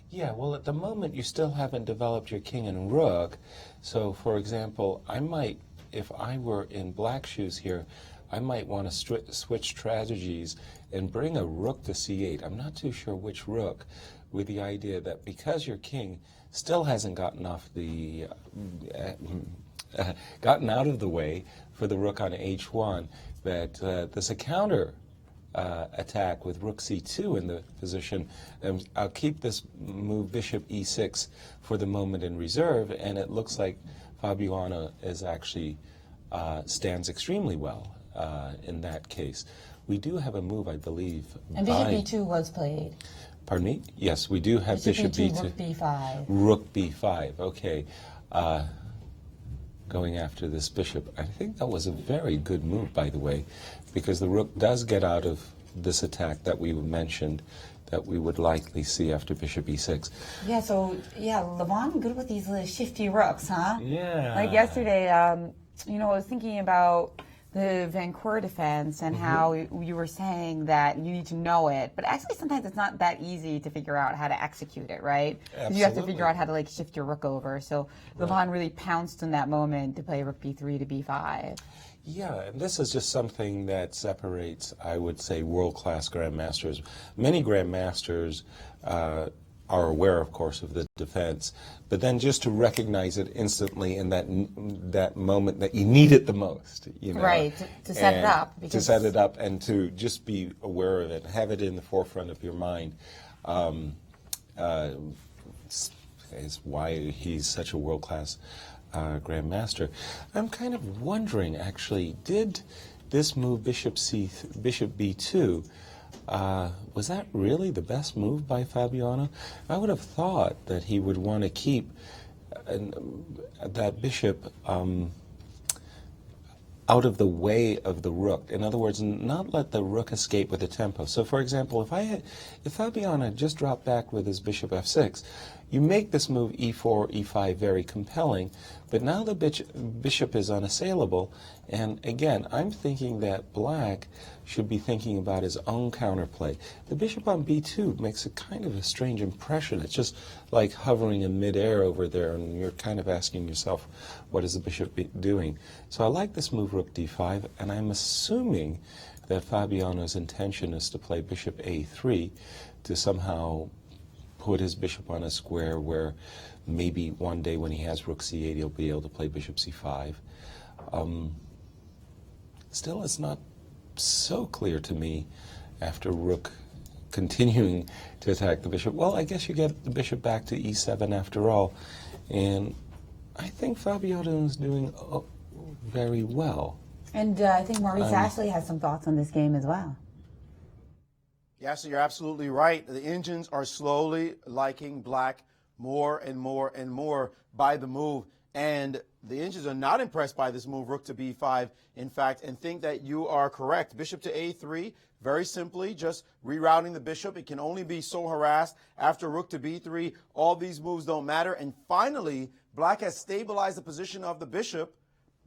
Yeah, well, at the moment you still haven't developed your king and rook. So, for example, I might, if I were in Black's shoes here, I might want to switch strategies and bring a rook to c8. I'm not too sure which rook, with the idea that because your king still hasn't gotten off the gotten out of the way for the rook on h1, that there's a counter attack with rook c2 in the position. I'll keep this move bishop e6 for the moment in reserve, and it looks like Fabiano is actually stands extremely well in that case. We do have a move, I believe. And bishop b2 was played. Pardon me? Yes, we do have bishop b2. Rook b5. Rook b5, okay. Going after this bishop. I think that was a very good move, by the way, because the rook does get out of this attack that we mentioned, that we would likely see after bishop e6. Yeah, so, Levon good with these little shifty rooks, huh? Yeah. Like yesterday, I was thinking about the Vancouver defense and how you were saying that you need to know it, but actually sometimes it's not that easy to figure out how to execute it, right? Because you have to figure out how to like shift your rook over. So Levon really pounced in that moment to play rook b3 to b5. Yeah, and this is just something that separates, I would say, world-class grandmasters. Many grandmasters are aware, of course, of the defense, but then just to recognize it instantly in that moment that you need it the most, Right, to set it up. To set it up and to just be aware of it, have it in the forefront of your mind, is why he's such a world-class grandmaster. I'm kind of wondering, actually, did this move bishop b2, was that really the best move by Fabiano? I would have thought that he would want to keep that bishop out of the way of the rook. In other words, not let the rook escape with the tempo. So, for example, if Fabiano had just dropped back with his bishop f6, you make this move e4, e5 very compelling, but now the bishop is unassailable, and again, I'm thinking that black should be thinking about his own counterplay. The bishop on b2 makes a kind of a strange impression. It's just like hovering in midair over there, and you're kind of asking yourself, what is the bishop doing? So I like this move rook d5, and I'm assuming that Fabiano's intention is to play bishop a3 to somehow put his bishop on a square where maybe one day when he has rook c8 he'll be able to play bishop c5. Still, it's not so clear to me after rook continuing to attack the bishop. Well, I guess you get the bishop back to e7 after all, and I think Fabiano is doing very well. And I think Maurice Ashley has some thoughts on this game as well. Yeah, so you're absolutely right. The engines are slowly liking black more and more and more by the move. And the engines are not impressed by this move, rook to b5, in fact, and think that you are correct. Bishop to a3, very simply, just rerouting the bishop. It can only be so harassed after rook to b3. All these moves don't matter. And finally, black has stabilized the position of the bishop.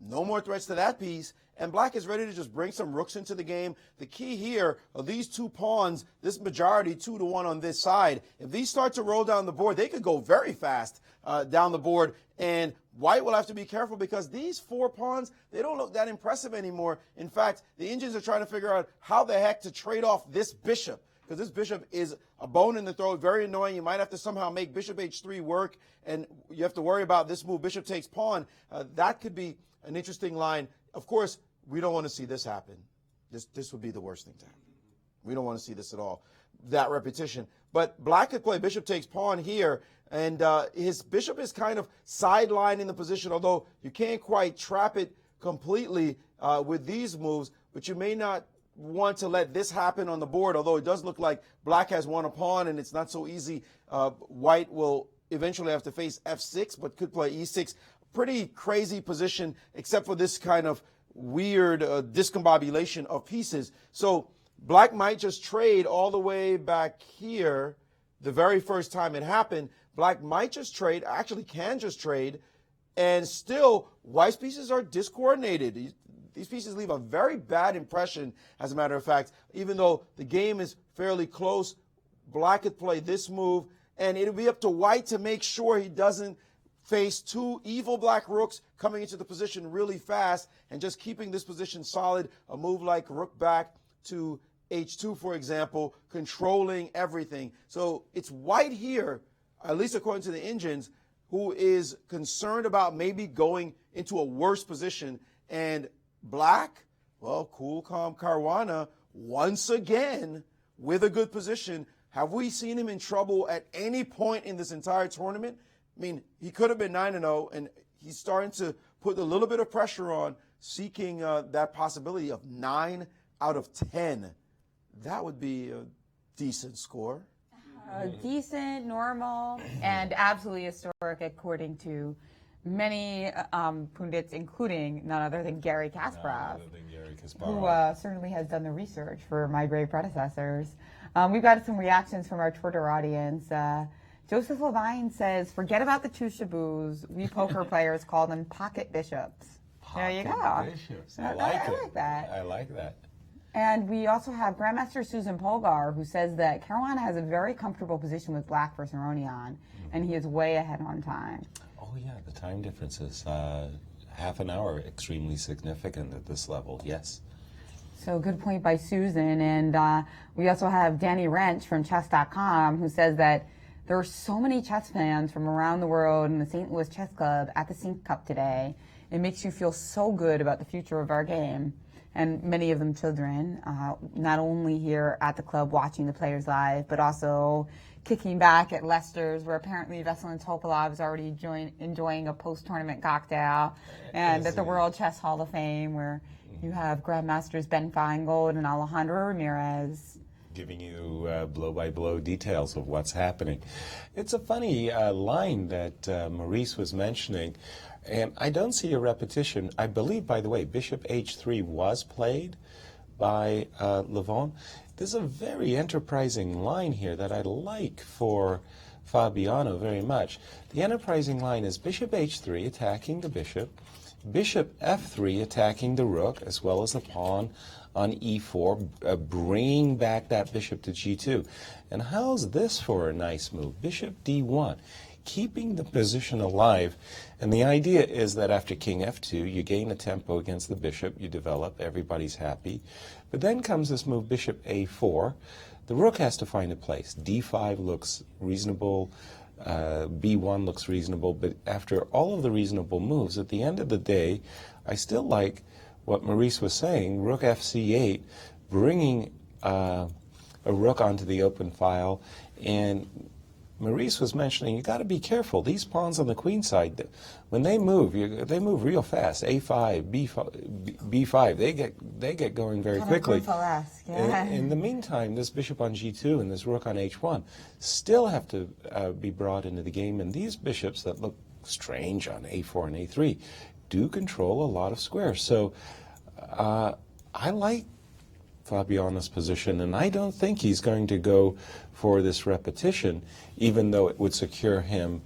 No more threats to that piece. And black is ready to just bring some rooks into the game. The key here are these two pawns, this majority 2-1 on this side. If these start to roll down the board, they could go very fast down the board. And white will have to be careful because these four pawns, they don't look that impressive anymore. In fact, the Indians are trying to figure out how the heck to trade off this bishop, because this bishop is a bone in the throat, very annoying. You might have to somehow make bishop h3 work, and you have to worry about this move, bishop takes pawn. That could be an interesting line. Of course, we don't want to see this happen. This would be the worst thing to happen. We don't want to see this at all, that repetition. But black could play bishop takes pawn here, and his bishop is kind of sidelining the position, although you can't quite trap it completely with these moves, but you may not want to let this happen on the board, although it does look like black has won a pawn and it's not so easy. White will eventually have to face f6, but could play e6. Pretty crazy position, except for this kind of weird discombobulation of pieces. So black might just trade all the way back here. The very first time it happened, black might just trade, actually can just trade, and still white's pieces are discoordinated. These pieces leave a very bad impression, as a matter of fact. Even though the game is fairly close, black could play this move, and it'll be up to white to make sure he doesn't face two evil black rooks coming into the position really fast and just keeping this position solid. A move like rook back to h2, for example, controlling everything. So it's white here, at least according to the engines, who is concerned about maybe going into a worse position. And black, well, cool, calm Caruana, once again with a good position. Have we seen him in trouble at any point in this entire tournament? I mean, he could have been 9-0, and he's starting to put a little bit of pressure on, seeking that possibility of 9 out of 10. That would be a decent score. Decent, normal, and absolutely historic, according to many pundits, including none other than Gary Kasparov, who certainly has done the research for my brave predecessors. We've got some reactions from our Twitter audience. Joseph Levine says, forget about the two shaboos. We poker players call them pocket bishops. There you go. Bishops. I like that. I like that. And we also have Grandmaster Susan Polgar, who says that Caruana has a very comfortable position with Black versus Aronian, and he is way ahead on time. Oh, yeah, the time differences. Half an hour, extremely significant at this level, yes. So good point by Susan. And we also have Danny Wrench from chess.com, who says that there are so many chess fans from around the world in the St. Louis Chess Club at the Sinquefield Cup today. It makes you feel so good about the future of our game. And many of them children, not only here at the club watching the players live, but also kicking back at Leicester's, where apparently Veselin Topalov is already enjoying a post-tournament cocktail, and at the World Chess Hall of Fame, where you have Grandmasters Ben Feingold and Alejandro Ramirez. Giving you blow-by-blow details of what's happening. It's a funny line that Maurice was mentioning. And I don't see a repetition. I believe, by the way, Bishop H3 was played by Levon. There's a very enterprising line here that I like for Fabiano very much. The enterprising line is Bishop H3 attacking the bishop, Bishop F3 attacking the rook, as well as the pawn on E4, bringing back that bishop to G2. And how's this for a nice move? Bishop D1. Keeping the position alive, and the idea is that after King F2, you gain a tempo against the bishop, you develop, everybody's happy. But then comes this move, Bishop A4. The rook has to find a place. D5 looks reasonable, B1 looks reasonable, but after all of the reasonable moves, at the end of the day, I still like what Maurice was saying, Rook FC8, bringing a rook onto the open file, and Maurice was mentioning, you got to be careful. These pawns on the queen side, when they move real fast. A5, B5, they get going very quickly. Yeah. In the meantime, this bishop on G2 and this rook on H1 still have to be brought into the game. And these bishops that look strange on A4 and A3 do control a lot of squares. So I like Fabiano's position, and I don't think he's going to go for this repetition, even though it would secure him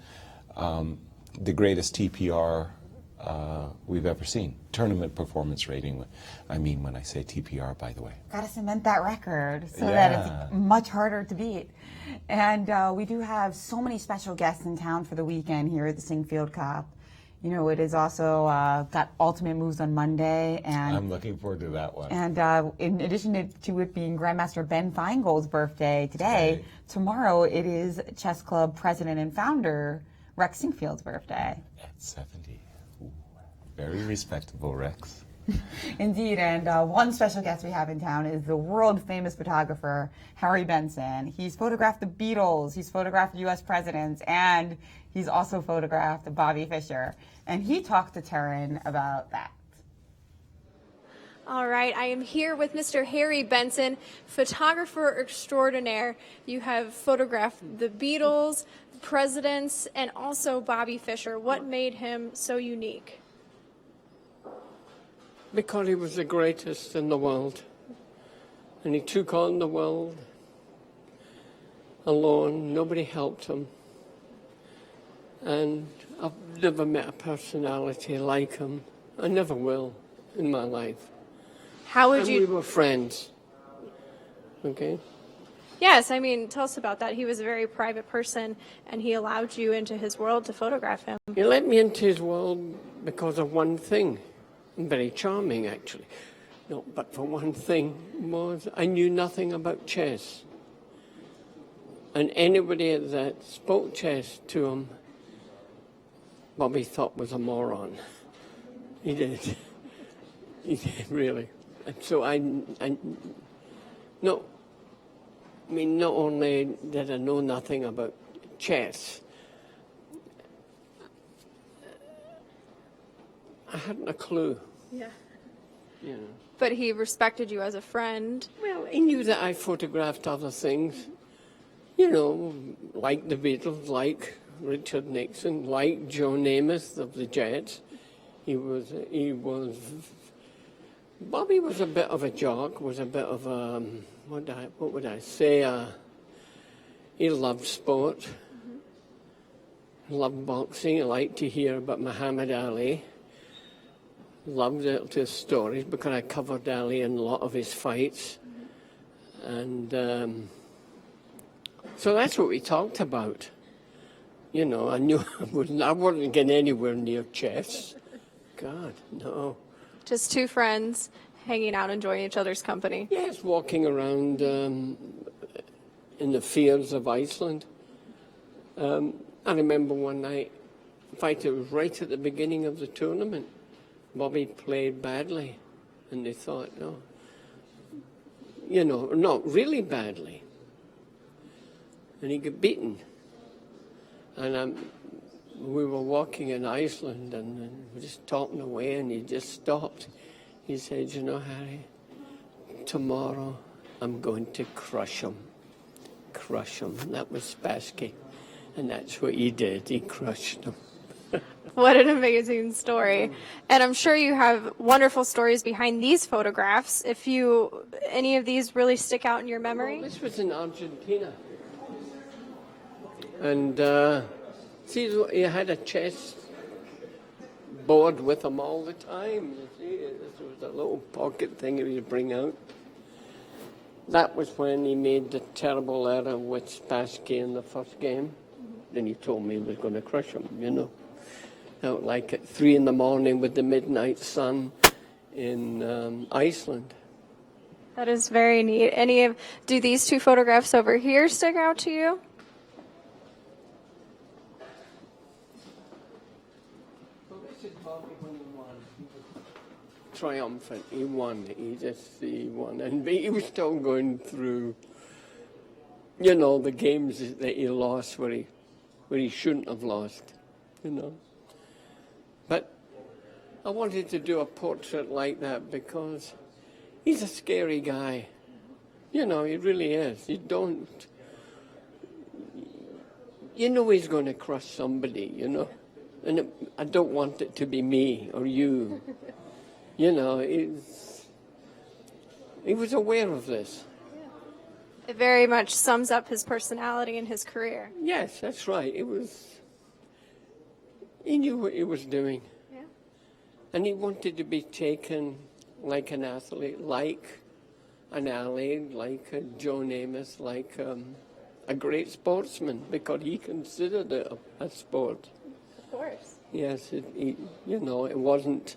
the greatest TPR we've ever seen. Tournament performance rating, I mean when I say TPR, by the way. Got to cement that record so that it's much harder to beat. And we do have so many special guests in town for the weekend here at the Sinquefield Cup. You know, it is also got Ultimate Moves on Monday. And I'm looking forward to that one. And in addition to it being Grandmaster Ben Feingold's birthday today, tomorrow it is Chess Club president and founder Rex Sinquefield's birthday. At 70. Ooh, very respectable, Rex. Indeed, and one special guest we have in town is the world-famous photographer, Harry Benson. He's photographed the Beatles, he's photographed U.S. presidents, and he's also photographed Bobby Fischer. And he talked to Taryn about that. All right, I am here with Mr. Harry Benson, photographer extraordinaire. You have photographed the Beatles, the presidents, and also Bobby Fischer. What made him so unique? Because he was the greatest in the world, and he took on the world alone. Nobody helped him, and I've never met a personality like him. I never will in my life. How would we were friends. Okay. Yes, I mean, tell us about that. He was a very private person, and he allowed you into his world to photograph him. He let me into his world because of one thing. Very charming, actually. No, but for one thing was I knew nothing about chess. And anybody that spoke chess to him, Bobby thought was a moron. He did. He did, really. And so not only did I know nothing about chess, I hadn't a clue. Yeah. Yeah. But he respected you as a friend. Well, he knew that I photographed other things, you know, like the Beatles, like Richard Nixon, like Joe Namath of the Jets. Bobby was a bit of a jock, was a bit of a what would I say? He loved sport. Loved boxing. He liked to hear about Muhammad Ali. Loved the stories because I covered Ali in a lot of his fights. And so that's what we talked about. You know, I knew I wouldn't get anywhere near chess. God, no. Just two friends hanging out, enjoying each other's company. Yes, walking around in the fields of Iceland. I remember one night, in fact, it was right at the beginning of the tournament. Bobby played badly, and they thought, no, you know, not really badly. And he got beaten. And we were walking in Iceland, and we were just talking away, and he just stopped. He said, you know, Harry, tomorrow I'm going to crush him. Crush him. And that was Spassky. And that's what he did. He crushed him. What an amazing story. And I'm sure you have wonderful stories behind these photographs. Any of these really stick out in your memory? Well, this was in Argentina. And see, he had a chess board with him all the time. You see, this was a little pocket thing he would bring out. That was when he made the terrible error with Spassky in the first game. Then he told me he was going to crush him, you know. Out like at 3 in the morning with the midnight sun in Iceland. That is very neat. Do these two photographs over here stick out to you? Well, this is Bobby when he won. He was triumphant. He won. He won. And he was still going through, you know, the games that he lost where he shouldn't have lost, you know. But I wanted to do a portrait like that because he's a scary guy. You know, he really is. You know he's going to crush somebody, you know. And I don't want it to be me or you. You know, he was aware of this. It very much sums up his personality and his career. Yes, that's right. He knew what he was doing. Yeah. And he wanted to be taken like an athlete, like an Ali, like a Joe Namath, like a great sportsman, because he considered it a sport. Of course. Yes, you know, it wasn't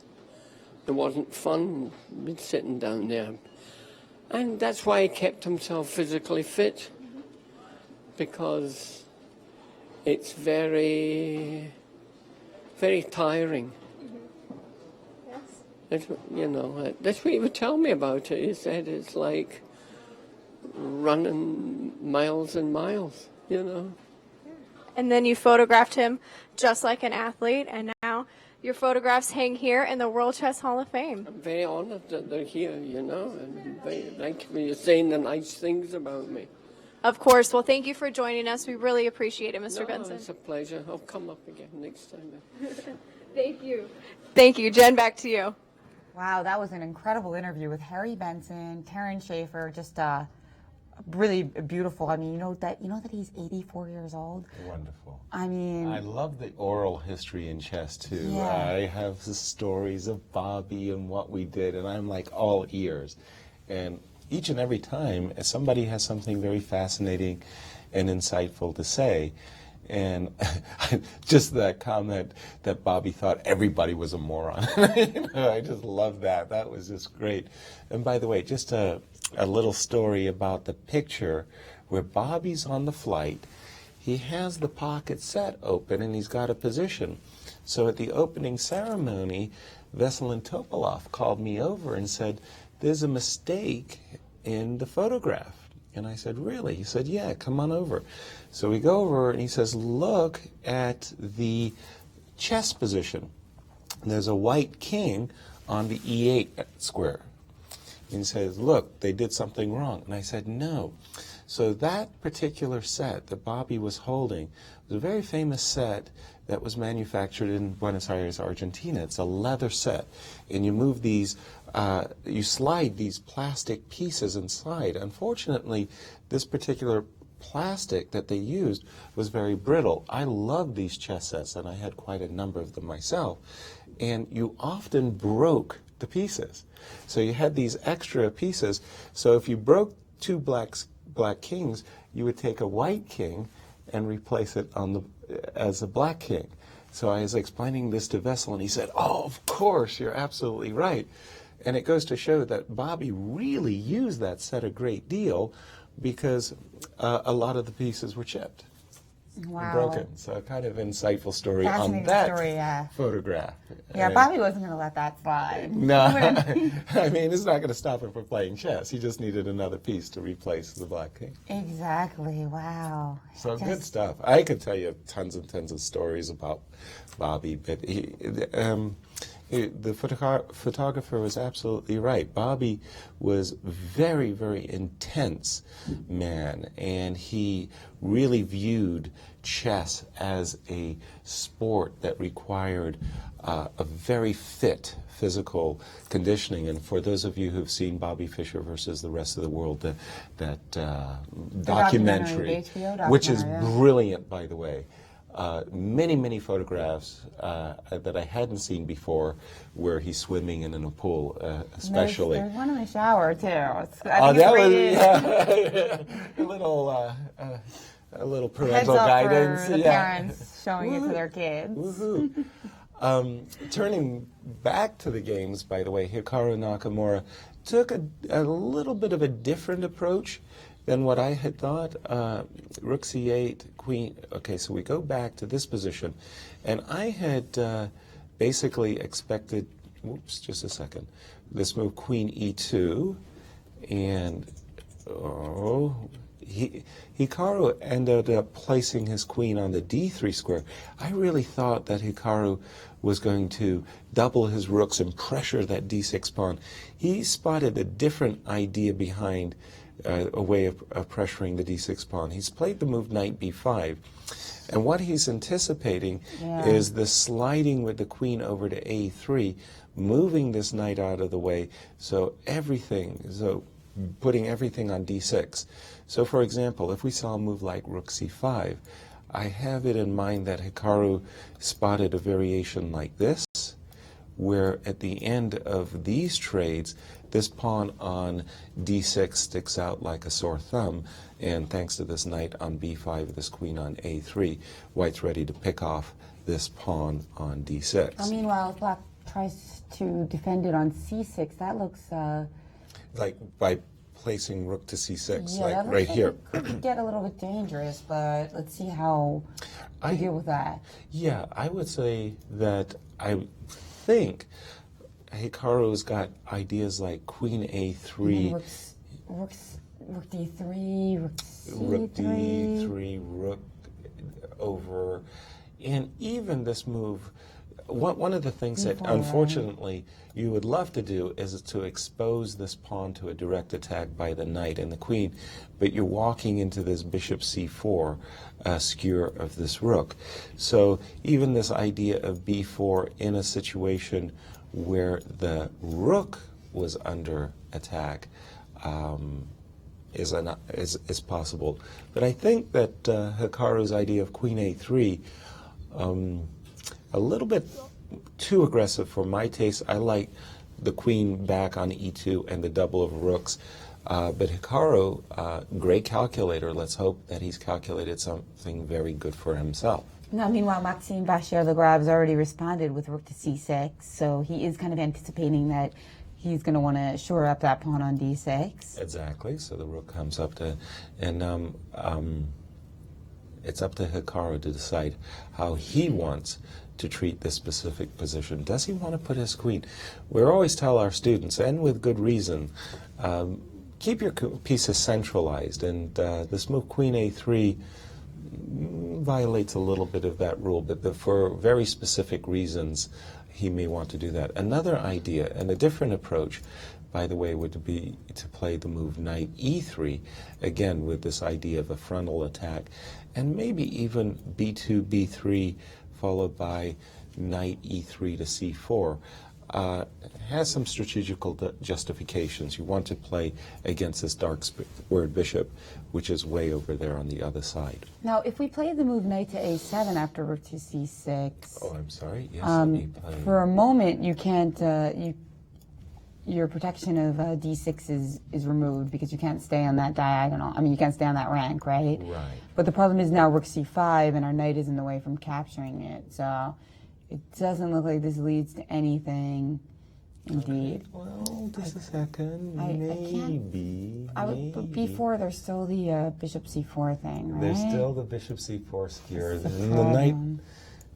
fun sitting down there. And that's why he kept himself physically fit, because it's very, very tiring. Yes. It's, you know, that's what he would tell me about it. He said it's like running miles and miles, you know. And then you photographed him just like an athlete, and now your photographs hang here in the World Chess Hall of Fame. I'm very honored that they're here, you know, and thank you for saying the nice things about me. Of course. Well, thank you for joining us. We really appreciate it, Mr. Benson. It's a pleasure. I'll come up again next time. Thank you. Thank you. Jen, back to you. Wow, that was an incredible interview with Harry Benson, Karen Schaefer, just really beautiful. I mean, you know that he's 84 years old. Wonderful. I mean, I love the oral history in chess too. Yeah. I have the stories of Bobby and what we did, and I'm like all ears. And each and every time, somebody has something very fascinating and insightful to say. And just that comment that Bobby thought everybody was a moron. You know, I just love that. That was just great. And by the way, just a little story about the picture where Bobby's on the flight. He has the pocket set open and he's got a position. So at the opening ceremony, Veselin Topalov called me over and said, "There's a mistake in the photograph." And I said, "Really?" He said, "Yeah, come on over." So we go over and he says, "Look at the chess position. There's a white king on the E8 square." And he says, "Look, they did something wrong." And I said, "No." So that particular set that Bobby was holding was a very famous set that was manufactured in Buenos Aires, Argentina. It's a leather set, and you move these, you slide these plastic pieces inside. Unfortunately, this particular plastic that they used was very brittle. I love these chess sets, and I had quite a number of them myself, and you often broke the pieces. So you had these extra pieces, so if you broke two black kings, you would take a white king and replace it as a black king. So I was explaining this to Vessel, and he said, "Oh, of course, you're absolutely right." And it goes to show that Bobby really used that set a great deal, because a lot of the pieces were chipped and broken. So kind of insightful story on that photograph. Yeah, And Bobby wasn't going to let that slide. no, I mean, it's not going to stop him from playing chess. He just needed another piece to replace the black king. Exactly, wow. So good stuff. I could tell you tons and tons of stories about Bobby, but the photographer was absolutely right. Bobby was very, very intense man, and he really viewed chess as a sport that required a very fit physical conditioning. And for those of you who've seen Bobby Fischer versus the rest of the world, that documentary, which is brilliant, by the way. Many, many photographs that I hadn't seen before where he's swimming in a pool, especially. There's one in the shower, too. I Oh, think that it's was a little parental Heads up guidance. for the parents showing it to their kids. Woohoo. Turning back to the games, by the way, Hikaru Nakamura took a little bit of a different approach than what I had thought. Rook c8, queen. Okay, so we go back to this position, and I had basically expected. Whoops, just a second. This move, queen e2, and Hikaru ended up placing his queen on the d3 square. I really thought that Hikaru was going to double his rooks and pressure that d6 pawn. He spotted a different idea behind a way of pressuring the d6 pawn. He's played the move knight b5, and what he's anticipating is the sliding with the queen over to a3, moving this knight out of the way, so putting everything on d6. So for example, if we saw a move like rook c5, I have it in mind that Hikaru spotted a variation like this, where at the end of these trades, this pawn on d6 sticks out like a sore thumb, and thanks to this knight on b5, this queen on a3, white's ready to pick off this pawn on d6. Meanwhile, black tries to defend it on c6. That looks... like by placing rook to c6, yeah, like right here. It could get a little bit dangerous, but let's see how I deal with that. Yeah, I would say that I think Hikaru's got ideas like queen a3, rook d3, rook c3, rook d3, rook over, and even this move. One of the things that unfortunately you would love to do is to expose this pawn to a direct attack by the knight and the queen, but you're walking into this bishop c4 skewer of this rook. So even this idea of b4 in a situation where the rook was under attack is possible. But I think that Hikaru's idea of queen a3 a little bit too aggressive for my taste. I like the queen back on e2 and the double of rooks. But Hikaru, great calculator. Let's hope that he's calculated something very good for himself. Now, meanwhile, Maxime Vachier-Lagrave already responded with rook to c6, so he is kind of anticipating that he's going to want to shore up that pawn on d6. Exactly. So the rook comes up to, and it's up to Hikaru to decide how he wants to treat this specific position. Does he want to put his queen? We always tell our students, and with good reason, keep your pieces centralized, and this move queen a3 violates a little bit of that rule, but for very specific reasons he may want to do that. Another idea and a different approach, by the way, would be to play the move knight e3, again with this idea of a frontal attack, and maybe even b2, b3 followed by knight e3 to c4, has some strategical justifications. You want to play against this dark squared bishop, which is way over there on the other side. Now, if we play the move knight to a7 after rook to c6... Oh, I'm sorry. Yes, let me play. For a moment, you can't... your protection of d6 is removed because you can't stay on that diagonal. I mean, you can't stay on that rank, right? Right. But the problem is now rook c5, and our knight is in the way from capturing it. So it doesn't look like this leads to anything, indeed. Okay. Well, just a second. Maybe. But b4, there's still the bishop c4 thing, right? There's still the bishop c4 skewer. And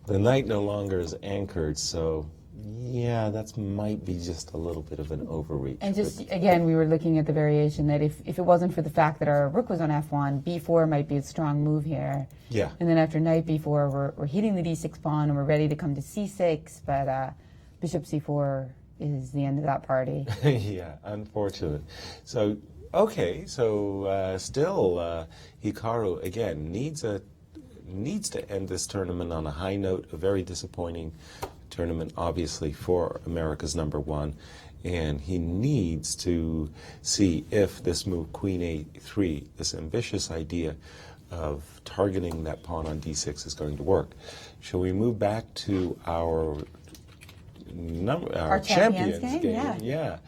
the knight no longer is anchored, so... Yeah, that might be just a little bit of an overreach. And just, again, we were looking at the variation that if it wasn't for the fact that our rook was on f1, b4 might be a strong move here. Yeah. And then after knight b4, we're hitting the d6 pawn and we're ready to come to c6, but bishop c4 is the end of that party. Yeah, unfortunate. So, okay, so still Hikaru, again, needs to end this tournament on a high note, a very disappointing tournament, obviously, for America's #1, and he needs to see if this move, queen a3, this ambitious idea of targeting that pawn on d6 is going to work. Shall we move back to our champions game? Yeah.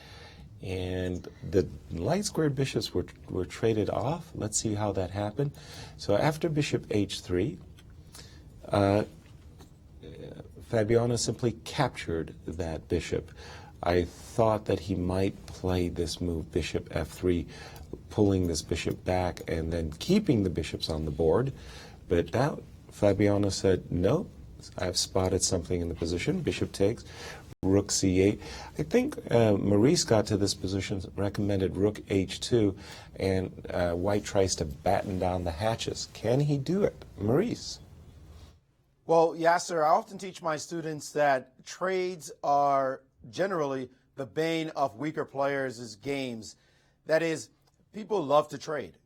And the light squared bishops were traded off. Let's see how that happened. So after bishop h3, Fabiano simply captured that bishop. I thought that he might play this move, bishop f3, pulling this bishop back and then keeping the bishops on the board. But now Fabiano said, no, I've spotted something in the position. Bishop takes, rook c8. I think Maurice got to this position, recommended rook h2, and white tries to batten down the hatches. Can he do it? Maurice? Well, Yasser, I often teach my students that trades are generally the bane of weaker players' games. That is, people love to trade.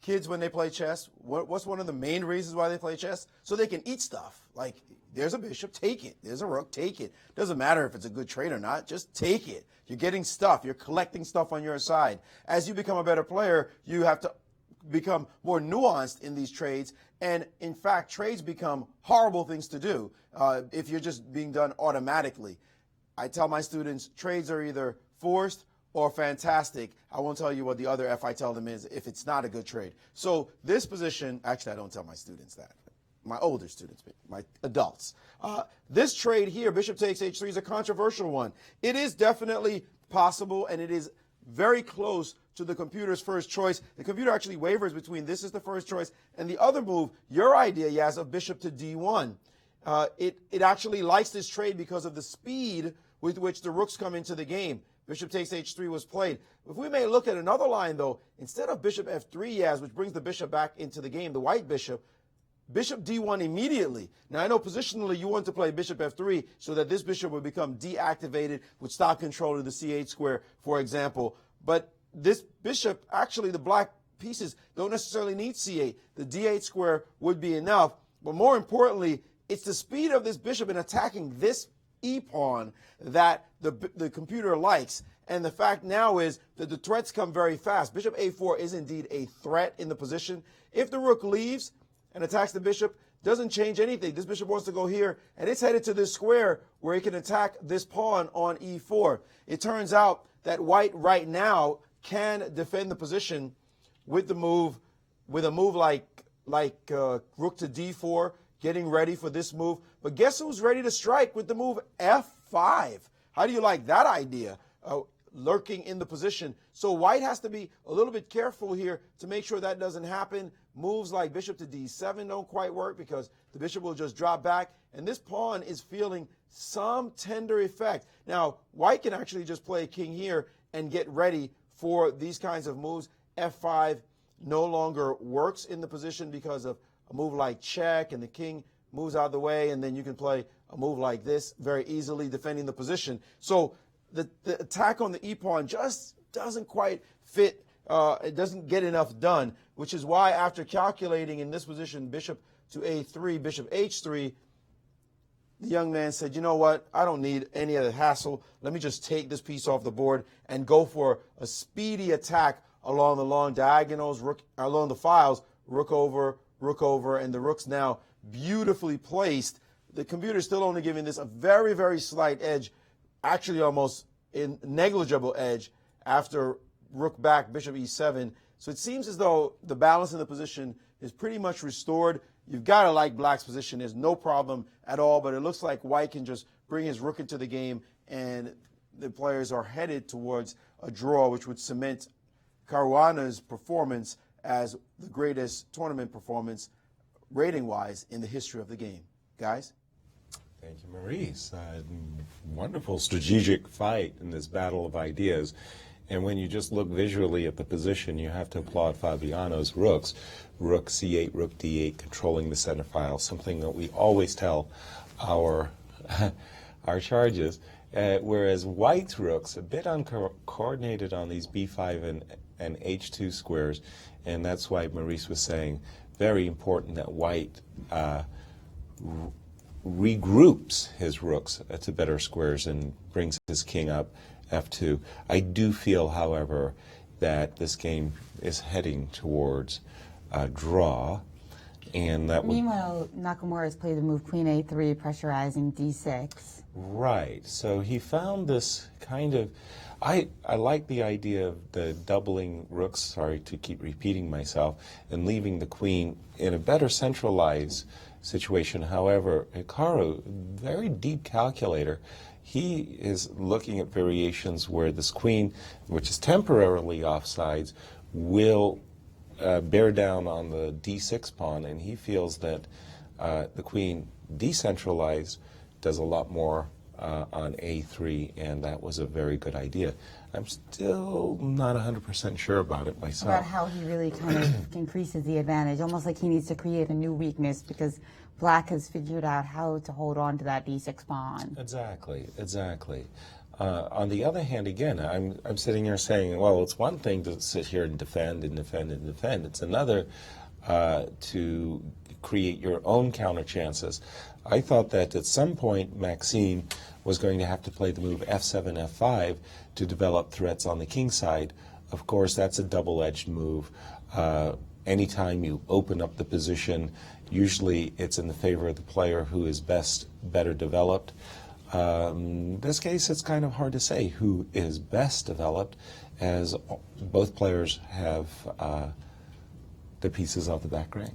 Kids, when they play chess, what's one of the main reasons why they play chess? So they can eat stuff. Like, there's a bishop, take it. There's a rook, take it. Doesn't matter if it's a good trade or not, just take it. You're getting stuff. You're collecting stuff on your side. As you become a better player, you have to become more nuanced in these trades. And in fact, trades become horrible things to do if you're just being done automatically. I tell my students, trades are either forced or fantastic. I won't tell you what the other F I tell them is if it's not a good trade. So this position, actually I don't tell my students that. My older students, my adults. This trade here, bishop takes h3, is a controversial one. It is definitely possible, and it is very close to the computer's first choice. The computer actually wavers between this is the first choice and the other move, your idea, Yaz, of bishop to d1. It actually likes this trade because of the speed with which the rooks come into the game. Bishop takes h3 was played. If we may look at another line, though, instead of bishop f3, Yaz, which brings the bishop back into the game, the white bishop, bishop d1 immediately. Now, I know positionally you want to play bishop f3 so that this bishop would become deactivated, would stop control of the c8 square, for example. But this bishop, actually the black pieces don't necessarily need c8. The d8 square would be enough. But more importantly, it's the speed of this bishop in attacking this e-pawn that the computer likes. And the fact now is that the threats come very fast. Bishop a4 is indeed a threat in the position. If the rook leaves and attacks the bishop, doesn't change anything. This bishop wants to go here, and it's headed to this square where he can attack this pawn on e4. It turns out that white right now can defend the position with a move like rook to d4, getting ready for this move. But guess who's ready to strike with the move f5? How do you like that idea? Lurking in the position. So white has to be a little bit careful here to make sure that doesn't happen. Moves like bishop to d7 don't quite work because the bishop will just drop back, and this pawn is feeling some tender effect. Now, white can actually just play king here and get ready for these kinds of moves. f5 no longer works in the position because of a move like check, and the king moves out of the way, and then you can play a move like this very easily, defending the position. So the attack on the e-pawn just doesn't quite fit. It doesn't get enough done, which is why after calculating in this position, bishop to a3, bishop h3, the young man said, you know what, I don't need any of the hassle. Let me just take this piece off the board and go for a speedy attack along the long diagonals, along the files, rook over, and the rook's now beautifully placed. The computer's still only giving this a very, very slight edge, actually almost a negligible edge after rook back, bishop e7. So it seems as though the balance in the position is pretty much restored. You've got to like black's position. There's no problem at all, but it looks like white can just bring his rook into the game, and the players are headed towards a draw, which would cement Caruana's performance as the greatest tournament performance rating-wise in the history of the game. Guys? Thank you, Maurice. Wonderful strategic fight in this battle of ideas. And when you just look visually at the position, you have to applaud Fabiano's rooks. Rook c8, rook d8, controlling the center file, something that we always tell our charges. Whereas white's rooks, a bit uncoordinated on these b5 and h2 squares, and that's why Maurice was saying very important that white regroups his rooks to better squares and brings his king up f2. I do feel, however, that this game is heading towards a draw, and that would... Meanwhile, Nakamura has played the move queen a3, pressurizing d6. Right. So he found this kind of... I like the idea of the doubling rooks, sorry to keep repeating myself, and leaving the queen in a better centralized situation. However, Hikaru, very deep calculator, he is looking at variations where this queen, which is temporarily offsides, will bear down on the d6 pawn, and he feels that the queen decentralized does a lot more on a3, and that was a very good idea. I'm still not 100% sure about it myself. About how he really kind of increases the advantage, almost like he needs to create a new weakness because black has figured out how to hold on to that d6 pawn. Exactly, exactly. On the other hand, again, I'm sitting here saying, well, it's one thing to sit here and defend and defend and defend. It's another to create your own counter chances. I thought that at some point Maxime was going to have to play the move f7, f5 to develop threats on the king side. Of course, that's a double-edged move. Anytime you open up the position, usually it's in the favor of the player who is better developed. In this case, it's kind of hard to say who is best developed, as both players have the pieces of the back rank.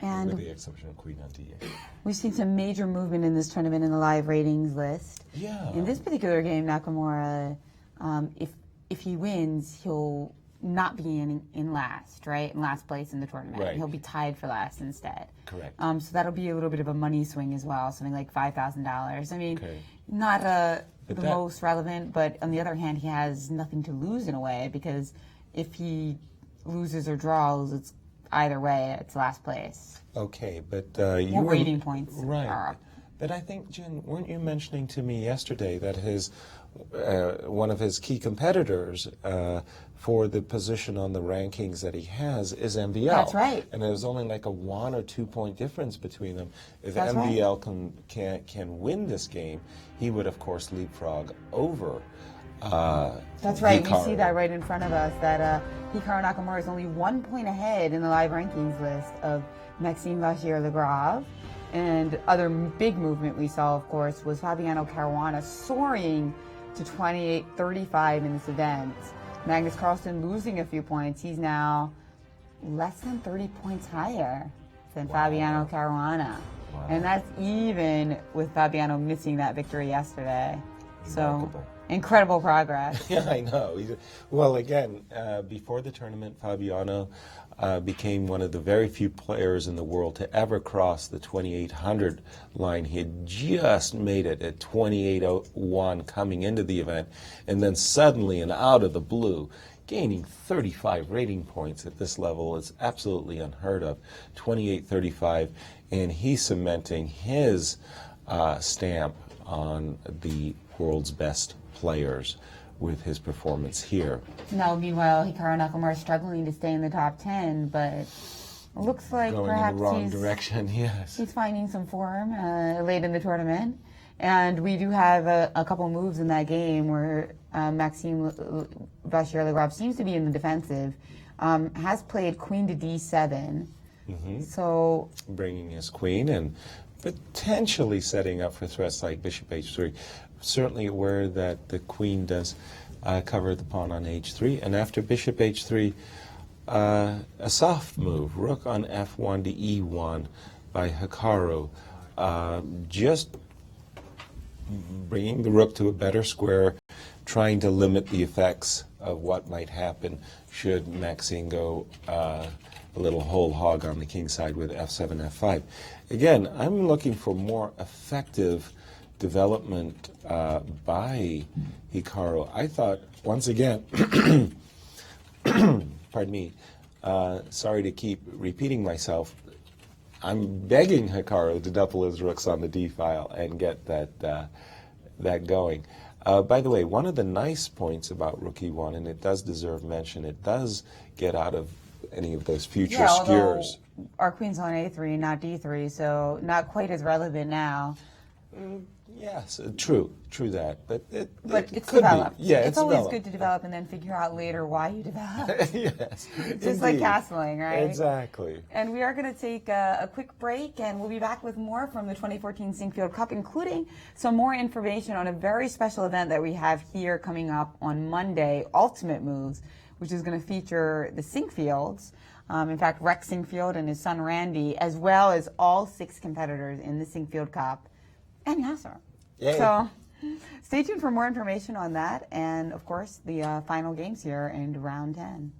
And with the exception of queen on d8. We've seen some major movement in this tournament in the live ratings list. Yeah. In this particular game, Nakamura, if he wins, he'll not be in last, right? In last place in the tournament. Right. He'll be tied for last instead. Correct. So that'll be a little bit of a money swing as well, something like $5,000. I mean, Okay. not the most relevant, but on the other hand, he has nothing to lose in a way, because if he loses or draws, it's either way, it's last place. Okay, but you More were rating points right. are up. But I think, Jen, weren't you mentioning to me yesterday that his one of his key competitors for the position on the rankings that he has is MVL? That's right. And there's only like a 1 or 2 point difference between them. If That's MVL can win this game, he would of course leapfrog over. That's right. Hikaru. We see that right in front of us, that Hikaru Nakamura is only 1 point ahead in the live rankings list of Maxime Vachier-Lagrave. And other big movement we saw, of course, was Fabiano Caruana soaring to 28-35 in this event. Magnus Carlsen losing a few points. He's now less than 30 points higher than Fabiano Caruana. Wow. And that's even with Fabiano missing that victory yesterday. Remarkable. So, incredible progress. Yeah, I know. Well, again, before the tournament, Fabiano became one of the very few players in the world to ever cross the 2,800 line. He had just made it at 28.01 coming into the event, and then suddenly and out of the blue, gaining 35 rating points at this level is absolutely unheard of. 28.35, and he's cementing his stamp on the world's best players with his performance here. Now, meanwhile, Hikaru Nakamura is struggling to stay in the top 10, but Looks like going perhaps in the wrong he's, direction. Yes. he's finding some form late in the tournament. And we do have a couple moves in that game where Maxime Vachier-Lagrave seems to be in the defensive. Has played queen to d7. So bringing his queen and potentially setting up for threats like bishop h3. Certainly aware that the queen does cover the pawn on h3. And after bishop h3, a soft move, rook on f1 to e1 by Hikaru. Just bringing the rook to a better square, trying to limit the effects of what might happen should Maxime go a little whole hog on the king side with f7, f5. Again, I'm looking for more effective development by Hikaru. I thought, once again, pardon me, sorry to keep repeating myself, I'm begging Hikaru to double his rooks on the d-file and get that going. By the way, one of the nice points about rook e1, and it does deserve mention, it does get out of any of those future skewers. Our queen's on a3, not d3, so not quite as relevant now. Yes, true that, but it it's could developed. Be. Yeah, it's always developed. good to develop and then figure out later why you develop. Yes, Just like castling, right? Exactly. And we are going to take a quick break, and we'll be back with more from the 2014 Sinquefield Cup, including some more information on a very special event that we have here coming up on Monday, Ultimate Moves, which is going to feature the Sinquefields. In fact, Rex Sinquefield and his son Randy, as well as all 6 competitors in the Sinquefield Cup, and Yasser. Yay. So stay tuned for more information on that, and of course the final games here in round 10.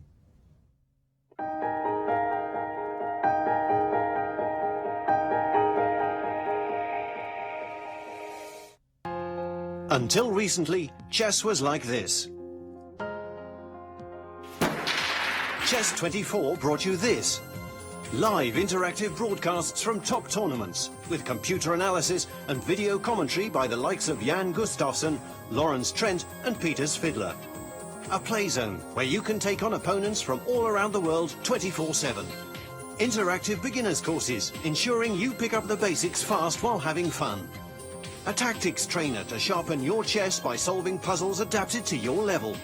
Until recently, chess was like this. Chess 24 brought you this. Live interactive broadcasts from top tournaments with computer analysis and video commentary by the likes of Jan Gustafsson, Lawrence Trent and Peter Svidler. A play zone where you can take on opponents from all around the world 24/7. Interactive beginners courses ensuring you pick up the basics fast while having fun. A tactics trainer to sharpen your chess by solving puzzles adapted to your level.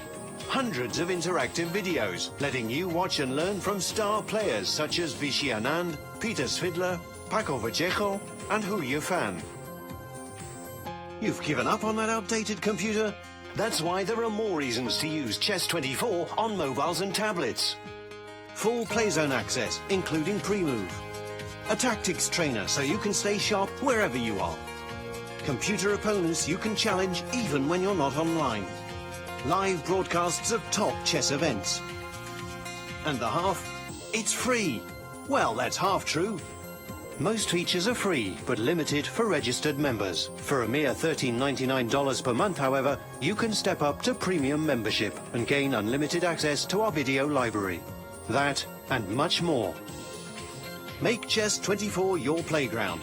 Hundreds of interactive videos letting you watch and learn from star players such as Vichy Anand, Peter Svidler, Paco Vallejo and Hu Yifan. You've given up on that outdated computer? That's why there are more reasons to use Chess 24 on mobiles and tablets. Full playzone access, including pre-move. A tactics trainer so you can stay sharp wherever you are. Computer opponents you can challenge even when you're not online. Live broadcasts of top chess events. And the half? It's free. Well, that's half true. Most features are free, but limited for registered members. For a mere $13.99 per month, however, you can step up to premium membership and gain unlimited access to our video library. That and much more. Make Chess 24 your playground.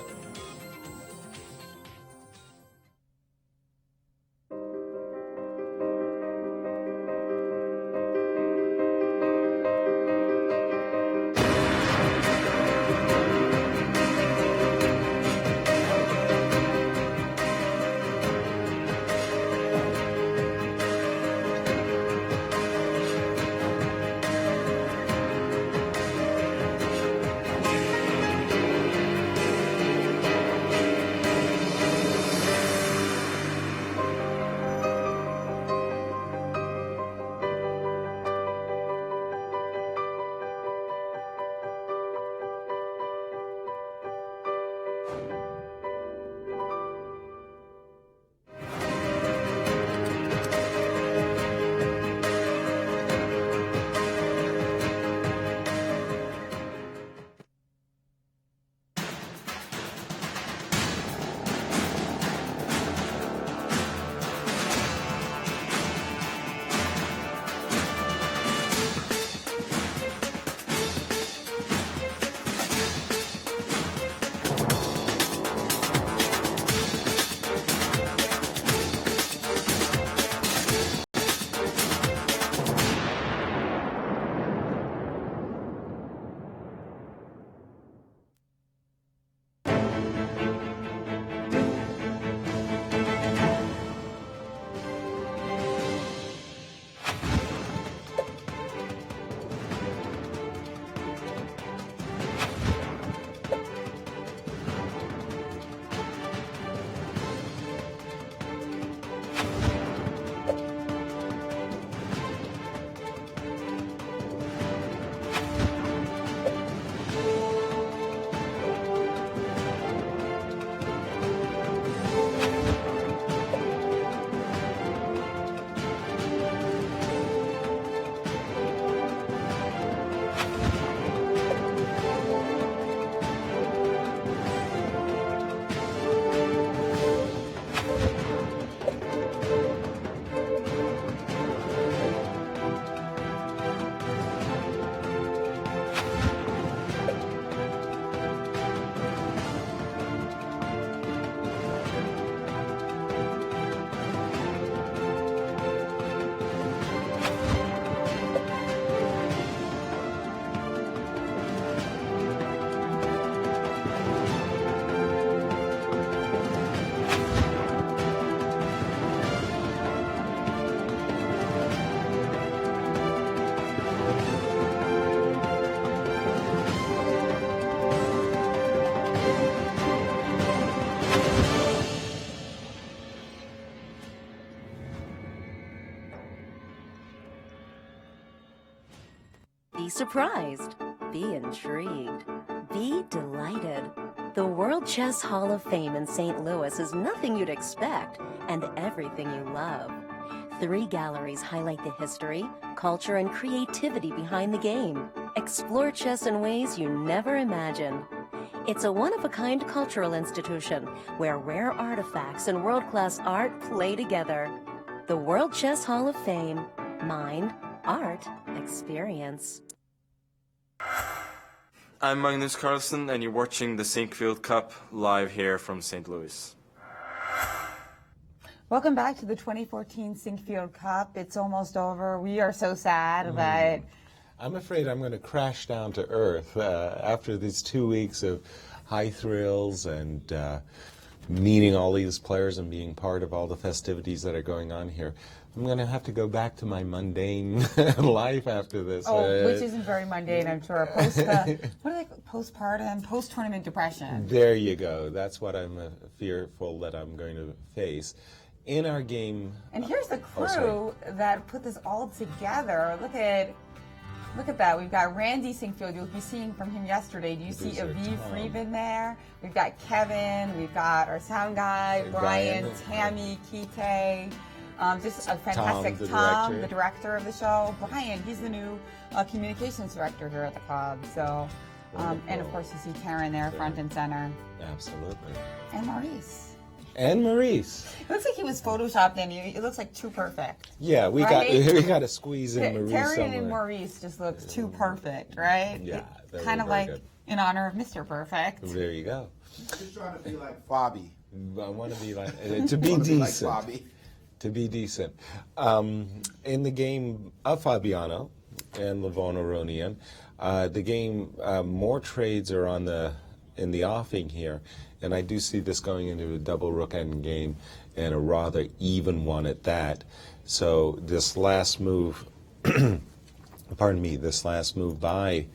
Be surprised. Be intrigued. Be delighted. The World Chess Hall of Fame in St. Louis is nothing you'd expect and everything you love. 3 galleries highlight the history, culture, and creativity behind the game. Explore chess in ways you never imagined. It's a one-of-a-kind cultural institution where rare artifacts and world-class art play together. The World Chess Hall of Fame. Mind, art, experience. I'm Magnus Carlsen, and you're watching the Sinquefield Cup live here from St. Louis. Welcome back to the 2014 Sinquefield Cup. It's almost over. We are so sad, but I'm afraid I'm going to crash down to earth after these 2 weeks of high thrills and meeting all these players and being part of all the festivities that are going on here. I'm going to have to go back to my mundane life after this. which isn't very mundane, I'm sure. Postpartum, post-tournament depression. There you go. That's what I'm fearful that I'm going to face. In our game... And here's the crew that put this all together. Look at that. We've got Randy Sinquefield. You'll be seeing from him yesterday. Do you see Aviv Friedman there? We've got Kevin. We've got our sound guy, Brian, Tammy, Kite. Just a fantastic Tom, the director of the show. Brian, he's the new communications director here at the club. So, and of course you see Karen there, front and center. Absolutely. And Maurice. And Maurice. It looks like he was photoshopped in. It looks like too perfect. Yeah, we got to squeeze in Maurice Taryn somewhere. and Maurice just looks too perfect, right? Yeah, kind of like good. In honor of Mr. Perfect. There you go. Just trying to be like Fabi. I want to be like to be decent. Like Fabi. To be decent. In the game of Fabiano and Levon Aronian, the game, more trades are in the offing here, and I do see this going into a double rook endgame and a rather even one at that. So this last move, pardon me, this last move by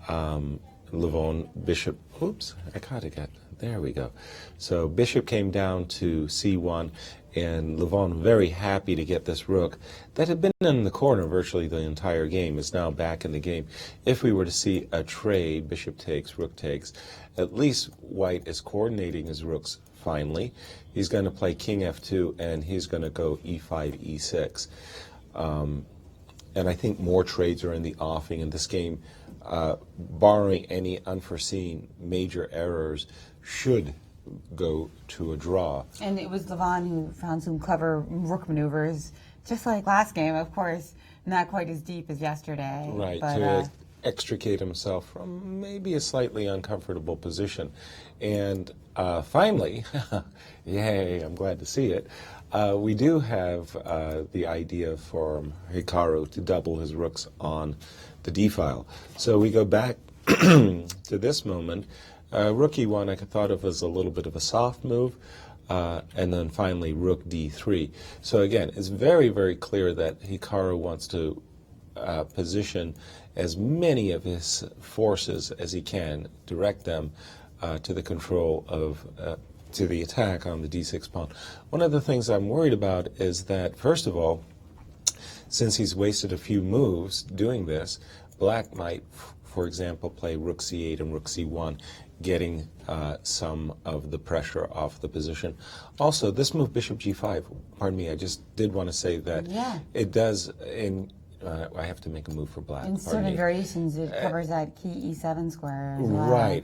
Levon Bishop, oops, I caught it again. There we go. So Bishop came down to C1, and Levon very happy to get this rook that had been in the corner virtually the entire game is now back in the game. If we were to see a trade, Bishop takes, rook takes, at least White is coordinating his rooks finally. He's going to play King F2, and he's going to go E5, E6. And I think more trades are in the offing in this game. Barring any unforeseen major errors, should go to a draw. And it was Levon who found some clever rook maneuvers, just like last game, of course, not quite as deep as yesterday. Right, but, to extricate himself from maybe a slightly uncomfortable position. And finally, yay, I'm glad to see it, we do have the idea for Hikaru to double his rooks on the d-file. So we go back to this moment. Rook e1 I thought of as a little bit of a soft move, and then finally rook d3. So again, it's very, very clear that Hikaru wants to position as many of his forces as he can, direct them to the control of, to the attack on the d6 pawn. One of the things I'm worried about is that, first of all, since he's wasted a few moves doing this, Black might, for example, play rook c8 and rook c1, getting some of the pressure off the position. Also, this move, bishop g5, pardon me, I just did want to say that it does, I have to make a move for Black. In certain variations, it covers that key e7 square as well. Right.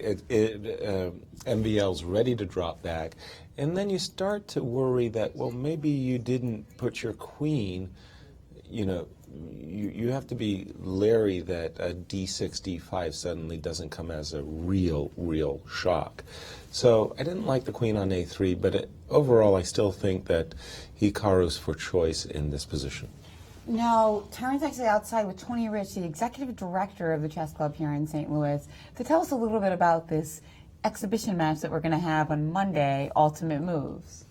MVL's ready to drop back. And then you start to worry that, well, maybe you didn't put your queen, you know, you have to be leery that a d6, d5 suddenly doesn't come as a real shock. So I didn't like the queen on a3, but overall I still think that Hikaru's for choice in this position. Now, Taryn's actually outside with Tony Rich, the executive director of the chess club here in St. Louis, to tell us a little bit about this exhibition match that we're going to have on Monday, Ultimate Moves.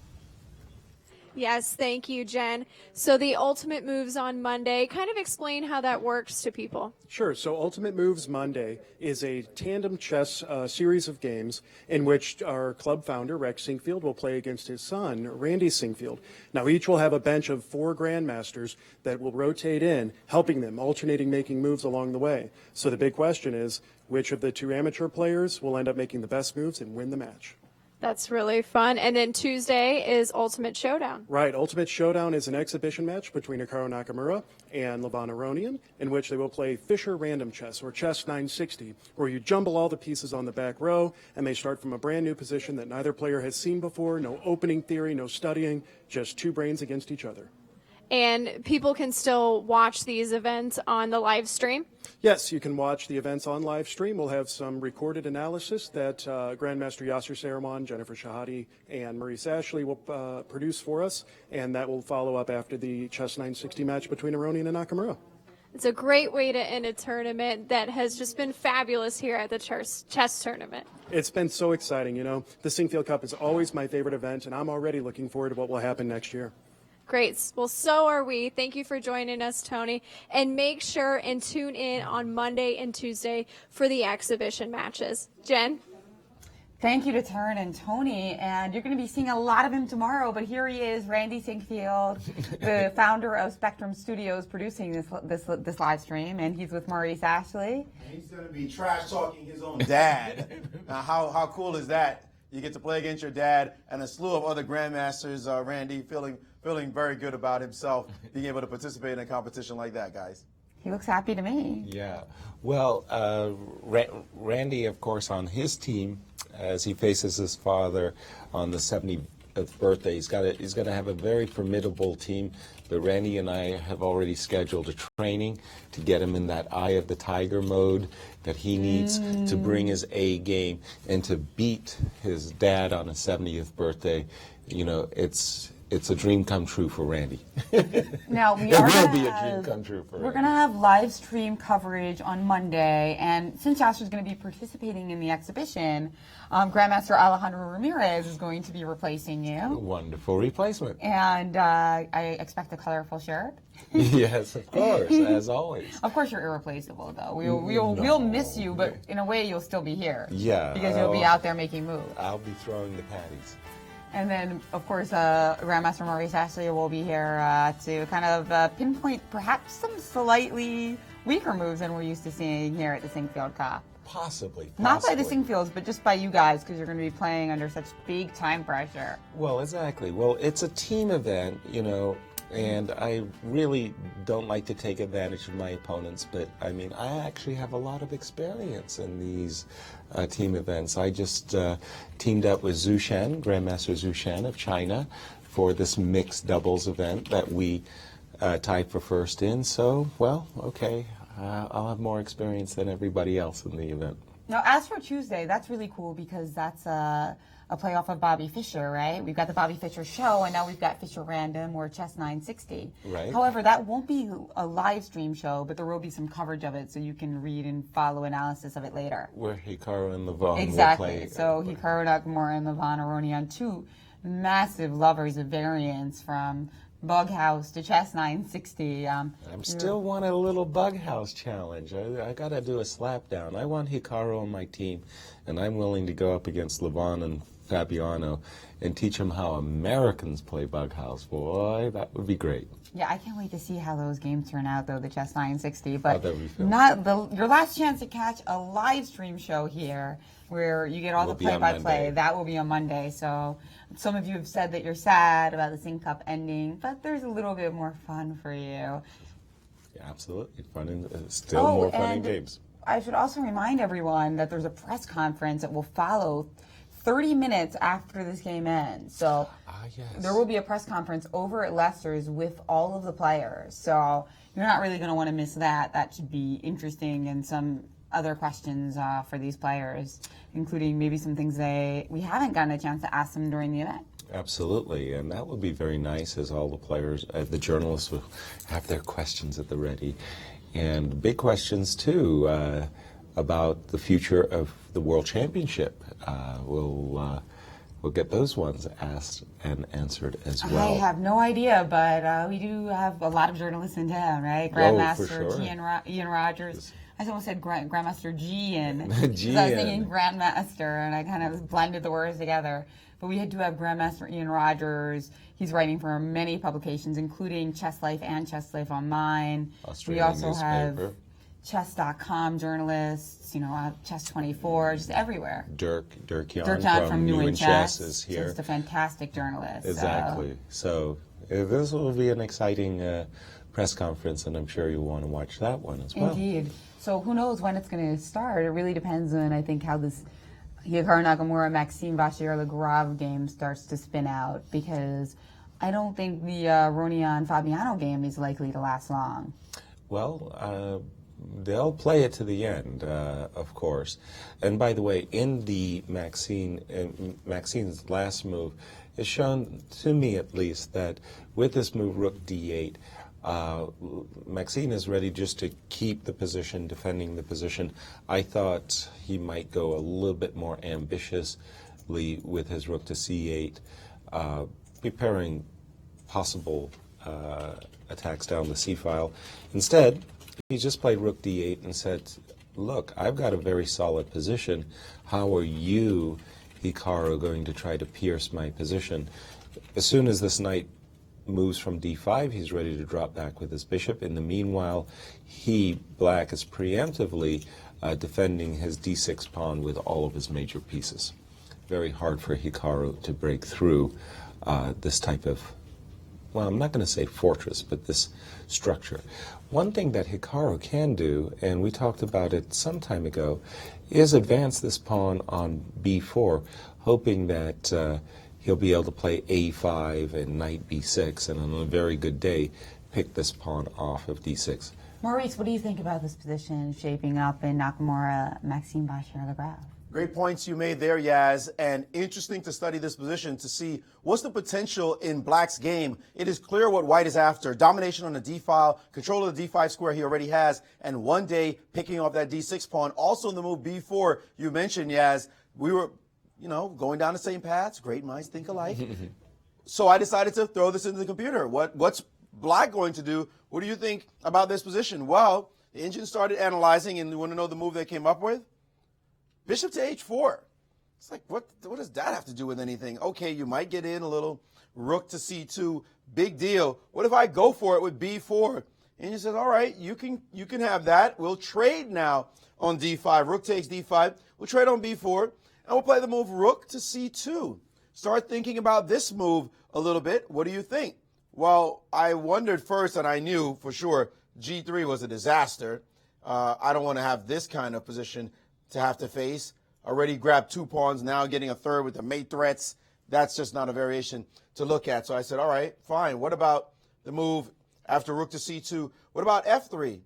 Yes, thank you, Jen. So the Ultimate Moves on Monday, kind of explain how that works to people. Sure. So Ultimate Moves Monday is a tandem chess series of games in which our club founder, Rex Sinquefield, will play against his son, Randy Sinquefield. Now, each will have a bench of 4 grandmasters that will rotate in, helping them, alternating making moves along the way. So the big question is, which of the 2 amateur players will end up making the best moves and win the match? That's really fun. And then Tuesday is Ultimate Showdown. Right. Ultimate Showdown is an exhibition match between Hikaru Nakamura and Aronian, in which they will play Fisher Random Chess, or Chess 960, where you jumble all the pieces on the back row, and they start from a brand new position that neither player has seen before. No opening theory, no studying, just 2 brains against each other. And people can still watch these events on the live stream? Yes, you can watch the events on live stream. We'll have some recorded analysis that Grandmaster Yasser Seirawan, Jennifer Shahade, and Maurice Ashley will produce for us, and that will follow up after the Chess 960 match between Aronian and Nakamura. It's a great way to end a tournament that has just been fabulous here at the chess tournament. It's been so exciting, you know. The Sinquefield Cup is always my favorite event, and I'm already looking forward to what will happen next year. Great. Well, so are we. Thank you for joining us, Tony. And make sure and tune in on Monday and Tuesday for the exhibition matches. Jen? Thank you to Taryn and Tony, and you're going to be seeing a lot of him tomorrow, but here he is, Randy Sinquefield, the founder of Spectrum Studios, producing this live stream, and he's with Maurice Ashley. And he's going to be trash-talking his own dad. Now, how cool is that? You get to play against your dad and a slew of other grandmasters. Randy feeling very good about himself, being able to participate in a competition like that, guys. He looks happy to me. Yeah. Well, Randy, of course, on his team, as he faces his father on the 70th birthday, he's going to have a very formidable team. But Randy and I have already scheduled a training to get him in that eye of the tiger mode that he needs to bring his A game and to beat his dad on his 70th birthday. You know, it's a dream come true for Randy. Now it will be a dream come true for Randy. We're going to have live stream coverage on Monday, and since Yasser's going to be participating in the exhibition, Grandmaster Alejandro Ramirez is going to be replacing you. Wonderful replacement. And I expect a colorful shirt. Yes, of course, as always. Of course, you're irreplaceable, though. We'll miss you, but in a way, you'll still be here. Yeah. Because you'll be out there making moves. I'll be throwing the patties. And then, of course, Grandmaster Maurice Ashley will be here to kind of pinpoint perhaps some slightly weaker moves than we're used to seeing here at the Sinquefield Cup. Possibly. Not by the Sinquefields, but just by you guys, because you're going to be playing under such big time pressure. Well, exactly. Well, it's a team event, you know, and I really don't like to take advantage of my opponents, but I mean, I actually have a lot of experience in these team events. I just teamed up with Zhu Shen, Grandmaster Zhu Shen of China, for this mixed doubles event that we tied for first in. So, well, okay, I'll have more experience than everybody else in the event. Now, as for Tuesday, that's really cool because that's a playoff of Bobby Fischer, right? We've got the Bobby Fischer show, and now we've got Fischer Random or Chess 960. Right. However, that won't be a live stream show, but there will be some coverage of it, so you can read and follow analysis of it later. Where Hikaru and Levon exactly. will play. So Hikaru Nakamura and Levon Aronian, 2 massive lovers of variants from Bug House to Chess 960. I'm still wanting a little Bug House challenge. I got to do a slap down. I want Hikaru on my team, and I'm willing to go up against Levon and Fabiano and teach them how Americans play Bug House. Boy, that would be great. Yeah, I can't wait to see how those games turn out, though, the Chess 960. But your last chance to catch a live stream show here where you get all the play-by-play. That will be on Monday. So some of you have said that you're sad about the Sinq Cup ending, but there's a little bit more fun for you. Yeah, absolutely. Still more fun in games. I should also remind everyone that there's a press conference that will follow 30 minutes after this game ends. So there will be a press conference over at Leicester's with all of the players. So you're not really going to want to miss that. That should be interesting, and some other questions for these players, including maybe some things we haven't gotten a chance to ask them during the event. Absolutely, and that would be very nice, as all the players, the journalists will have their questions at the ready. And big questions, too, about the future of the World Championship. We'll get those ones asked and answered as well. I have no idea, but we do have a lot of journalists in town, right? For Grandmaster sure. Ian Rogers. I almost said Grandmaster Gian. Gian. I was thinking Grandmaster, and I kind of blended the words together. But we do have Grandmaster Ian Rogers. He's writing for many publications, including Chess Life and Chess Life Online. Australian we also newspaper. have Chess.com journalists, Chess24, just everywhere. Dirk Jan from New in Chess is here. Just a fantastic journalist. Exactly. So this will be an exciting press conference, and I'm sure you'll want to watch that one as well. Indeed. So who knows when it's going to start? It really depends on, I think, how this Hikaru Nakamura, Maxime Vachier-Lagrave game starts to spin out, because I don't think the Aronian Fabiano game is likely to last long. Well, they'll play it to the end, of course. And by the way, in the Maxine's last move, it's shown, to me at least, that with this move, Rook D8, Maxine is ready just to keep the position, defending the position. I thought he might go a little bit more ambitiously with his Rook to C8, preparing possible attacks down the C-file. Instead, he just played Rook D8 and said, look, I've got a very solid position. How are you, Hikaru, going to try to pierce my position? As soon as this knight moves from D5, he's ready to drop back with his bishop. In the meanwhile, Black, is preemptively defending his D6 pawn with all of his major pieces. Very hard for Hikaru to break through this type of, well, I'm not going to say fortress, but this structure. One thing that Hikaru can do, and we talked about it some time ago, is advance this pawn on B4, hoping that he'll be able to play A5 and knight B6, and on a very good day, pick this pawn off of D6. Maurice, what do you think about this position shaping up in Nakamura, Maxime Vachier-Lagrave? Great points you made there, Yaz, and interesting to study this position to see what's the potential in Black's game. It is clear what White is after. Domination on the D-file, control of the D5 square he already has, and one day picking off that D6 pawn. Also in the move B4, you mentioned, Yaz, we were going down the same paths. Great minds think alike. So I decided to throw this into the computer. What's Black going to do? What do you think about this position? Well, the engine started analyzing, and you want to know the move they came up with? Bishop to H4. It's like, what does that have to do with anything? Okay, you might get in a little Rook to C2. Big deal. What if I go for it with B4? And you said, all right, you can have that. We'll trade now on D5. Rook takes D5. We'll trade on B4. And we'll play the move Rook to C2. Start thinking about this move a little bit. What do you think? Well, I wondered first, and I knew for sure G3 was a disaster. I don't want to have this kind of position to have to face. Already grabbed 2 pawns, now getting a third with the mate threats. That's just not a variation to look at. So I said, all right, fine. What about the move after Rook to C2? What about F3?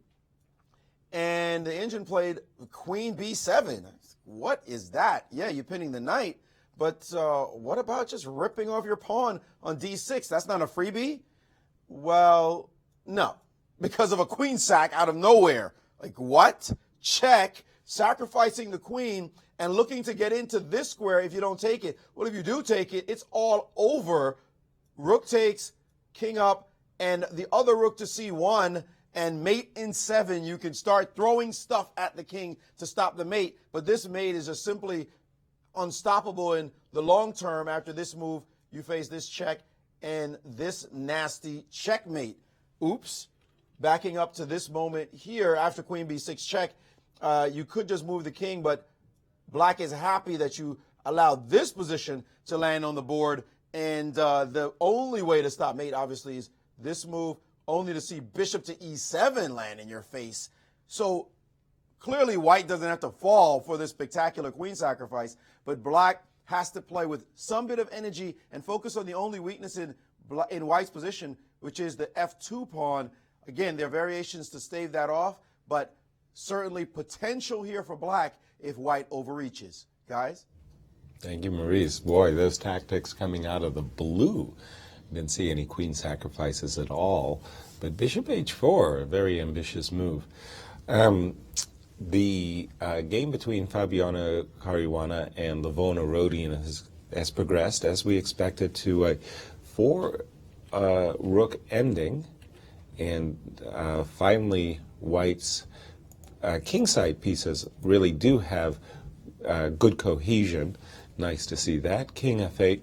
And the engine played Queen B7. What is that? Yeah, you're pinning the knight, but what about just ripping off your pawn on D6? That's not a freebie? Well, no, because of a queen sack out of nowhere. Like, what? Check, sacrificing the queen and looking to get into this square if you don't take it. Well, if you do take it, it's all over. Rook takes, king up, and the other rook to C1, and mate in 7. You can start throwing stuff at the king to stop the mate, but this mate is just simply unstoppable in the long term. After this move, you face this check and this nasty checkmate. Oops. Backing up to this moment here after Queen B6 check, you could just move the king, but Black is happy that you allowed this position to land on the board, and the only way to stop mate, obviously, is this move, only to see bishop to E7 land in your face. So clearly White doesn't have to fall for this spectacular queen sacrifice, but Black has to play with some bit of energy and focus on the only weakness in White's position, which is the F2 pawn. Again, there are variations to stave that off, but certainly potential here for Black if White overreaches. Guys? Thank you, Maurice. Boy, those tactics coming out of the blue. Didn't see any queen sacrifices at all. But bishop h4, a very ambitious move. The game between Fabiano Caruana and Levon Aronian has has progressed as we expected to a 4-rook ending, and finally White's kingside pieces really do have good cohesion. Nice to see that. King f8,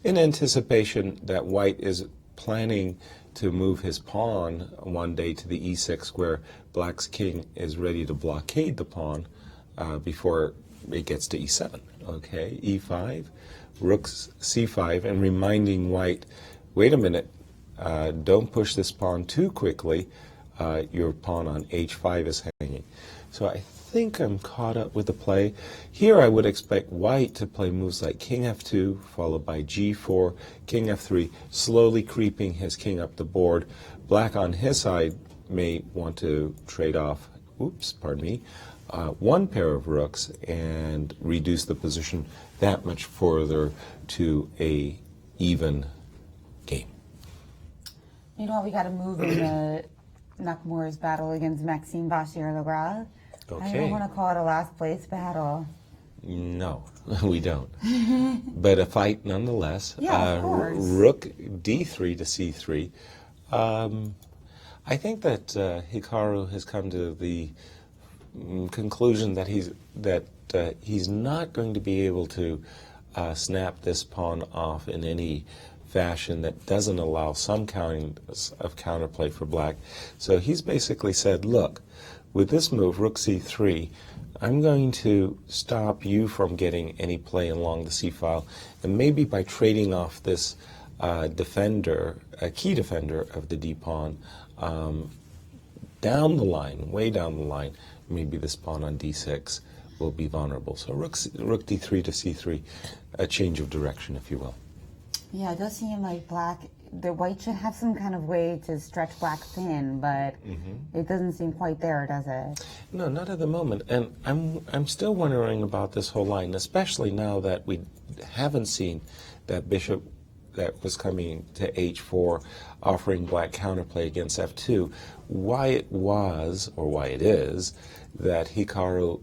in anticipation that White is planning to move his pawn one day to the e6 square. Black's king is ready to blockade the pawn before it gets to e7. Okay, e5, rook c5, and reminding White, wait a minute, don't push this pawn too quickly. Your pawn on h5 is hanging. So I think I'm caught up with the play. Here I would expect White to play moves like king f2, followed by g4, king f3, slowly creeping his king up the board. Black on his side may want to trade off, one pair of rooks and reduce the position that much further to a even game. Meanwhile, we got a move in Nakamura's battle against Maxime Vachier-Lagrave. Okay. I don't want to call it a last place battle. No, we don't. But a fight nonetheless. Yeah, of course. Rook d3 to c3. I think that Hikaru has come to the conclusion that he's not going to be able to snap this pawn off in any fashion that doesn't allow some kind of counterplay for Black. So he's basically said, look, with this move, rook c3, I'm going to stop you from getting any play along the c-file, and maybe by trading off this defender, a key defender of the d-pawn, down the line, way down the line, maybe this pawn on d6 will be vulnerable. So rook d3 to c3, a change of direction, if you will. Yeah, it does seem like the White should have some kind of way to stretch Black thin, but it doesn't seem quite there, does it? No, not at the moment. And I'm still wondering about this whole line, especially now that we haven't seen that bishop that was coming to h4 offering Black counterplay against f2, why it was, or why it is, that Hikaru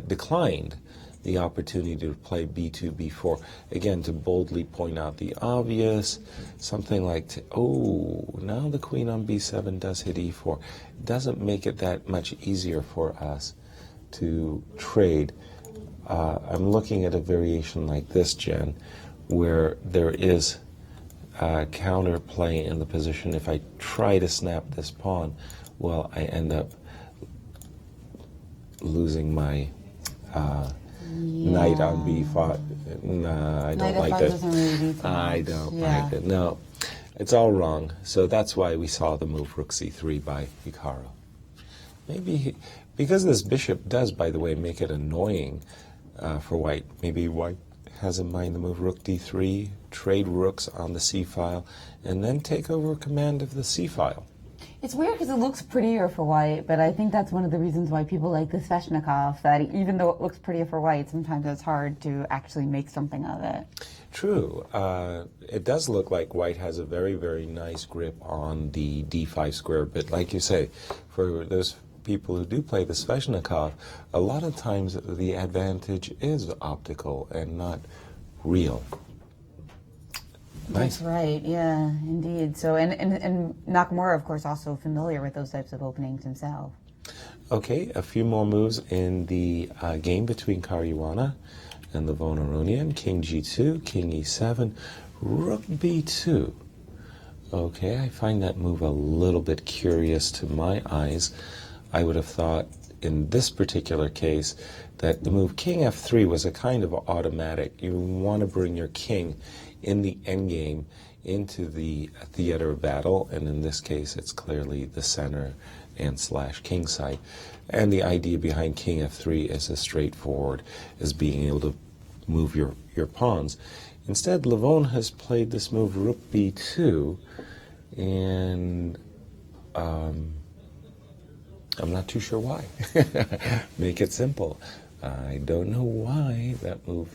declined the opportunity to play b2, b4, again, to boldly point out the obvious, something like, now the queen on b7 does hit e4. It doesn't make it that much easier for us to trade. I'm looking at a variation like this, Jen, where there is counterplay in the position. If I try to snap this pawn, well, I end up losing my knight on b5. No, I don't like that. I don't like it. No, it's all wrong. So that's why we saw the move rook c3 by Hikaru. Maybe because this bishop does, by the way, make it annoying for White. Maybe White has in mind the move rook d3, trade rooks on the c-file, and then take over command of the c-file. It's weird because it looks prettier for White, but I think that's one of the reasons why people like the Sveshnikov, that even though it looks prettier for White, sometimes it's hard to actually make something of it. True. It does look like White has a very, very nice grip on the d5 square, but like you say, for those people who do play the Sveshnikov, a lot of times the advantage is optical and not real. Nice. That's right, yeah, indeed. So, and Nakamura, of course, also familiar with those types of openings himself. Okay, a few more moves in the game between Caruana and Levon Aronian. King g2, king e7, rook b2. Okay, I find that move a little bit curious to my eyes. I would have thought in this particular case that the move king f3 was a kind of automatic. You want to bring your king in the endgame into the theater of battle, and in this case it's clearly the center and / king side. And the idea behind king f3 is as straightforward as being able to move your pawns. Instead, Levon has played this move rook b2, and I'm not too sure why. Make it simple. I don't know why that move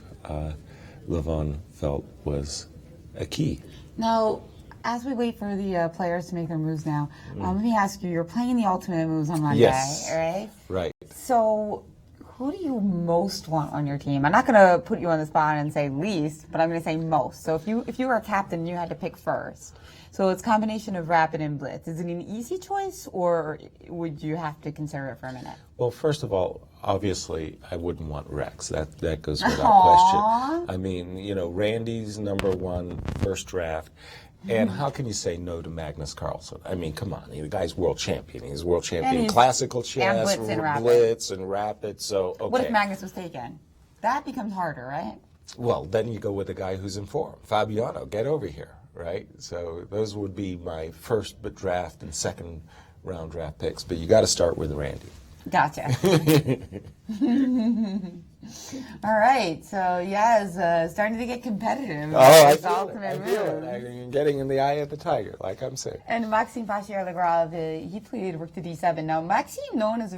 Levon felt was a key. Now, as we wait for the players to make their moves now, let me ask you, you're playing the ultimate moves on Monday, yes. right? Right. So who do you most want on your team? I'm not going to put you on the spot and say least, but I'm going to say most. So if you were a captain, you had to pick first. So it's a combination of rapid and blitz. Is it an easy choice, or would you have to consider it for a minute? Well, first of all, obviously, I wouldn't want Rex. That goes without question. I mean, you know, Randy's #1 first draft. And how can you say no to Magnus Carlsen? I mean, come on. The guy's world champion. He's world champion in classical chess, blitz and rapid. So, okay. What if Magnus was taken? That becomes harder, right? Well, then you go with a guy who's in form. Fabiano, get over here, right? So those would be my first draft and second round draft picks. But you got to start with Randy. Gotcha. All right, so Yaz, starting to get competitive. Oh, I feel it. I'm getting in the eye of the tiger, like I'm saying. And Maxime Vachier-Lagrave, he played rook to d7. Now, Maxime, known as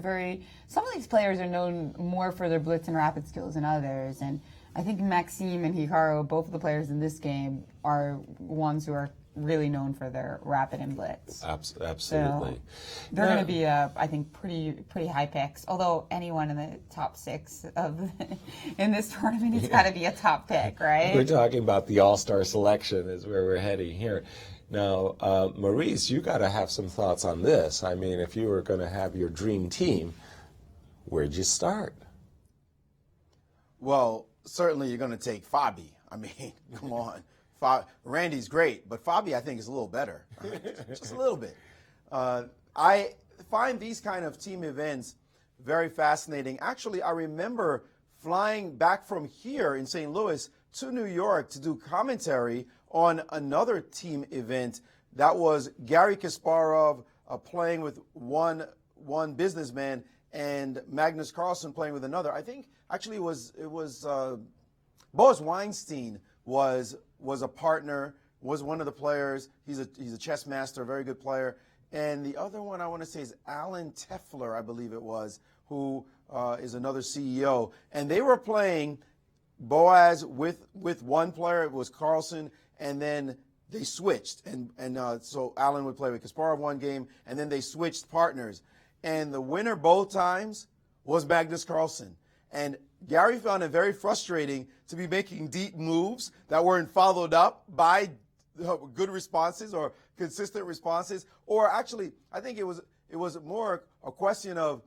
some of these players are known more for their blitz and rapid skills than others. And I think Maxime and Hikaru, both of the players in this game, are ones who are really known for their rapid and blitz. Absolutely. So they're going to be, I think, pretty high picks. Although anyone in the top 6 in this tournament has got to be a top pick, right? We're talking about the all-star selection is where we're heading here. Now, Maurice, you got to have some thoughts on this. I mean, if you were going to have your dream team, where'd you start? Well, certainly you're going to take Fabi. I mean, come on. Randy's great, but Fabi, I think, is a little better. Just a little bit. I find these kind of team events very fascinating. Actually, I remember flying back from here in St. Louis to New York to do commentary on another team event. That was Gary Kasparov playing with one businessman and Magnus Carlsen playing with another. I think actually it was Boris Weinstein was a partner, was one of the players. He's a chess master, a very good player. And the other one I want to say is Alan Teffler, I believe it was, who is another CEO. And they were playing Boaz with one player. It was Carlsen, and then they switched. And so Alan would play with Kasparov one game, and then they switched partners. And the winner both times was Magnus Carlsen. And Gary found it very frustrating to be making deep moves that weren't followed up by good responses or consistent responses. Or actually, I think it was more a question of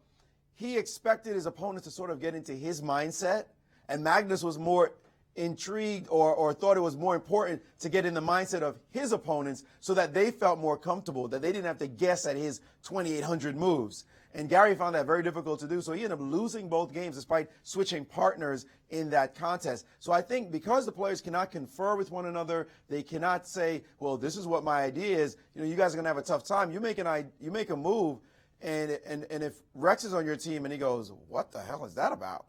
he expected his opponent to sort of get into his mindset, and Magnus was more intrigued or thought it was more important to get in the mindset of his opponents so that they felt more comfortable, that they didn't have to guess at his 2,800 moves. And Gary found that very difficult to do, so he ended up losing both games despite switching partners in that contest. So I think because the players cannot confer with one another, they cannot say, well, this is what my idea is. You know, you guys are going to have a tough time. You make a move, and if Rex is on your team and he goes, what the hell is that about?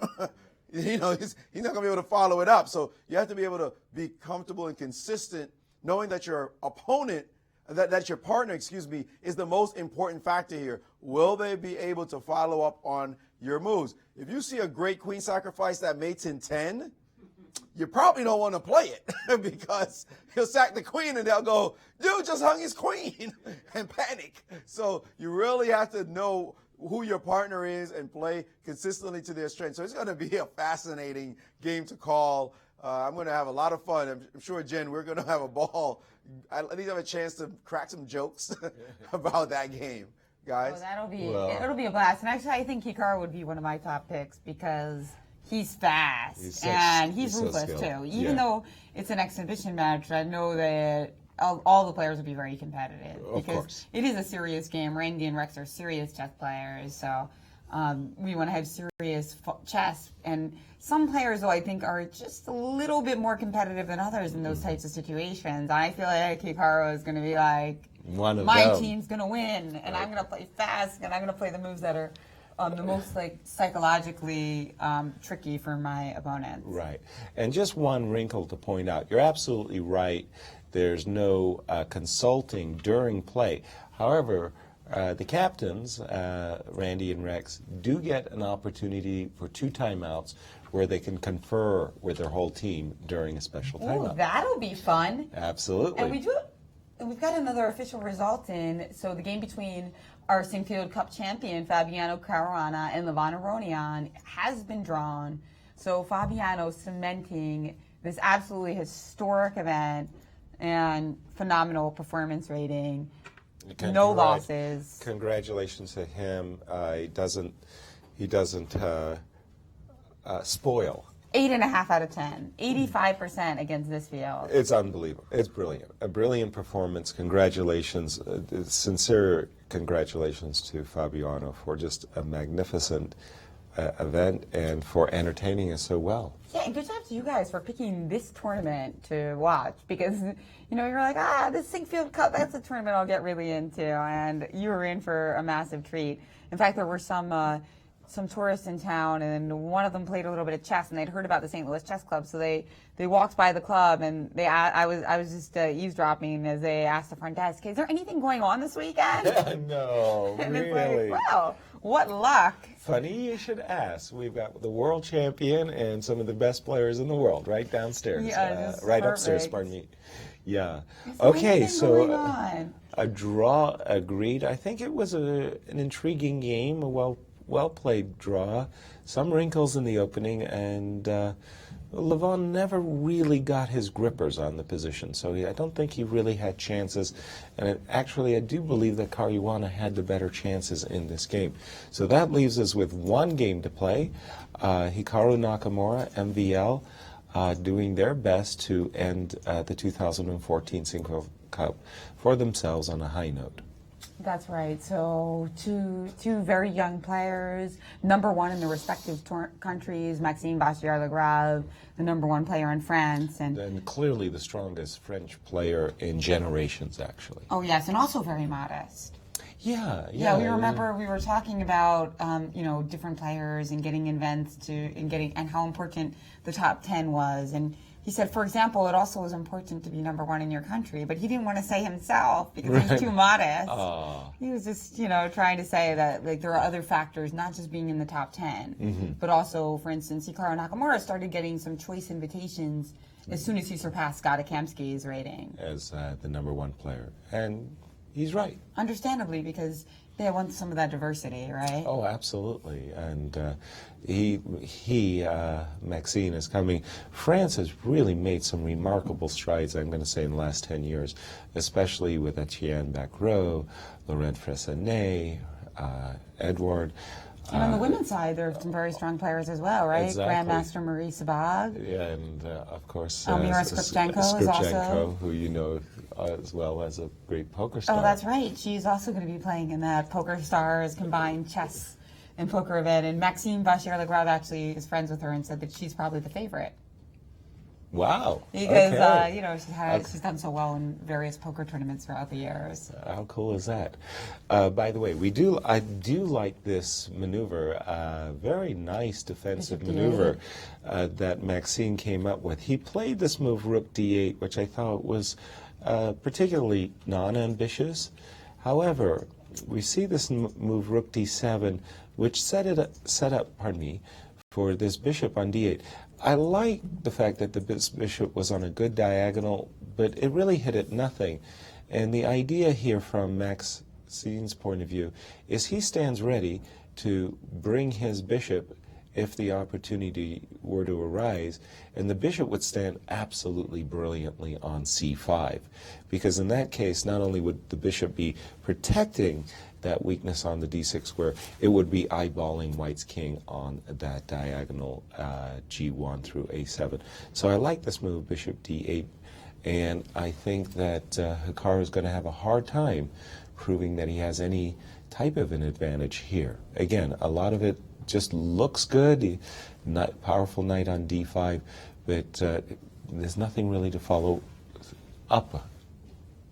You know, he's not going to be able to follow it up. So you have to be able to be comfortable and consistent, knowing that your opponent, that your partner, is the most important factor here. Will they be able to follow up on your moves? If you see a great queen sacrifice that mates in 10, you probably don't want to play it because he'll sack the queen and they'll go, dude just hung his queen and panic. So you really have to know who your partner is and play consistently to their strength. So it's going to be a fascinating game to call. I'm going to have a lot of fun. I'm sure, Jen, we're going to have a ball. At least have a chance to crack some jokes about that game, guys. Oh, it'll be a blast. And actually, I think Hikaru would be one of my top picks because he's fast and he's ruthless too. Even though it's an exhibition match, I know that all the players will be very competitive because it is a serious game. Randy and Rex are serious chess players, so we want to have serious chess. And some players, though, I think are just a little bit more competitive than others in those types of situations. I feel like Hikaru is going to be like, my team's going to win, and I'm going to play fast, and I'm going to play the moves that are the most psychologically tricky for my opponents. Right. And just one wrinkle to point out. You're absolutely right. There's no consulting during play. However, the captains, Randy and Rex, do get an opportunity for 2 timeouts where they can confer with their whole team during a special timeout. Ooh, that'll be fun. Absolutely. And we do we've got another official result in. So the game between our Sinquefield Cup champion, Fabiano Caruana, and Levon Aronian has been drawn. So Fabiano cementing this absolutely historic event and phenomenal performance rating. No losses. Congratulations to him. He doesn't spoil. 8.5 out of 10. 85% against this field. It's unbelievable. It's brilliant. A brilliant performance. Congratulations. Sincere congratulations to Fabiano for just a magnificent event and for entertaining us so well. Yeah, and good job to you guys for picking this tournament to watch because, you're like, this Sinquefield Cup, that's a tournament I'll get really into, and you were in for a massive treat. In fact, there were some tourists in town, and one of them played a little bit of chess, and they'd heard about the St. Louis Chess Club, so they walked by the club, and I was just eavesdropping as they asked the front desk, is there anything going on this weekend? No, and really. It's like, wow, what luck. Funny you should ask. We've got the world champion and some of the best players in the world right downstairs. Right upstairs, pardon me. Yeah. Okay, so a draw agreed. I think it was an intriguing game, a well-played draw. Some wrinkles in the opening, and Levon never really got his grippers on the position, so I don't think he really had chances. And actually, I do believe that Caruana had the better chances in this game. So that leaves us with one game to play. Hikaru Nakamura, MVL, doing their best to end the 2014 Sinquefield Cup for themselves on a high note. That's right. So two very young players, number one in their respective countries, Maxime Vachier-Lagrave, the number one player in France. And clearly the strongest French player in generations, actually. Oh, yes, and also very modest. Yeah. We remember we were talking about, different players and getting events and how important the top 10 was. And he said, for example, it also was important to be number one in your country, but he didn't want to say himself because he was too modest. He was just, trying to say that there are other factors, not just being in the top 10, but also, for instance, Hikaru Nakamura started getting some choice invitations as soon as he surpassed Scott Akemski's rating. As the number one player. And he's right. Understandably, because they want some of that diversity, right? Oh, absolutely. And Maxime is coming. France has really made some remarkable strides, I'm going to say, in the last 10 years, especially with Etienne Bacrot, Laurent Fressinet, Edward. And on the women's side, there are some very strong players as well, right? Exactly. Grandmaster Maurice Abag. Yeah, and of course, Elmira Skripchenko is also... who you know as well as a great poker star. Oh, that's right. She's also going to be playing in that Poker Stars combined chess and poker event. And Maxime Vachier-Lagrave actually is friends with her and said that she's probably the favorite. Wow. Because, she's done so well in various poker tournaments throughout the years. How cool is that? By the way, I do like this maneuver, very nice defensive maneuver that Maxime came up with. He played this move, Rook D8, which I thought was particularly non-ambitious. However, we see this move, Rook D7, which set up, for this bishop on D8. I like the fact that the bishop was on a good diagonal, but it really hit at nothing. And the idea here from Maxine's point of view is he stands ready to bring his bishop if the opportunity were to arise, and the bishop would stand absolutely brilliantly on c5, because in that case, not only would the bishop be protecting that weakness on the d6 square, it would be eyeballing White's king on that diagonal g1 through a7. So I like this move, bishop d8, and I think that Hikaru is going to have a hard time proving that he has any type of an advantage here. Again, a lot of it just looks good, powerful knight on d5, but there's nothing really to follow up.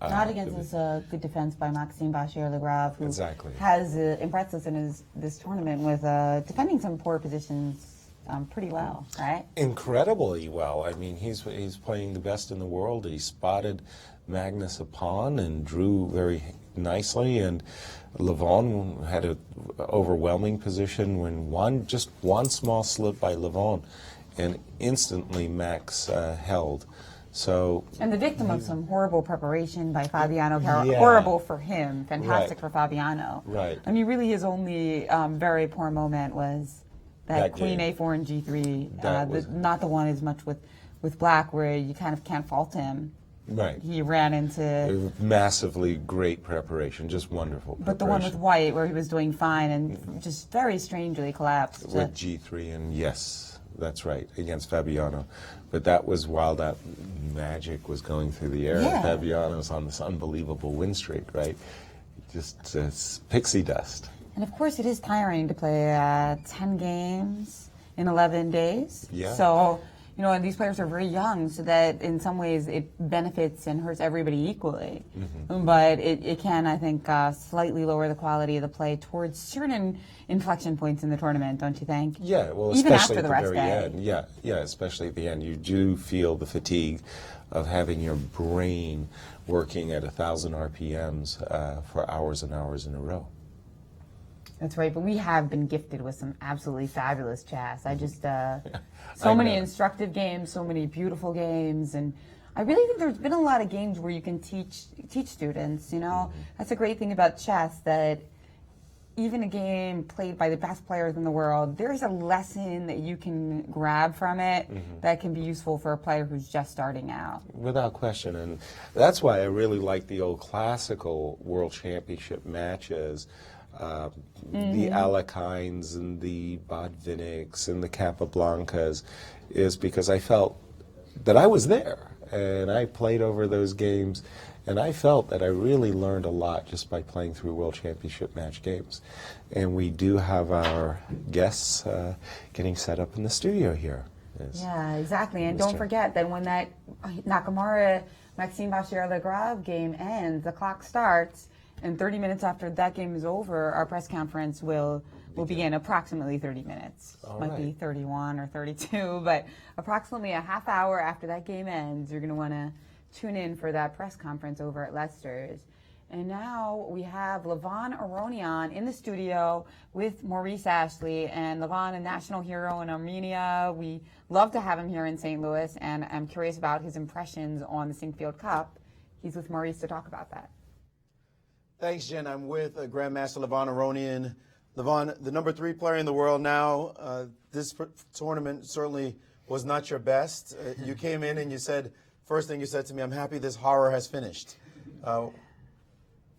Not against this good defense by Maxime Vachier-Lagrave, who exactly. has impressed us in this tournament with defending some poor positions pretty well, right? Incredibly well. I mean, he's playing the best in the world. He spotted Magnus a pawn and drew very nicely, and Levon had an overwhelming position when just one small slip by Levon, and instantly Max held. So. And the victim of some horrible preparation by Fabiano Caruana. Yeah. Horrible for him, fantastic Right. for Fabiano. Right. I mean, really, his only very poor moment was that Queen game. A4 and G3. That was- not the one as much with Black, where you kind of can't fault him. Right. He ran into. Massively great preparation, just wonderful But the one with preparation. White, where he was doing fine and just very strangely collapsed. With G3, and yes, that's right, against Fabiano. But that was while that magic was going through the air, Yeah. and Fabiano's on this unbelievable win streak, right? Just pixie dust. And of course, it is tiring to play 10 games in 11 days. Yeah. So, you know, and these players are very young, so that in some ways it benefits and hurts everybody equally. Mm-hmm. But it can, I think, slightly lower the quality of the play towards certain inflection points in the tournament, don't you think? Yeah, well, even especially after at the the rest very day. end. Yeah, especially at the end. You do feel the fatigue of having your brain working at 1,000 RPMs for hours and hours in a row. That's right, but we have been gifted with some absolutely fabulous chess. I just, I so many know. instructive games, so many beautiful games, and I really think there's been a lot of games where you can teach students, you know? That's a great thing about chess, that even a game played by the best players in the world, there's a lesson that you can grab from it that can be useful for a player who's just starting out. Without question, and that's why I really like the old classical World Championship matches, the Alekines and the Botvinniks and the Capablancas, is because I felt that I was there, and I played over those games, and I felt that I really learned a lot just by playing through World Championship match games. And we do have our guests getting set up in the studio here. Yeah, exactly. And don't Mr. forget that when that Nakamura Maxime Vachier-Lagrave game ends, the clock starts, and 30 minutes after that game is over, our press conference will begin, approximately 30 minutes. All Might be right. 31 or 32, but approximately a half hour after that game ends, you're going to want to tune in for that press conference over at Leicester's. And now we have Levon Aronian in the studio with Maurice Ashley. And Levon, a national hero in Armenia. We love to have him here in St. Louis, and I'm curious about his impressions on the Sinquefield Cup. He's with Maurice to talk about that. Thanks, Jen. I'm with Grandmaster Levon Aronian. Levon, the number 3 player in the world now. This tournament certainly was not your best. You came in and you said, first thing you said to me, I'm happy this horror has finished.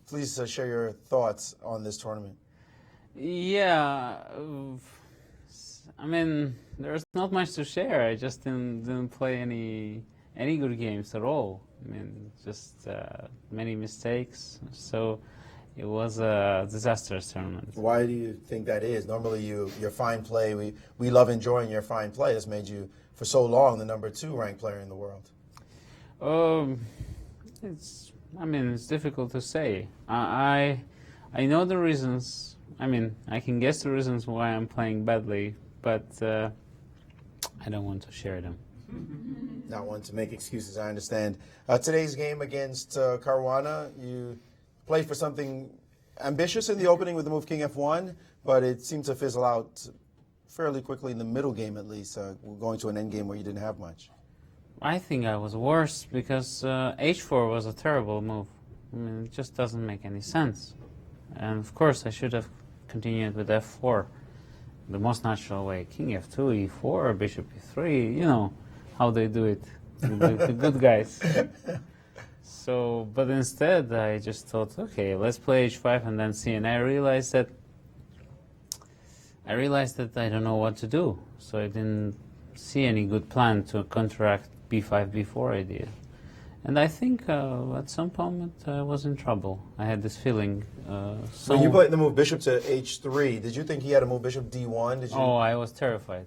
Please share your thoughts on this tournament. Yeah, I mean, there's not much to share. I just didn't play any good games at all. I mean, just many mistakes. So it was a disastrous tournament. Why do you think that is? Normally, your fine play, we love enjoying your fine play. That's made you, for so long, the number 2 ranked player in the world. It's difficult to say. I know the reasons. I mean, I can guess the reasons why I'm playing badly, but I don't want to share them. Not one to make excuses, I understand. Today's game against Caruana, you played for something ambitious in the opening with the move King F1, but it seemed to fizzle out fairly quickly in the middle game, at least, going to an end game where you didn't have much. I think I was worse because H4 was a terrible move. I mean, it just doesn't make any sense. And of course, I should have continued with F4, the most natural way. King F2, E4, Bishop E3, you know how they do it, the good guys. So, but instead, I just thought, okay, let's play H5 and then see. And I realized that I don't know what to do. So I didn't see any good plan to counteract B5, B4 idea. And I think at some moment I was in trouble. I had this feeling. When you played the move Bishop to H3, did you think he had to move Bishop D1? Did you? Oh, I was terrified.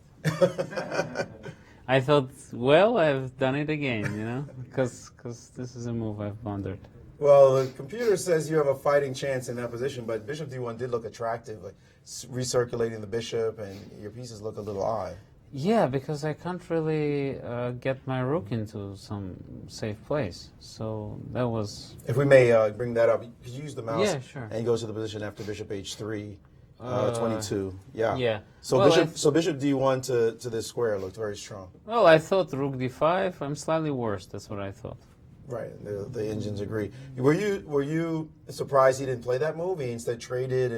I thought, well, I've done it again, you know, because this is a move I've pondered. Well, the computer says you have a fighting chance in that position, but Bishop D1 did look attractive, like recirculating the bishop, and your pieces look a little odd. Yeah, because I can't really get my rook into some safe place. So that was... If we may bring that up, you use the mouse Yeah, sure. and he goes to the position after Bishop H3. 22. Yeah. Yeah. So Well, Bishop D1 to this square looked very strong. Well, I thought Rook D5. I'm slightly worse. That's what I thought. Right. The engines agree. Were you surprised he didn't play that move? He instead traded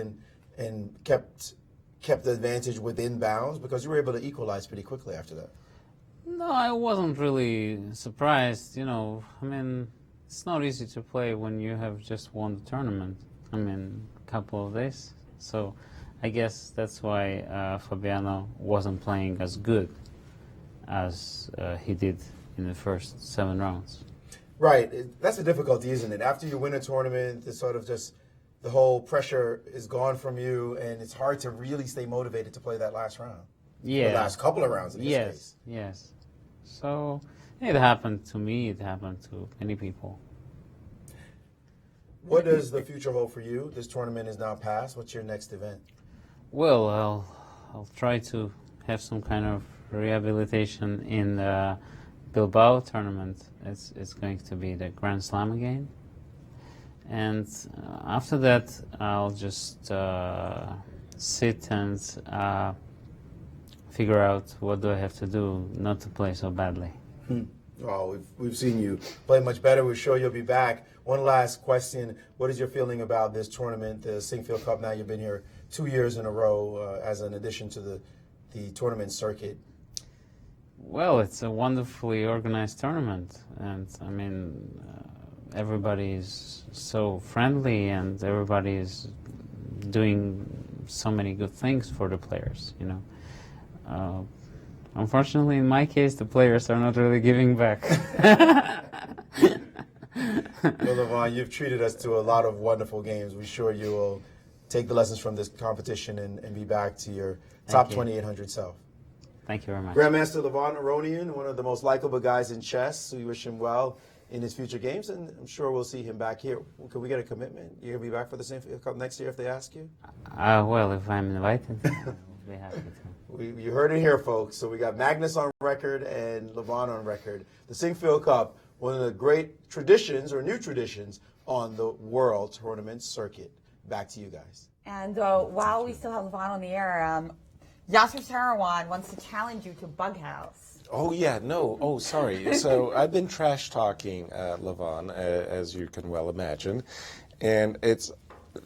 and kept the advantage within bounds, because you were able to equalize pretty quickly after that. No, I wasn't really surprised. You know, I mean, it's not easy to play when you have just won the tournament. I mean, a couple of days. So I guess that's why Fabiano wasn't playing as good as he did in the first 7 rounds. Right. That's the difficulty, isn't it? After you win a tournament, it's sort of just the whole pressure is gone from you, and it's hard to really stay motivated to play that last round. Yeah. The last couple of rounds in this case. Yes. So it happened to me. It happened to many people. What does the future hold for you? This tournament is now past. What's your next event? Well, I'll try to have some kind of rehabilitation in the Bilbao tournament. It's going to be the Grand Slam again. And after that, I'll just sit and figure out what do I have to do not to play so badly. Oh, we've seen you play much better. We're sure you'll be back. One last question. What is your feeling about this tournament, the Sinquefield Cup? Now you've been here 2 years in a row as an addition to the tournament circuit. Well, it's a wonderfully organized tournament. And, I mean, everybody is so friendly and everybody is doing so many good things for the players, you know. Unfortunately, in my case, the players are not really giving back. Well, Levon, you've treated us to a lot of wonderful games. We're sure you will take the lessons from this competition and be back to your top 2,800 self. Thank you very much. Grandmaster Levon Aronian, one of the most likable guys in chess. We wish him well in his future games, and I'm sure we'll see him back here. Can we get a commitment? You're going to be back for the Sinquefield Cup next year if they ask you? Well, if I'm invited, I'll be happy to. You heard it here, folks. So we got Magnus on record and Levon on record. The Sinquefield Cup, one of the great traditions or new traditions on the World Tournament circuit. Back to you guys. And while we still have Levon on the air, Yasser Seirawan wants to challenge you to Bughouse. Oh, yeah, no. Oh, sorry. So I've been trash talking Levon, as you can well imagine. And it's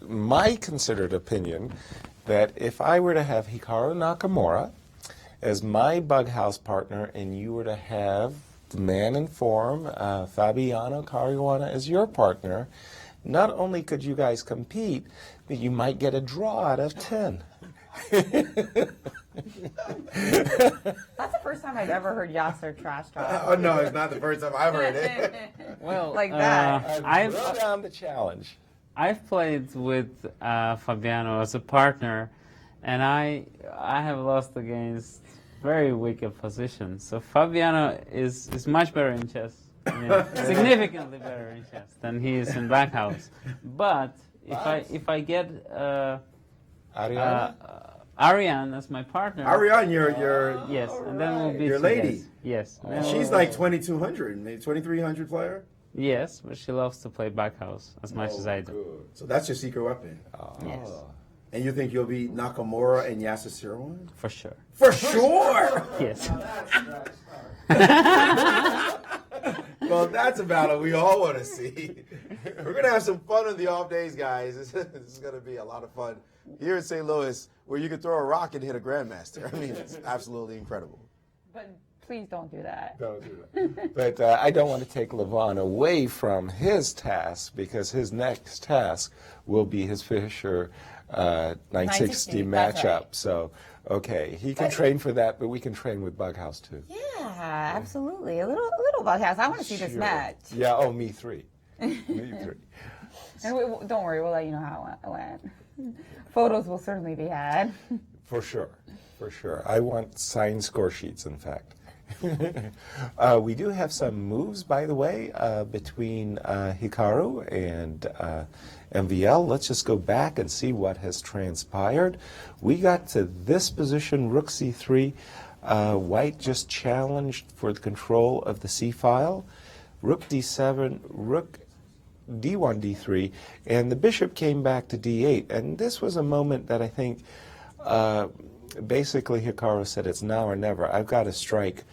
my considered opinion that if I were to have Hikaru Nakamura as my Bughouse partner and you were to have the man in form, Fabiano Caruana, as your partner, not only could you guys compete, but you might get a draw out of 10. That's the first time I've ever heard Yasser trash talk. Oh, no, it's not the first time I've heard it. Well, like that. I've thrown down the challenge. I've played with Fabiano as a partner, and I have lost against very weak opposition. So Fabiano is much better in chess, significantly better in chess than he is in Bughouse. But if I get Ariane as my partner. Ariane, your yes, and then we'll be your lady. Yes. She's like 2,200, 2,300 player. Yes, but she loves to play Bughouse as much as I do. Good. So that's your secret weapon. Yes. And you think you'll beat Nakamura and Yasser Seirawan? For sure. For sure. Yes. Well, that's a battle we all want to see. We're going to have some fun on the off days, guys. This is going to be a lot of fun here in St. Louis, where you can throw a rock and hit a grandmaster. I mean, it's absolutely incredible. But please don't do that. Don't do that. But I don't want to take Levon away from his task, because his next task will be his Fischer 960 matchup. Right. So, okay, he can train for that, but we can train with Bughouse too. Yeah, absolutely. A little Bughouse. I want to see this match. Yeah, oh, me three. Me three. And don't worry, we'll let you know how it went. Photos will certainly be had. For sure, for sure. I want signed score sheets, in fact. We do have some moves, by the way, between Hikaru and MVL. Let's just go back and see what has transpired. We got to this position, rook c3. White just challenged for the control of the c-file. Rook d7, rook d1, d3, and the bishop came back to d8. And this was a moment that I think basically Hikaru said, it's now or never. I've got to strike.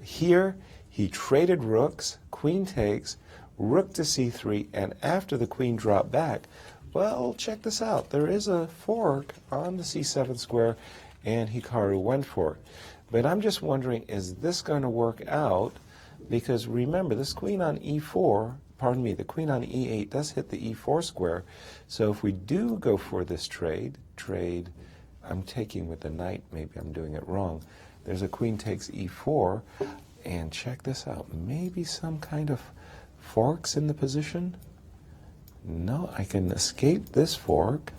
Here, he traded rooks, queen takes, rook to c3, and after the queen dropped back, well, check this out. There is a fork on the c7 square, and Hikaru went for it. But I'm just wondering, is this going to work out? Because remember, this queen on e4, pardon me, the queen on e8 does hit the e4 square. So if we do go for this trade, I'm taking with the knight, maybe I'm doing it wrong. There's a queen takes e4, and check this out. Maybe some kind of forks in the position? No, I can escape this fork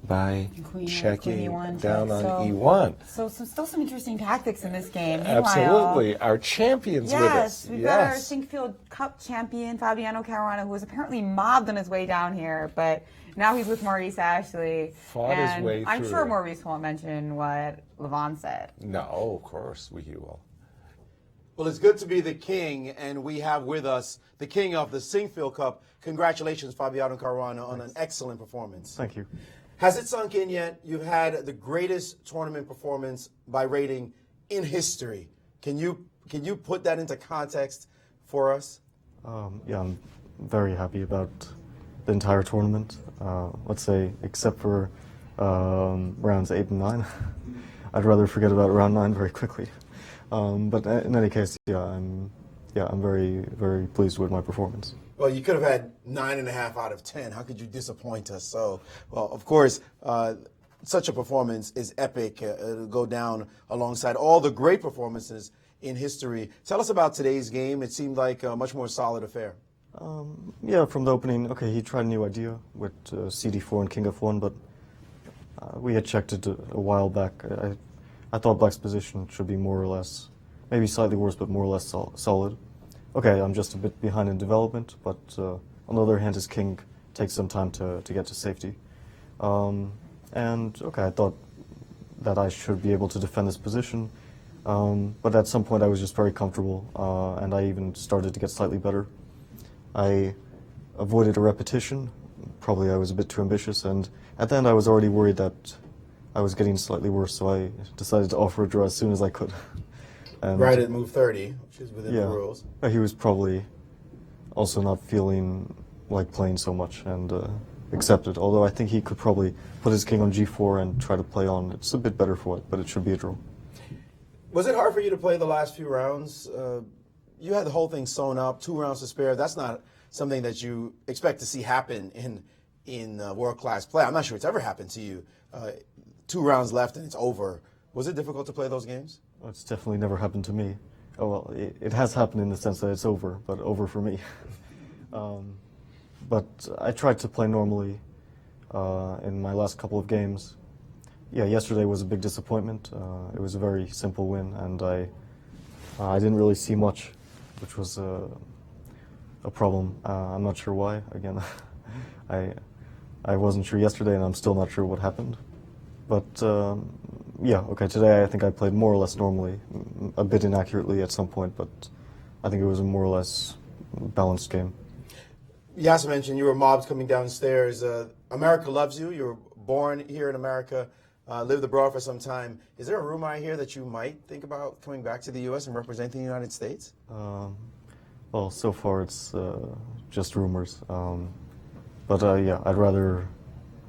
by checking E1, down on e1. So still some interesting tactics in this game. Absolutely. Our champion's with us. Yes, we've got our Sinquefield Cup champion, Fabiano Caruana, who was apparently mobbed on his way down here, but now he's with Maurice Ashley. Fought his way I'm through. sure Maurice won't mention what Levon said. No, of course we will. Well, it's good to be the king, and we have with us the king of the Sinquefield Cup. Congratulations, Fabiano Caruana, on an excellent performance. Thank you. Has it sunk in yet? You've had the greatest tournament performance by rating in history. Can you put that into context for us? Yeah, I'm very happy about the entire tournament. Let's say, except for rounds 8 and 9. I'd rather forget about round 9 very quickly. But in any case, I'm very, very pleased with my performance. Well, you could have had 9.5 out of 10. How could you disappoint us? So, well, of course, such a performance is epic. It'll go down alongside all the great performances in history. Tell us about today's game. It seemed like a much more solid affair. Yeah, from the opening, okay, he tried a new idea with CD4 and King F1, but we had checked it a while back. I thought Black's position should be more or less, maybe slightly worse, but more or less solid. Okay, I'm just a bit behind in development, but on the other hand, his king takes some time to get to safety. And okay, I thought that I should be able to defend this position, but at some point I was just very comfortable, and I even started to get slightly better. I avoided a repetition. Probably I was a bit too ambitious, and at the end I was already worried that I was getting slightly worse, so I decided to offer a draw as soon as I could. And right at move 30, which is within the rules. He was probably also not feeling like playing so much and accepted, although I think he could probably put his king on g4 and try to play on. It's a bit better for it, but it should be a draw. Was it hard for you to play the last few rounds? You had the whole thing sewn up, 2 rounds to spare. That's not something that you expect to see happen in world-class play. I'm not sure it's ever happened to you. 2 rounds left and it's over. Was it difficult to play those games? Well, it's definitely never happened to me. Oh, well, it has happened in the sense that it's over, but over for me. But I tried to play normally in my last couple of games. Yeah, yesterday was a big disappointment. It was a very simple win, and I didn't really see much, which was a problem. I'm not sure why. Again, I wasn't sure yesterday, and I'm still not sure what happened. But yeah, okay, today I think I played more or less normally, a bit inaccurately at some point, but I think it was a more or less balanced game. Yasser mentioned you were mobbed coming downstairs. America loves you. You were born here in America, lived abroad for some time. Is there a rumor I hear that you might think about coming back to the U.S. and representing the United States? Well, so far it's just rumors. But yeah, I'd rather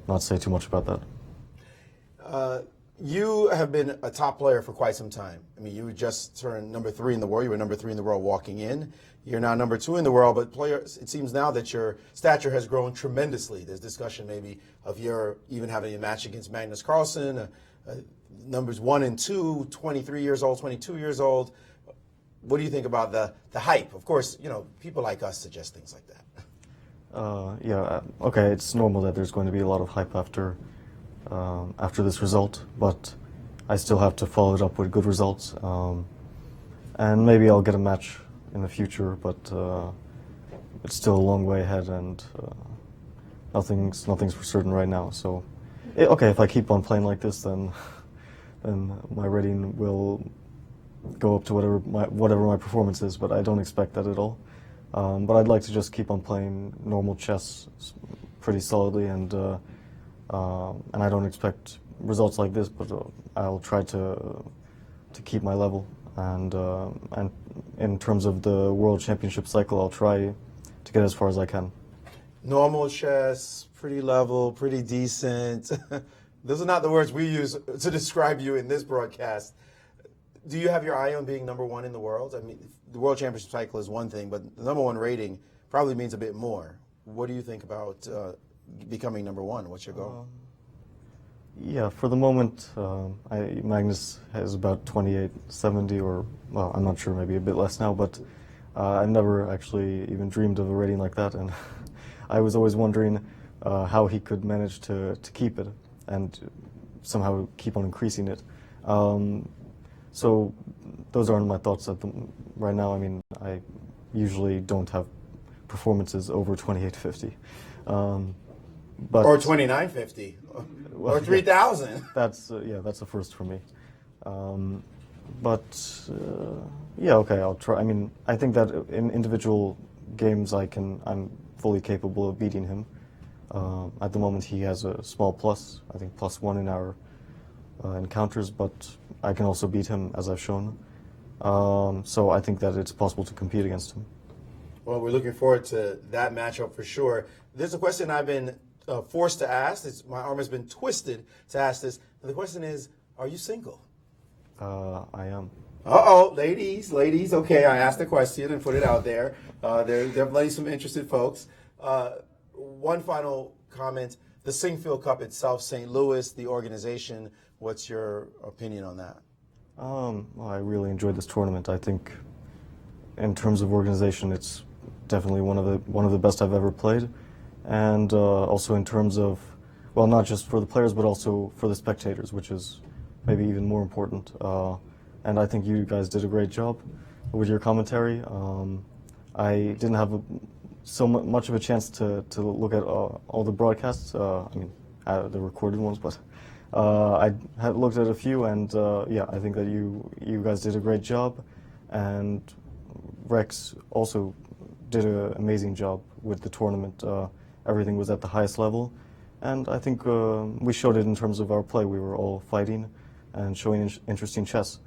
not say too much about that. You have been a top player for quite some time. I mean, you just turned number 3 in the world. You were number 3 in the world walking in. You're now number 2 in the world, but players, it seems now that your stature has grown tremendously. There's discussion maybe of your even having a match against Magnus Carlsen, numbers 1 and 2, 23 years old, 22 years old. What do you think about the hype? Of course, you know, people like us suggest things like that. Yeah, okay, it's normal that there's going to be a lot of hype after this result, but I still have to follow it up with good results. And maybe I'll get a match in the future, but it's still a long way ahead, and nothing's for certain right now. So, okay, if I keep on playing like this, then my rating will go up to whatever my performance is, but I don't expect that at all. But I'd like to just keep on playing normal chess pretty solidly, and I don't expect results like this, but I'll try to keep my level. And in terms of the World Championship cycle, I'll try to get as far as I can. Normal chess, pretty level, pretty decent. Those are not the words we use to describe you in this broadcast. Do you have your eye on being #1 in the world? I mean, the World Championship cycle is one thing, but the #1 rating probably means a bit more. What do you think about becoming #1? What's your goal? Yeah, for the moment, Magnus has about 2870, or, well, I'm not sure, maybe a bit less now, but I've never actually even dreamed of a rating like that, and I was always wondering how he could manage to keep it and somehow keep on increasing it. So those aren't my thoughts right now. I mean, I usually don't have performances over 2850. But or 2950, or 3000. Yeah, that's a first for me. Yeah, okay, I'll try. I mean, I think that in individual games, I'm fully capable of beating him. At the moment, he has a small plus, I think +1 in our encounters, but I can also beat him, as I've shown. So I think that it's possible to compete against him. Well, we're looking forward to that matchup for sure. There's a question I've been forced to ask. My arm has been twisted to ask this. And the question is, are you single? I am. Uh-oh, ladies. Okay, I asked the question and put it out there. There are definitely some interested folks. One final comment. The Sinquefield Cup itself, St. Louis, the organization, what's your opinion on that? Well, I really enjoyed this tournament. I think in terms of organization, it's definitely one of the best I've ever played. And also in terms of, well, not just for the players, but also for the spectators, which is maybe even more important. And I think you guys did a great job with your commentary. I didn't have so much of a chance to look at all the broadcasts, I mean, the recorded ones, but I had looked at a few, and yeah, I think that you guys did a great job, and Rex also did an amazing job with the tournament. Everything was at the highest level, and I think we showed it in terms of our play. We were all fighting and showing interesting chess,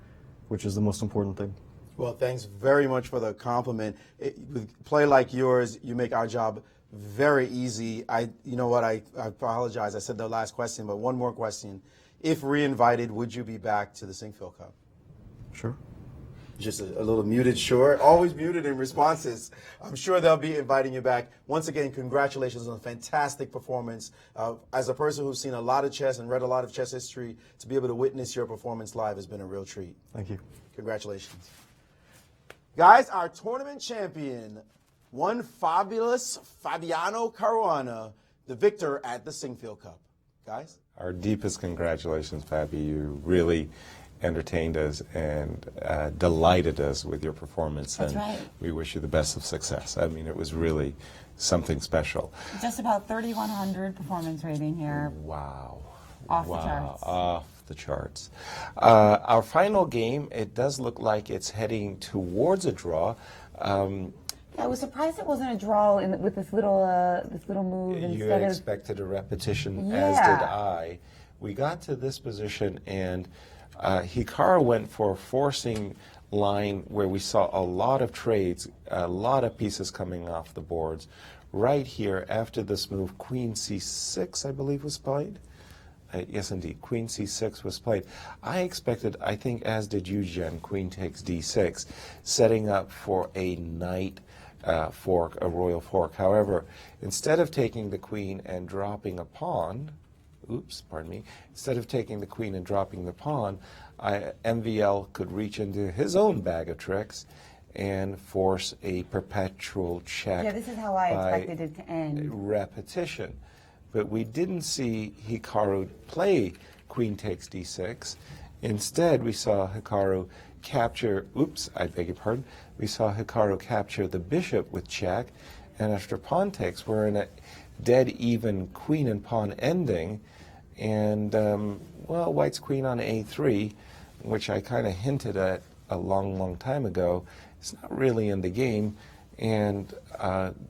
which is the most important thing. Well, thanks very much for the compliment. With play like yours, you make our job very easy. You know what, I apologize. I said the last question, but one more question. If re-invited, would you be back to the Sinquefield Cup? Sure. Just a little muted, sure. Always muted in responses. I'm sure they'll be inviting you back. Once again, congratulations on a fantastic performance. As a person who's seen a lot of chess and read a lot of chess history, to be able to witness your performance live has been a real treat. Thank you. Congratulations. Guys, our tournament champion, one fabulous Fabiano Caruana, the victor at the Sinquefield Cup. Guys? Our deepest congratulations, Fabi. You really entertained us and delighted us with your performance. That's and right. We wish you the best of success. I mean, it was really something special. Just about 3,100 performance rating here. Wow. Off the charts. Off the charts. Our final game, it does look like it's heading towards a draw. I was surprised it wasn't a draw with this little move You instead of. expected a repetition, Yeah. as did I. We got to this position, and Hikaru went for a forcing line where we saw a lot of trades, a lot of pieces coming off the boards. Right here, after this move, Queen C6, I believe, was played. Yes, indeed, Queen C6 was played. I expected, I think, as did you, Jen, Queen takes D6, setting up for a knight fork, a royal fork. However, instead of taking the queen and dropping a pawn, instead of taking the queen and dropping the pawn, MVL could reach into his own bag of tricks and force a perpetual check. Yeah, this is how I expected it to end. Repetition. But we didn't see Hikaru play queen takes d6. Instead, we saw Hikaru capture, we saw Hikaru capture the bishop with check, and after pawn takes, we're in a dead even queen and pawn ending, and, well, white's queen on a3, which I kind of hinted at a long time ago, it's not really in the game, And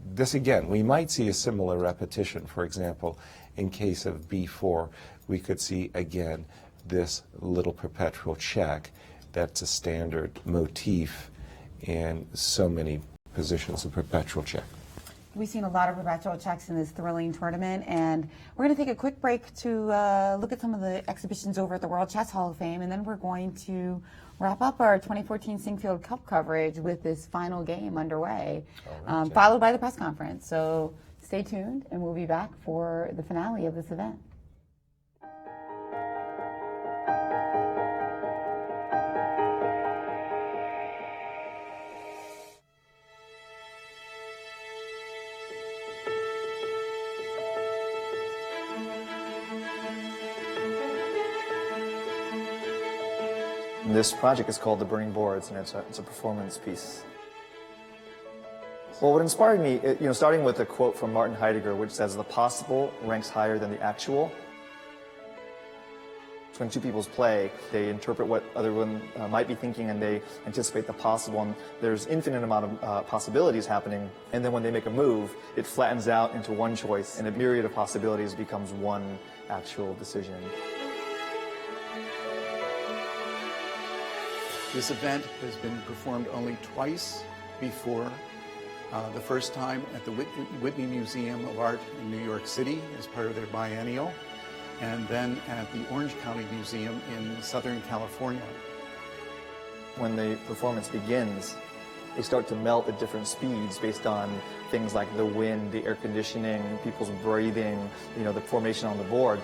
this again, we might see a similar repetition. For example, in case of b4, we could see again this little perpetual check. That's a standard motif in so many positions of perpetual check. We've seen a lot of perpetual checks in this thrilling tournament, and we're going to take a quick break to look at some of the exhibitions over at the World Chess Hall of Fame, and then we're going to wrap up our 2014 Sinquefield Cup coverage with this final game underway, followed by the press conference. So stay tuned, and we'll be back for the finale of this event. This project is called The Burning Boards, and it's a performance piece. Well, what inspired me, starting with a quote from Martin Heidegger, which says, "The possible ranks higher than the actual." When two people play, they interpret what other one might be thinking, and they anticipate the possible, and there's infinite amount of possibilities happening. And then when they make a move, it flattens out into one choice, and a myriad of possibilities becomes one actual decision. This event has been performed only twice before. The first time at the Whitney Museum of Art in New York City as part of their biennial, and then at the Orange County Museum in Southern California. When the performance begins, they start to melt at different speeds based on things like the wind, the air conditioning, people's breathing, the formation on the board.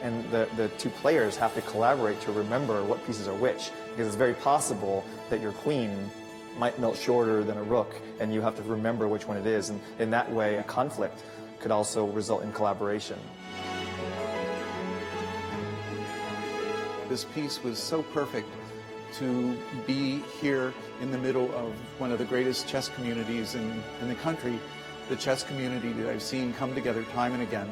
And the two players have to collaborate to remember what pieces are which, because it's very possible that your queen might melt shorter than a rook, and you have to remember which one it is. And in that way, a conflict could also result in collaboration. This piece was so perfect to be here in the middle of one of the greatest chess communities in the country, the chess community that I've seen come together time and again.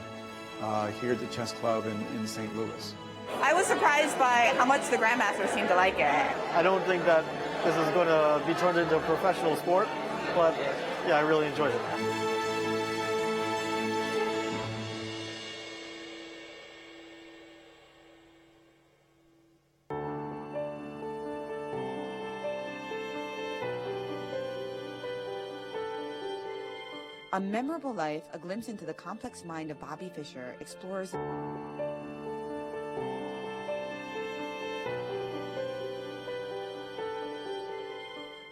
Here at the Chess Club in St. Louis. I was surprised by how much the Grandmasters seemed to like it. I don't think that this is going to be turned into a professional sport, but yeah, I really enjoyed it. A Memorable Life, A Glimpse into the Complex Mind of Bobby Fischer explores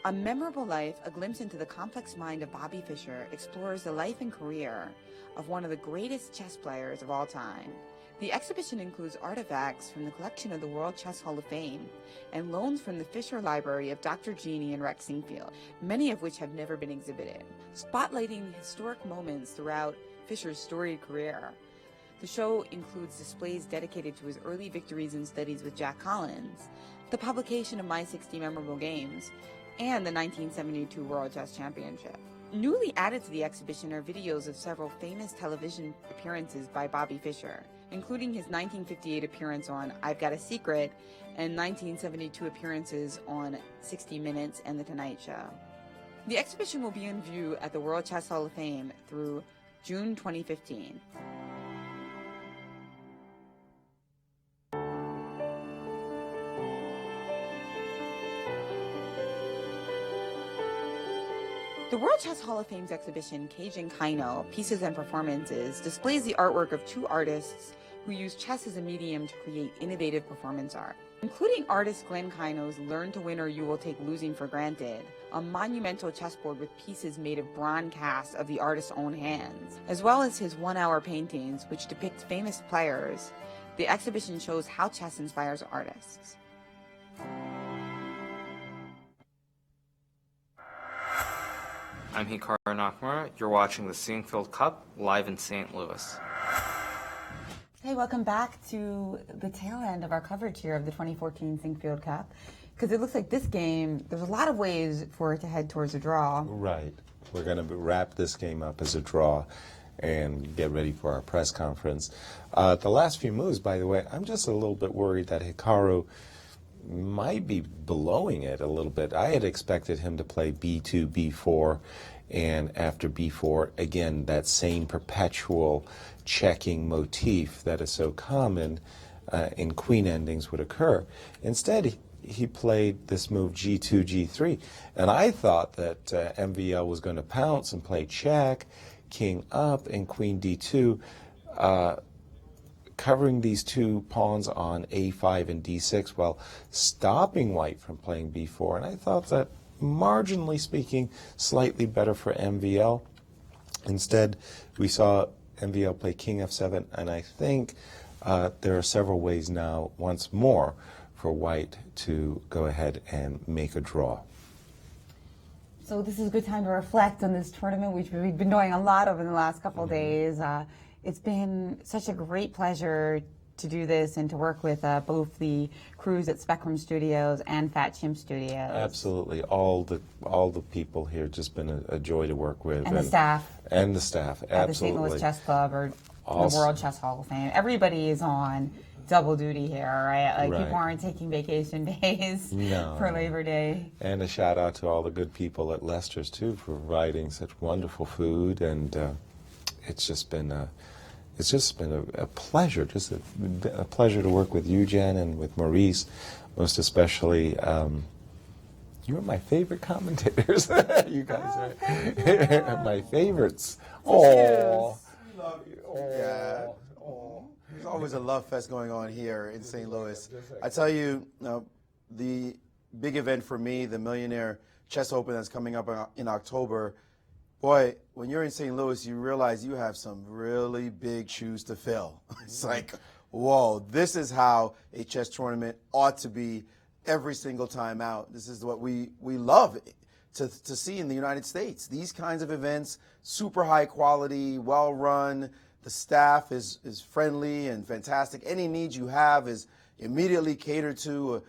A Memorable Life, A Glimpse into the Complex Mind of Bobby Fischer explores the life and career of one of the greatest chess players of all time. The exhibition includes artifacts from the collection of the World Chess Hall of Fame and loans from the Fischer Library of Dr. Genie and Rex Sinquefield, many of which have never been exhibited, spotlighting historic moments throughout Fischer's storied career. The show includes displays dedicated to his early victories and studies with Jack Collins, the publication of My 60 Memorable Games, and the 1972 World Chess Championship. Newly added to the exhibition are videos of several famous television appearances by Bobby Fischer, including his 1958 appearance on I've Got a Secret and 1972 appearances on 60 Minutes and The Tonight Show. The exhibition will be in view at the World Chess Hall of Fame through June 2015. The World Chess Hall of Fame's exhibition, Keijin Kaino, Pieces and Performances, displays the artwork of two artists who use chess as a medium to create innovative performance art, including artist Glenn Kaino's Learn to Win or You Will Take Losing for Granted, a monumental chessboard with pieces made of bronze casts of the artist's own hands, as well as his one-hour paintings, which depict famous players. The exhibition shows how chess inspires artists. I'm Hikaru Nakamura. You're watching the Sinquefield Cup live in St. Louis. Hey, welcome back to the tail end of our coverage here of the 2014 Sinquefield Cup. Because it looks like this game, there's a lot of ways for it to head towards a draw. Right. We're going to wrap this game up as a draw and get ready for our press conference. The last few moves, by the way, I'm just a little bit worried that Hikaru might be blowing it a little bit. I had expected him to play b2, b4, And after b4, again, that same perpetual checking motif that is so common in queen endings would occur. Instead, he played this move g2, g3. And I thought that MVL was going to pounce and play check, king up, and queen d2, covering these two pawns on a5 and d6 while stopping white from playing b4. And I thought that, marginally speaking, slightly better for MVL. Instead, we saw MVL play king f7, and I think there are several ways now, once more, for white to go ahead and make a draw. So this is a good time to reflect on this tournament, which we've been doing a lot over the last couple of days. It's been such a great pleasure to do this and to work with both the crews at Spectrum Studios and Fat Chimp Studios. Absolutely, all the people here, just been a joy to work with, and the staff, absolutely. At the St. Louis Chess Club or the World Chess Hall of Fame. Everybody is on double duty here, right? Like Right. people aren't taking vacation days for Labor Day. And a shout out to all the good people at Leicester's too for providing such wonderful food, and it's just been a pleasure, just a pleasure to work with you, Jen, and with Maurice, most especially. You're my favorite commentators. You guys are my favorites. Oh, Yeah. There's always a love fest going on here in St. Louis. I tell you, the big event for me, the Millionaire Chess Open that's coming up in October, boy, when you're in St. Louis, you realize you have some really big shoes to fill. It's like, whoa, this is how a chess tournament ought to be every single time out. This is what we love to see in the United States. These kinds of events, super high quality, well run. The staff is friendly and fantastic. Any needs you have is immediately catered to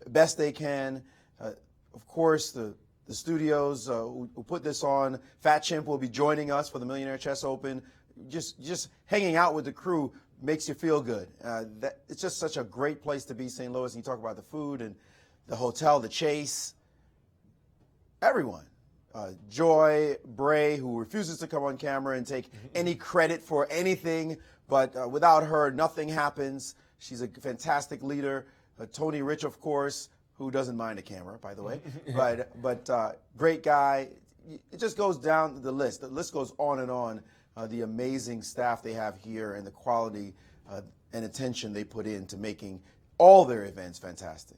best they can. Of course, the studios who put this on, Fat Chimp will be joining us for the Millionaire Chess Open. Just hanging out with the crew makes you feel good. It's just such a great place to be, St. Louis. And you talk about the food and the hotel, the Chase, everyone. Joy Bray, who refuses to come on camera and take any credit for anything, but without her, nothing happens. She's a fantastic leader. Tony Rich, of course, who doesn't mind a camera, by the way, but great guy. It just goes down the list. The list goes on and on. The amazing staff they have here and the quality and attention they put into making all their events fantastic.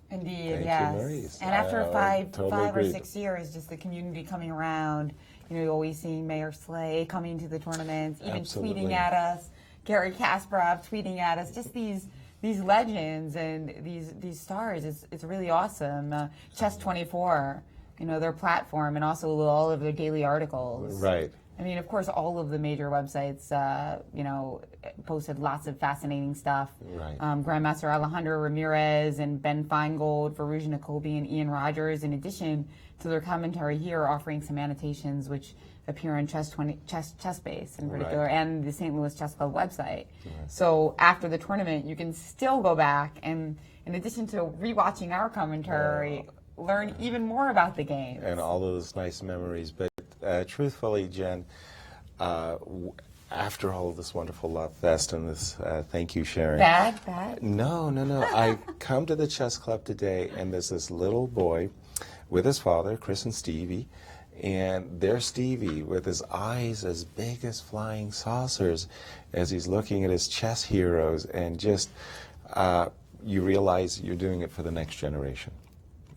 Indeed, Thank yes. you, Maurice. And after five or agree. 6 years, just the community coming around, you always seeing Mayor Slay coming to the tournaments, even tweeting at us, Gary Kasparov tweeting at us, just these legends and these stars. It's really awesome. Chess24, their platform, and also all of their daily articles. Right. I mean, of course, all of the major websites, posted lots of fascinating stuff. Right. Grandmaster Alejandro Ramirez and Ben Feingold, Farouja Nakobi, and Ian Rogers, in addition to their commentary here, offering some annotations which appear on ChessBase in particular, and the St. Louis Chess Club website. Right. So after the tournament, you can still go back and, in addition to rewatching our commentary, learn even more about the game. And all those nice memories. But truthfully, Jen, after all of this wonderful love fest and this thank you sharing. Bad? No. I come to the chess club today, and there's this little boy with his father, Chris and Stevie, and there's Stevie with his eyes as big as flying saucers as he's looking at his chess heroes, and just you realize you're doing it for the next generation.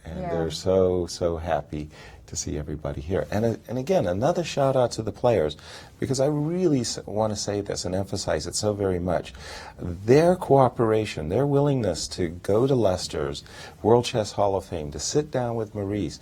And they're so happy to see everybody here. And again, another shout out to the players, because I really want to say this and emphasize it so very much. Their cooperation, their willingness to go to Leicester's World Chess Hall of Fame, to sit down with Maurice,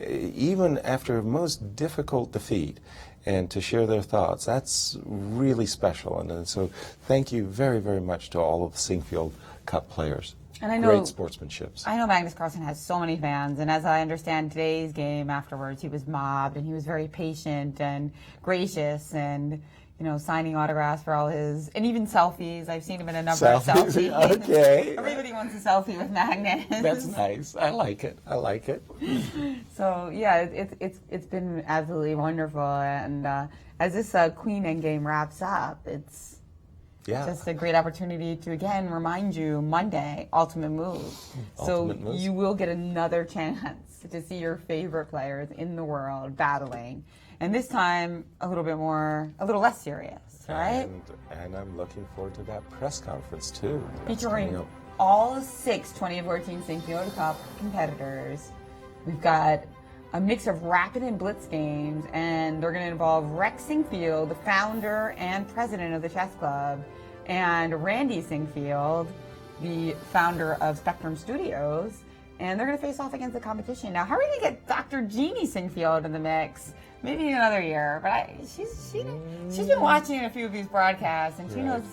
even after a most difficult defeat, and to share their thoughts, that's really special. And so thank you very, very much to all of the Sinquefield Cup players. And I know, great sportsmanship. I know Magnus Carlsen has so many fans, and as I understand today's game afterwards, he was mobbed, and he was very patient and gracious, and signing autographs for all his, and even selfies. I've seen him in a number of selfies. Okay. Everybody wants a selfie with Magnus. That's nice. I like it. So yeah, it's been absolutely wonderful. And as this Queen Endgame wraps up, it's just a great opportunity to again remind you Monday, Ultimate Move. You will get another chance to see your favorite players in the world battling. And this time, a little less serious, right? And I'm looking forward to that press conference, too. Featuring all 6 2014 Sinquefield Cup competitors. We've got a mix of rapid and blitz games, and they're going to involve Rex Sinquefield, the founder and president of the chess club, and Randy Sinquefield, the founder of Spectrum Studios. And they're going to face off against the competition. Now, how are we going to get Dr. Jeannie Sinquefield in the mix? Maybe another year, but she's been watching a few of these broadcasts, and she knows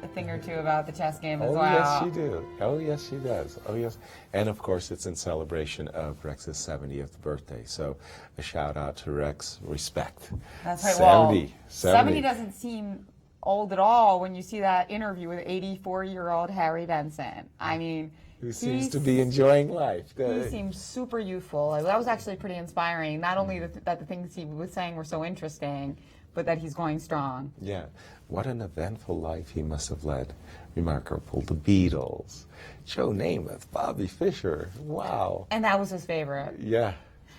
a thing or two about the chess game as well. Yes, she do. Oh, yes, she does. Oh, yes. And, of course, it's in celebration of Rex's 70th birthday. So a shout-out to Rex. Respect. That's right. 70 doesn't seem old at all when you see that interview with 84-year-old Harry Benson. I mean... Who seems to be enjoying life. He seems super youthful. That was actually pretty inspiring. Not only that the things he was saying were so interesting, but that he's going strong. Yeah. What an eventful life he must have led. Remarkable. The Beatles, Joe Namath, Bobby Fischer. Wow. And that was his favorite. Yeah.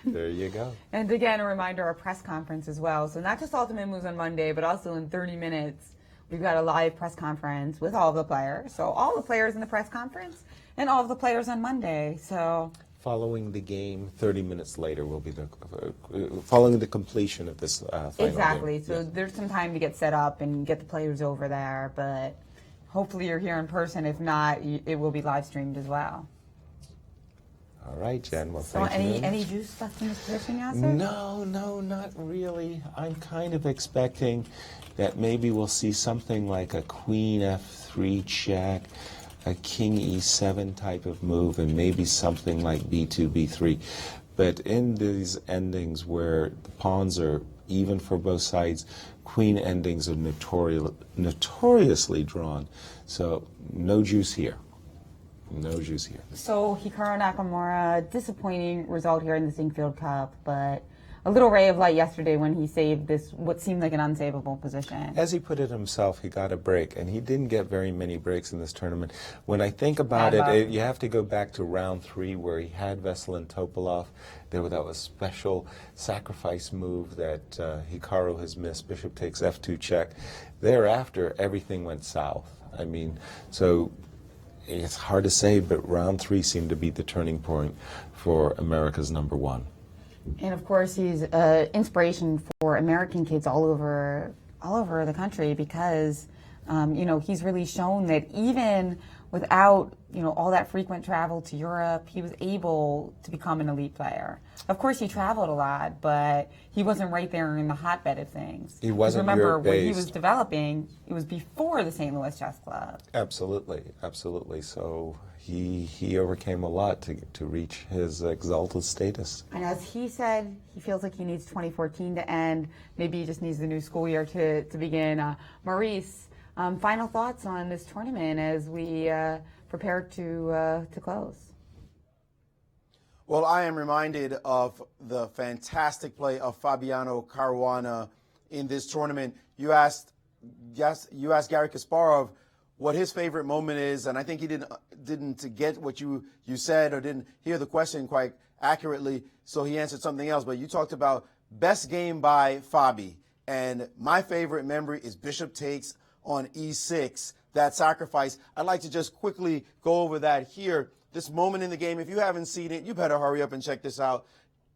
There you go. And again, a reminder, our press conference as well. So not just Ultimate Moves on Monday, but also in 30 minutes, we've got a live press conference with all of the players. So all the players in the press conference and all of the players on Monday. So following the game, 30 minutes later will be following the completion of this final exactly. game. So there's some time to get set up and get the players over there, but hopefully you're here in person. If not, it will be live streamed as well. All right, Jen. Well, so thank you. Any juice left in this position, Yasser? No, not really. I'm kind of expecting that maybe we'll see something like a Queen F3 check, a King E7 type of move, and maybe something like B2, B3. But in these endings where the pawns are even for both sides, Queen endings are notoriously drawn. So no juice here. No juice here. So Hikaru Nakamura, disappointing result here in the Sinquefield Cup, but a little ray of light yesterday when he saved this, what seemed like an unsavable position. As he put it himself, he got a break, and he didn't get very many breaks in this tournament. When I think about it, you have to go back to round 3 where he had Veselin Topalov. That was a special sacrifice move that Hikaru has missed. Bishop takes F2 check. Thereafter, everything went south. I mean, so it's hard to say, but round 3 seemed to be the turning point for America's #1. And of course, he's inspiration for American kids all over the country because, he's really shown that even without, all that frequent travel to Europe, he was able to become an elite player. Of course, he traveled a lot, but he wasn't right there in the hotbed of things. He wasn't remember, when he Europe-based. was developing, it was before the St. Louis Chess Club. Absolutely. So he overcame a lot to reach his exalted status. And as he said, he feels like he needs 2014 to end. Maybe he just needs the new school year to begin. Maurice, final thoughts on this tournament as we prepare to close? Well, I am reminded of the fantastic play of Fabiano Caruana in this tournament. You asked Gary Kasparov what his favorite moment is, and I think he didn't get what you said or didn't hear the question quite accurately, so he answered something else. But you talked about best game by Fabi, and my favorite memory is Bishop takes on E6, that sacrifice. I'd like to just quickly go over that here. This moment in the game, if you haven't seen it, you better hurry up and check this out.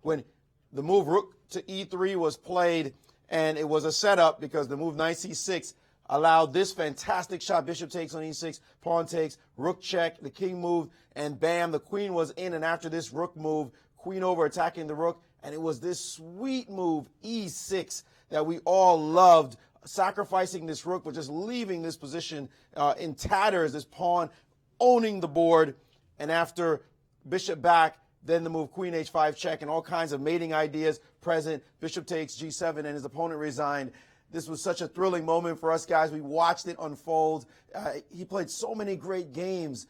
When the move rook to E3 was played, and it was a setup because the move knight C6 allowed this fantastic shot. Bishop takes on E6, pawn takes, rook check, the king moved, and bam, the queen was in. And after this rook move, queen over attacking the rook, and it was this sweet move, E6, that we all loved, sacrificing this rook, but just leaving this position in tatters, this pawn owning the board. And after bishop back, then the move queen h5 check, and all kinds of mating ideas present. Bishop takes G7, and his opponent resigned. This was such a thrilling moment for us guys. We watched it unfold. He played so many great games.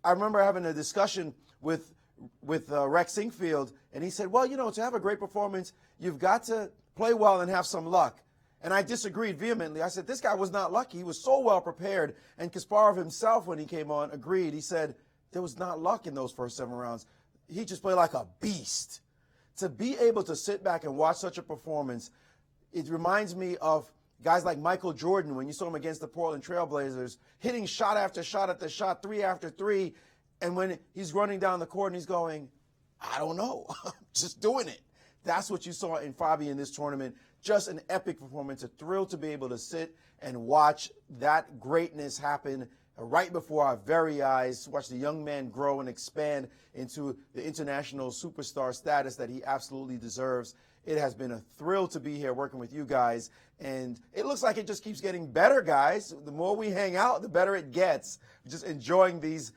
I remember having a discussion with Rex Sinquefield, and he said, well, you know, to have a great performance, you've got to play well and have some luck. And I disagreed vehemently. I said, this guy was not lucky. He was so well prepared. And Kasparov himself, when he came on, agreed. He said, there was not luck in those first 7 rounds. He just played like a beast. To be able to sit back and watch such a performance, it reminds me of guys like Michael Jordan when you saw him against the Portland Trail Blazers, hitting shot after shot after shot, 3 after 3. And when he's running down the court and he's going, I don't know, just doing it. That's what you saw in Fabi in this tournament. Just an epic performance, a thrill to be able to sit and watch that greatness happen right before our very eyes, watch the young man grow and expand into the international superstar status that he absolutely deserves. It has been a thrill to be here working with you guys, and it looks like it just keeps getting better, guys. The more we hang out, the better it gets. Just enjoying these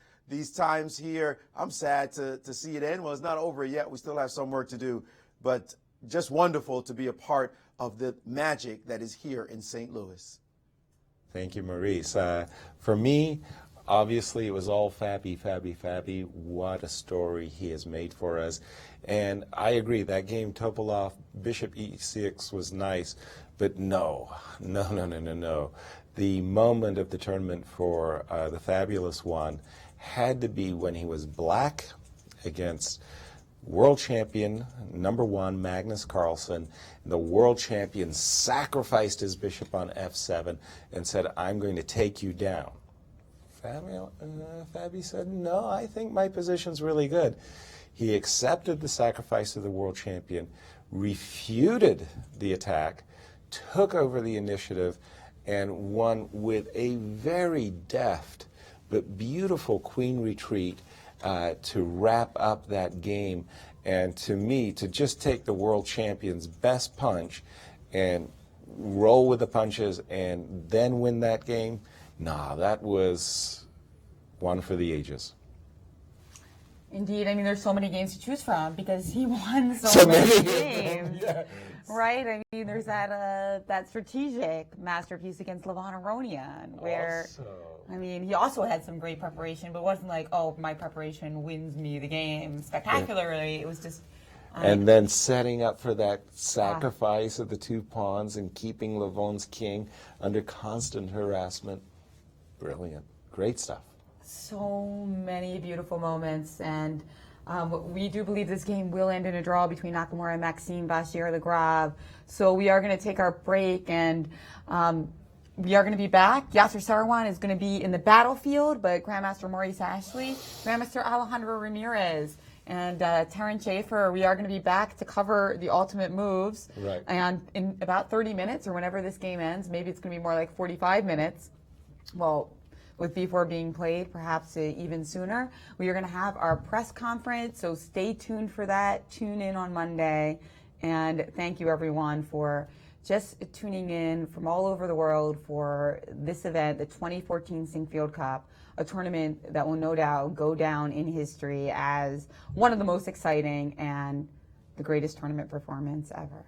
times here. I'm sad to see it end. Well, it's not over yet. We still have some work to do, but just wonderful to be a part of the magic that is here in St. Louis. Thank you, Maurice. For me, obviously, it was all Fabi, Fabi, Fabi. What a story he has made for us. And I agree, that game, Topolov, Bishop E6 was nice, but no. The moment of the tournament for the fabulous one had to be when he was black against world champion, #1, Magnus Carlsen. The world champion sacrificed his bishop on f7 and said, I'm going to take you down. Fabi said, no, I think my position's really good. He accepted the sacrifice of the world champion, refuted the attack, took over the initiative, and won with a very deft but beautiful queen retreat to wrap up that game. And to me, to just take the world champion's best punch and roll with the punches and then win that game, that was one for the ages. Indeed. I mean, there's so many games to choose from because he won so many games. Yes. Right? I mean, there's that strategic masterpiece against Aronian where, I mean, he also had some great preparation, but it wasn't like, oh, my preparation wins me the game spectacularly. It was just... And then setting up for that sacrifice of the 2 pawns and keeping Levon's king under constant harassment. Brilliant. Great stuff. So many beautiful moments, and we do believe this game will end in a draw between Nakamura and Maxime Vachier-Lagrave. So we are going to take our break, and we are going to be back. Yasser Seirawan is going to be in the battlefield, but Grandmaster Maurice Ashley, Grandmaster Alejandro Ramirez, and Terrence Schaefer, we are going to be back to cover the ultimate moves. Right. And in about 30 minutes, or whenever this game ends, maybe it's going to be more like 45 minutes. Well, with B4 being played, perhaps even sooner. We are going to have our press conference, so stay tuned for that. Tune in on Monday. And thank you, everyone, for just tuning in from all over the world for this event, the 2014 Sinquefield Cup, a tournament that will no doubt go down in history as one of the most exciting and the greatest tournament performance ever.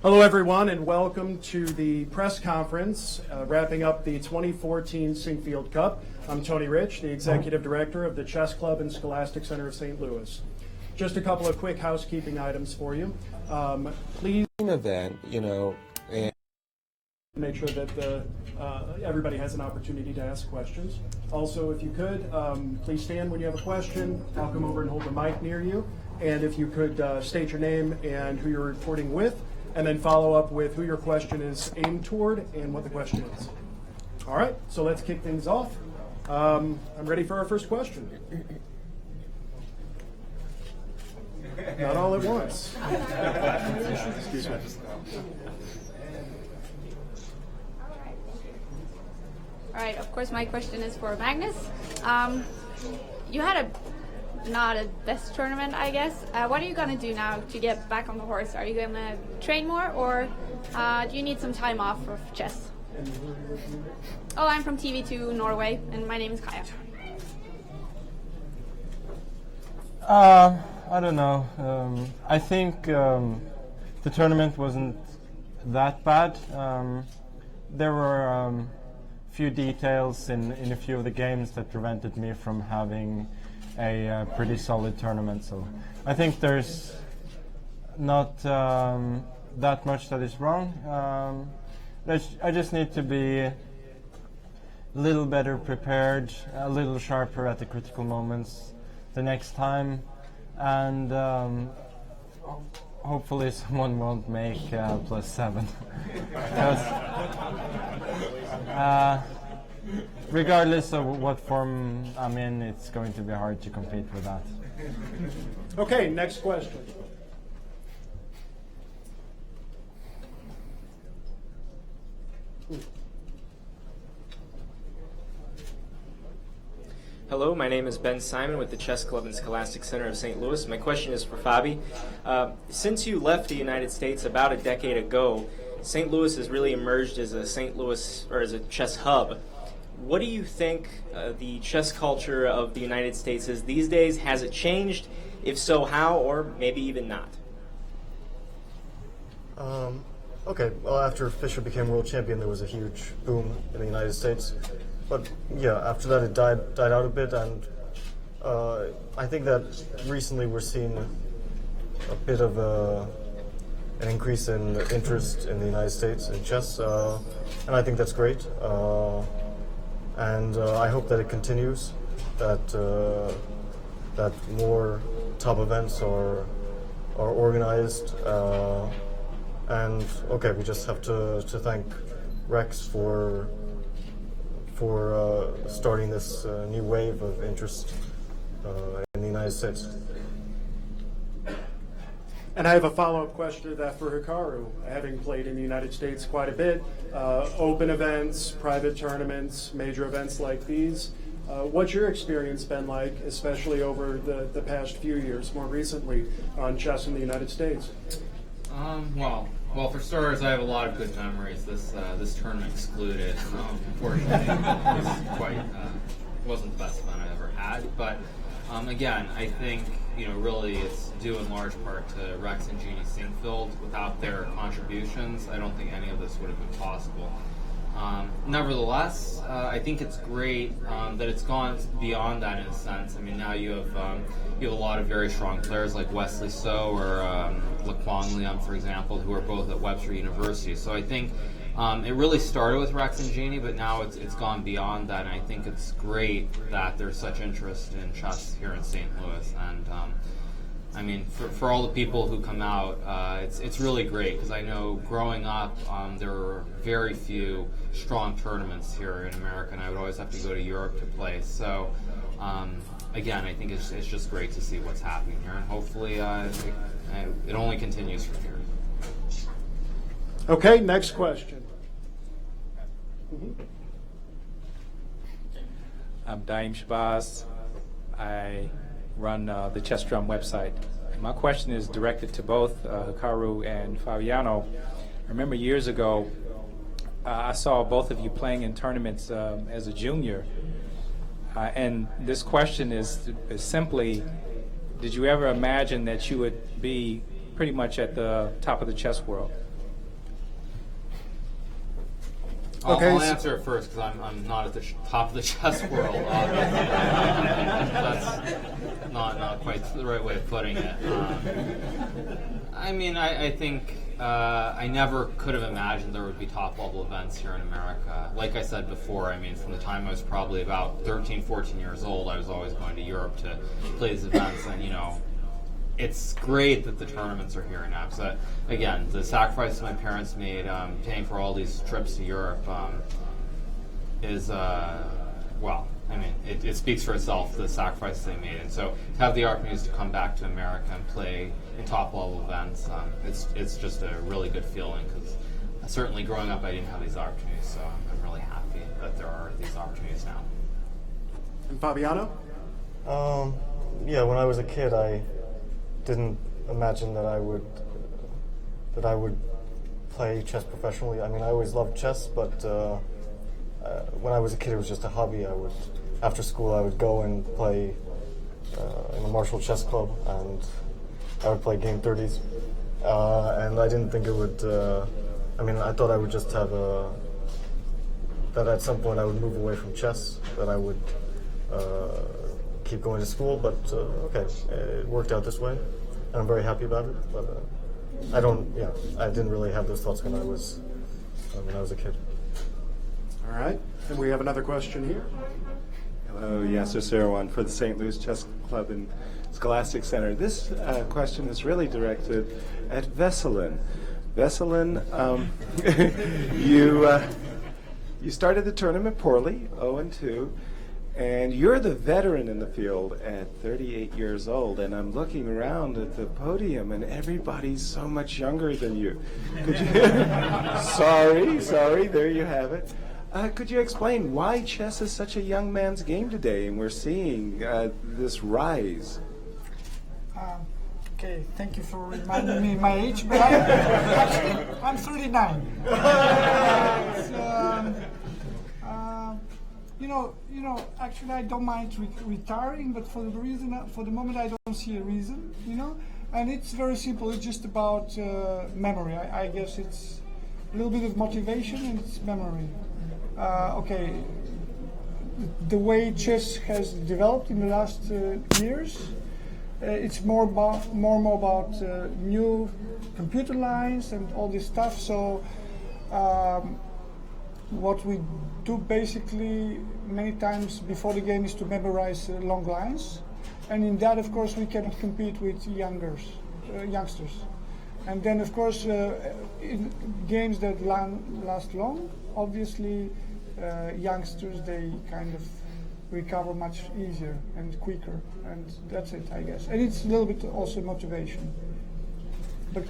Hello, everyone, and welcome to the press conference wrapping up the 2014 Sinquefield Cup. I'm Tony Rich, the Executive Director of the Chess Club and Scholastic Center of St. Louis. Just a couple of quick housekeeping items for you. Please event, and make sure that everybody has an opportunity to ask questions. Also, if you could, please stand when you have a question. I'll come over and hold the mic near you. And if you could state your name and who you're reporting with, and then follow up with who your question is aimed toward and what the question is. All right, so let's kick things off. I'm ready for our first question. Not all at once. Excuse me. All right, of course, my question is for Magnus. You had not a best tournament, I guess. What are you going to do now to get back on the horse? Are you going to train more, or do you need some time off of chess? Oh, I'm from TV2 Norway, and my name is Kaya. I don't know. I think the tournament wasn't that bad. There were few details in a few of the games that prevented me from having a pretty solid tournament. So I think there's not that much that is wrong. I just need to be a little better prepared, a little sharper at the critical moments the next time, and hopefully someone won't make +7. Regardless of what form I'm in, it's going to be hard to compete with that. Okay, next question. Hello, my name is Ben Simon with the Chess Club and Scholastic Center of St. Louis. My question is for Fabi. Since you left the United States about a decade ago, St. Louis has really emerged as a chess hub. What do you think the chess culture of the United States is these days? Has it changed? If so, how, or maybe even not? Okay, well, after Fischer became world champion, there was a huge boom in the United States. But yeah, after that it died out a bit, and I think that recently we're seeing a bit of an increase in interest in the United States in chess, and I think that's great. And I hope that it continues, that more top events are organized, and okay, we just have to thank Rex for starting this new wave of interest in the United States. And I have a follow-up question to that for Hikaru. Having played in the United States quite a bit, open events, private tournaments, major events like these, what's your experience been like, especially over the past few years, more recently, on chess in the United States? Well, for starters, I have a lot of good memories. This tournament excluded. Unfortunately, it wasn't the best fun I ever had. But again, I think really it's due in large part to Rex and Jeannie Sinquefield. Without their contributions, I don't think any of this would have been possible. Nevertheless, I think it's great that it's gone beyond that in a sense. I mean, now you have a lot of very strong players like Wesley So or Laquan Leon, for example, who are both at Webster University. So I think it really started with Rex and Jeannie, but now it's gone beyond that, and I think it's great that there's such interest in chess here in St. Louis. And I mean, for all the people who come out, it's really great, because I know growing up there were very few strong tournaments here in America, and I would always have to go to Europe to play. So again, I think it's just great to see what's happening here, and hopefully it only continues from here. Okay, next question. I'm Daim Shabazz. I run the Chess Drum website. My question is directed to both Hikaru and Fabiano. I remember years ago, I saw both of you playing in tournaments as a junior. And this question is simply, did you ever imagine that you would be pretty much at the top of the chess world? I'll answer it first because I'm not at the top of the chess world. That's not quite the right way of putting it. I mean, I think I never could have imagined there would be top-level events here in America. Like I said before, I mean, from the time I was probably about 13, 14 years old, I was always going to Europe to play these events, and, you know, it's great that the tournaments are here now. Because, again, the sacrifices my parents made paying for all these trips to Europe is, well, I mean, it speaks for itself, the sacrifices they made. And so to have the opportunities to come back to America and play in top-level events, it's just a really good feeling, because certainly growing up I didn't have these opportunities, so I'm really happy that there are these opportunities now. And Fabiano? Yeah, when I was a kid, I didn't imagine that I would play chess professionally. I mean, I always loved chess, but when I was a kid, it was just a hobby. After school, I would go and play in a martial chess club, and I would play game 30s. And I didn't think it would. I mean, I thought I would just have that at some point I would move away from chess, that I would keep going to school, but okay, it worked out this way, and I'm very happy about it. But I didn't really have those thoughts when I was a kid. All right, and we have another question here. Hello, Yasser Seirawan for the St. Louis Chess Club and Scholastic Center. This question is really directed at Veselin. Veselin, you started the tournament poorly, 0-2. And you're the veteran in the field at 38 years old, and I'm looking around at the podium, and everybody's so much younger than you. Could you sorry, there you have it. Could you explain why chess is such a young man's game today, and we're seeing this rise? Okay, thank you for reminding me my age, but I'm 39. Actually, I don't mind retiring, but for the moment, I don't see a reason, and it's very simple. It's just about memory. I guess it's a little bit of motivation and it's memory. Okay, the way chess has developed in the last years, it's more about new computer lines and all this stuff. So what we do basically many times before the game is to memorize long lines, and in that, of course, we cannot compete with youngsters. And then, of course, in games that last long, obviously, youngsters, they kind of recover much easier and quicker, and that's it, I guess. And it's a little bit also motivation. But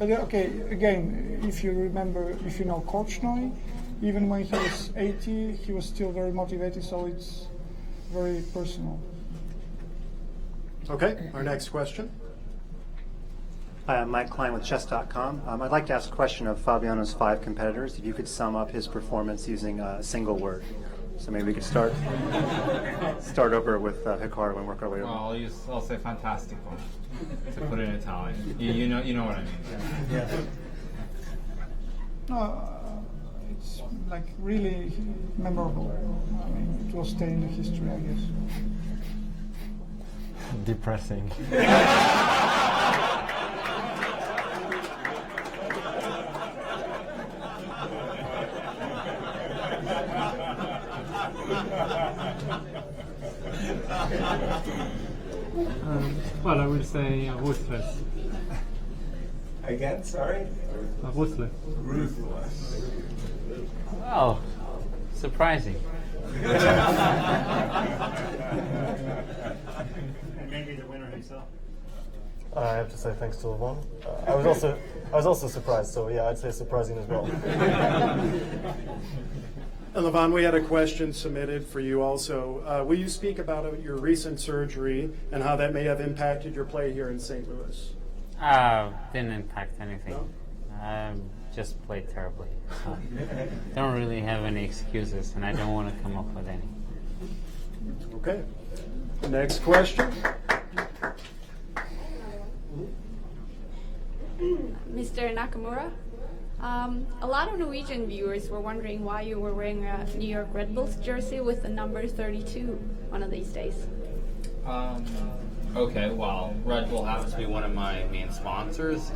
okay, again, if you know Korchnoi, even when he was 80, he was still very motivated, so it's very personal. Okay, our next question. Hi, I'm Mike Klein with Chess.com. I'd like to ask a question of Fabiano's 5 competitors. If you could sum up his performance using a single word. So maybe we could start over with Hikaru and work our way over. Well, I'll say fantastico, to put it in Italian. You know what I mean. Yeah. No, it's like really memorable. I mean, it will stay in the history, I guess. Depressing. Well, I would say ruthless. Again, sorry? Ruthless. Ruthless. Well, surprising. And maybe the winner himself. I have to say thanks to Levon. I was also surprised, so yeah, I'd say surprising as well. And Levon, we had a question submitted for you also. Will you speak about your recent surgery and how that may have impacted your play here in St. Louis? Didn't impact anything. No? Just played terribly. So don't really have any excuses, and I don't want to come up with any. Okay. Next question. Mr. Nakamura, A lot of Norwegian viewers were wondering why you were wearing a New York Red Bulls jersey with the number 32 one of these days. Okay, well, Red Bull happens to be one of my main sponsors.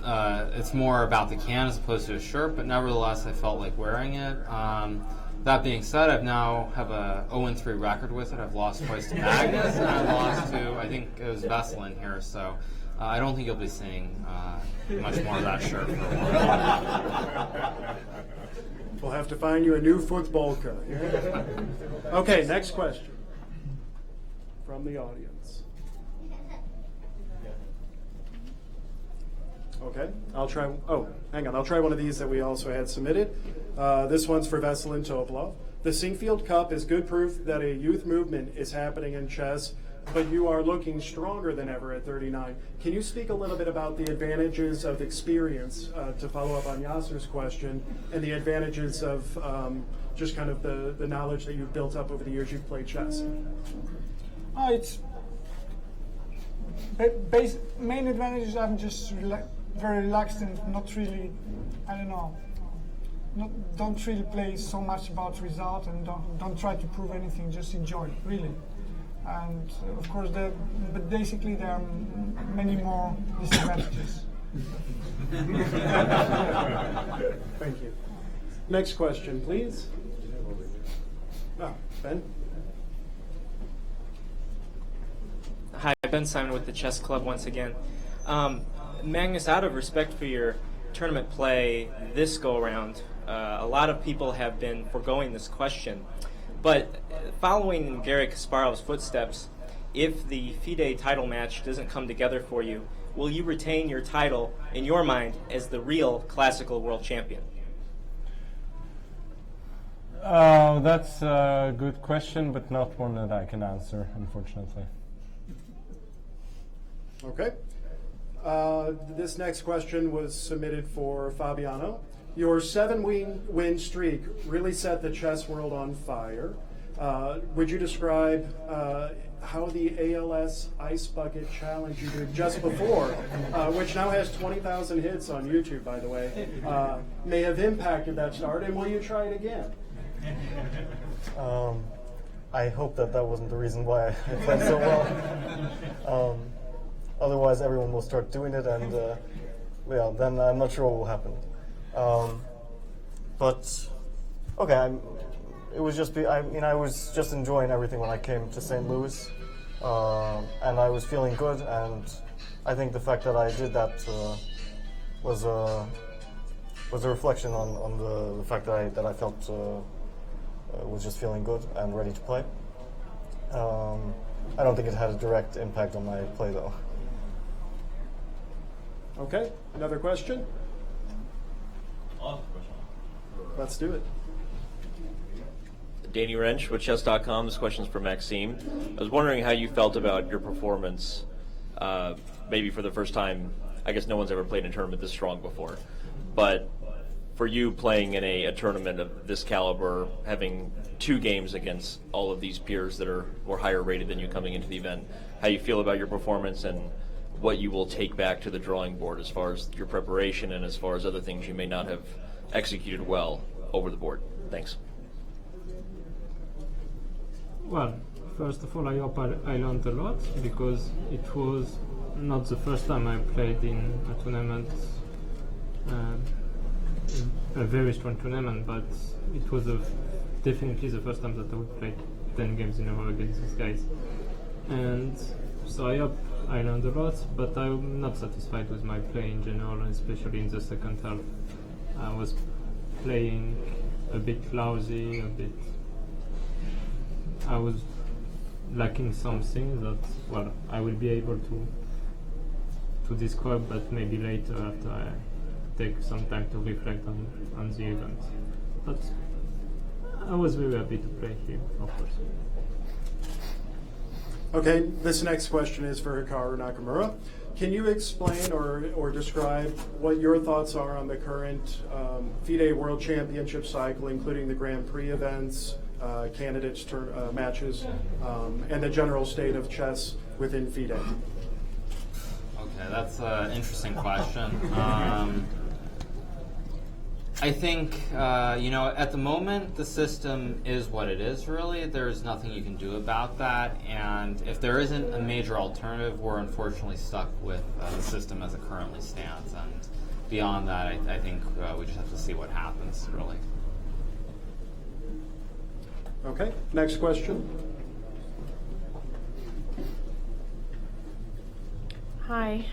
It's more about the can as opposed to a shirt, but nevertheless, I felt like wearing it. That being said, I've now have a 0-3 record with it. I've lost twice to Magnus, and I lost to, I think it was Vessel in here, so I don't think you'll be seeing much more of that shirt for a while. We'll have to find you a new football coach. Okay, next question from the audience. Okay, I'll try. Oh, hang on. I'll try one of these that we also had submitted. This one's for Vessel and Topolov. The Sinquefield Cup is good proof that a youth movement is happening in chess, but you are looking stronger than ever at 39. Can you speak a little bit about the advantages of experience, to follow up on Yasser's question, and the advantages of just kind of the knowledge that you've built up over the years you've played chess? It's main advantage is I'm just very relaxed and not really, I don't know, don't really play so much about result and don't try to prove anything, just enjoy, really. And of course, but basically there are many more disadvantages. Thank you. Next question, please. Ben. Hi, Ben Simon with the Chess Club once again. Magnus, out of respect for your tournament play this go-around, a lot of people have been foregoing this question. But following in Garry Kasparov's footsteps, if the FIDE title match doesn't come together for you, will you retain your title, in your mind, as the real classical world champion? That's a good question, but not one that I can answer, unfortunately. Okay. This next question was submitted for Fabiano. Your 7-win streak really set the chess world on fire. Would you describe how the ALS Ice Bucket Challenge you did just before, which now has 20,000 hits on YouTube, by the way, may have impacted that start, and will you try it again? I hope that wasn't the reason why I played so well. Otherwise, everyone will start doing it, and then I'm not sure what will happen. But okay, it was just. I was just enjoying everything when I came to St. Louis, and I was feeling good. And I think the fact that I did that was a reflection on the fact that I felt was just feeling good and ready to play. I don't think it had a direct impact on my play, though. Okay, another question? Let's do it. Danny Wrench with Chess.com. This question's for Maxime. I was wondering how you felt about your performance, maybe for the first time. I guess no one's ever played in a tournament this strong before. But for you playing in a tournament of this caliber, having 2 games against all of these peers that are more higher rated than you coming into the event, how you feel about your performance and what you will take back to the drawing board as far as your preparation and as far as other things you may not have executed well over the board. Thanks. Well, first of all, I hope I learned a lot, because it was not the first time I played in a tournament, a very strong tournament, but it was definitely the first time that I would play 10 games in a row against these guys. And so I hope I learned a lot, but I'm not satisfied with my play in general, especially in the second half. I was playing a bit lousy, I was lacking something that, well, I will be able to describe, but maybe later after I take some time to reflect on the event. But I was very happy to play here, of course. Okay, this next question is for Hikaru Nakamura. Can you explain or describe what your thoughts are on the current FIDE World Championship cycle, including the Grand Prix events, candidates matches, and the general state of chess within FIDE? Okay, that's an interesting question. I think, at the moment, the system is what it is, really. There's nothing you can do about that. And if there isn't a major alternative, we're unfortunately stuck with the system as it currently stands. And beyond that, I think we just have to see what happens, really. Okay, next question. Hi.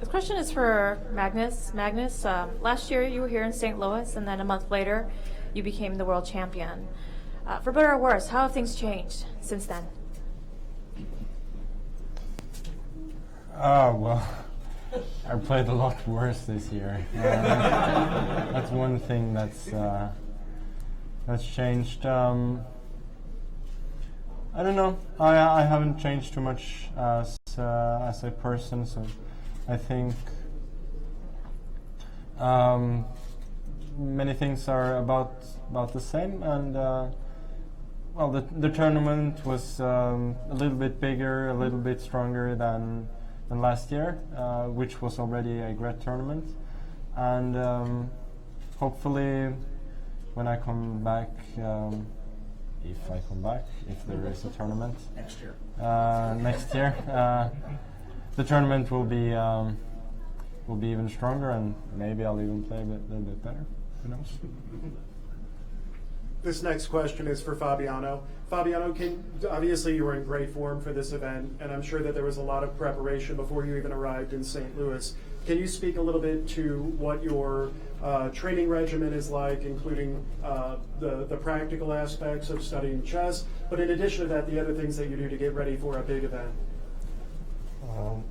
This question is for Magnus. Magnus, last year you were here in St. Louis, and then a month later you became the world champion. For better or worse, how have things changed since then? Oh, well, I played a lot worse this year. That's one thing that's changed. I don't know. I haven't changed too much as a person, so I think many things are about the same. And well, the tournament was a little bit bigger, a little bit stronger than last year, which was already a great tournament. And hopefully, when I come back, if I come back, if there is a tournament next year, the tournament will be even stronger, and maybe I'll even play a little bit better. Who knows? This next question is for Fabiano. Fabiano, obviously you were in great form for this event, and I'm sure that there was a lot of preparation before you even arrived in St. Louis. Can you speak a little bit to what your training regimen is like, including the practical aspects of studying chess, but in addition to that, the other things that you do to get ready for a big event?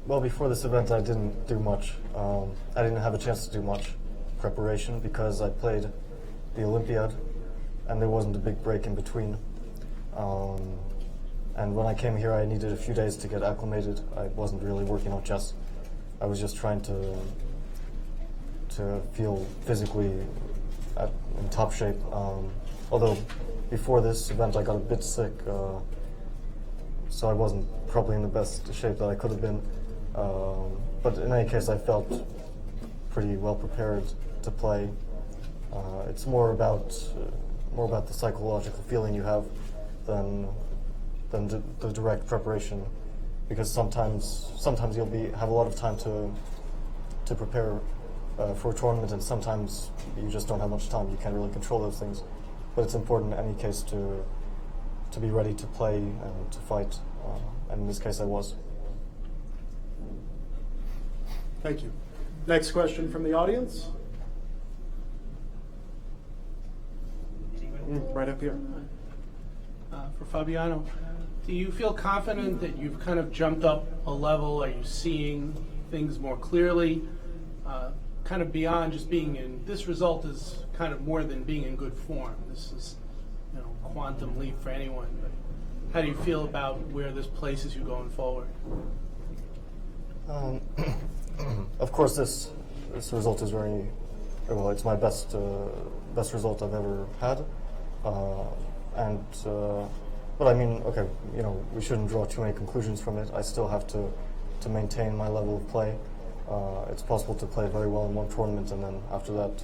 Well, before this event, I didn't do much. I didn't have a chance to do much preparation because I played the Olympiad, and there wasn't a big break in between. And when I came here, I needed a few days to get acclimated. I wasn't really working on chess. I was just trying to feel physically in top shape. Although before this event, I got a bit sick, so I wasn't probably in the best shape that I could have been. But in any case, I felt pretty well prepared to play. It's more about the psychological feeling you have than the direct preparation, because sometimes you'll have a lot of time to prepare for a tournament, and sometimes you just don't have much time. You can't really control those things, but it's important in any case to be ready to play and to fight, and in this case I was. Thank you. Next question from the audience. Right up here. For Fabiano, do you feel confident that you've kind of jumped up a level? Are you seeing things more clearly? Kind of beyond just being in, this result is kind of more than being in good form. This is, quantum leap for anyone. But how do you feel about where this places you going forward? Of course, this result is very well. It's my best result I've ever had, but I mean, okay, we shouldn't draw too many conclusions from it. I still have to maintain my level of play. It's possible to play very well in one tournament, and then after that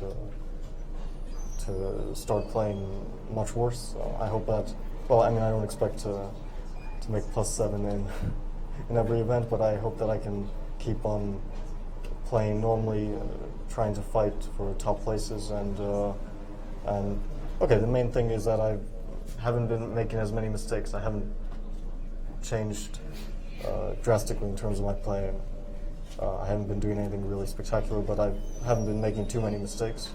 to start playing much worse. I hope that. Well, I mean, I don't expect to make +7 in every event, but I hope that I can keep on playing normally, trying to fight for top places, and okay, the main thing is that I haven't been making as many mistakes. I haven't changed drastically in terms of my play. I haven't been doing anything really spectacular, but I haven't been making too many mistakes.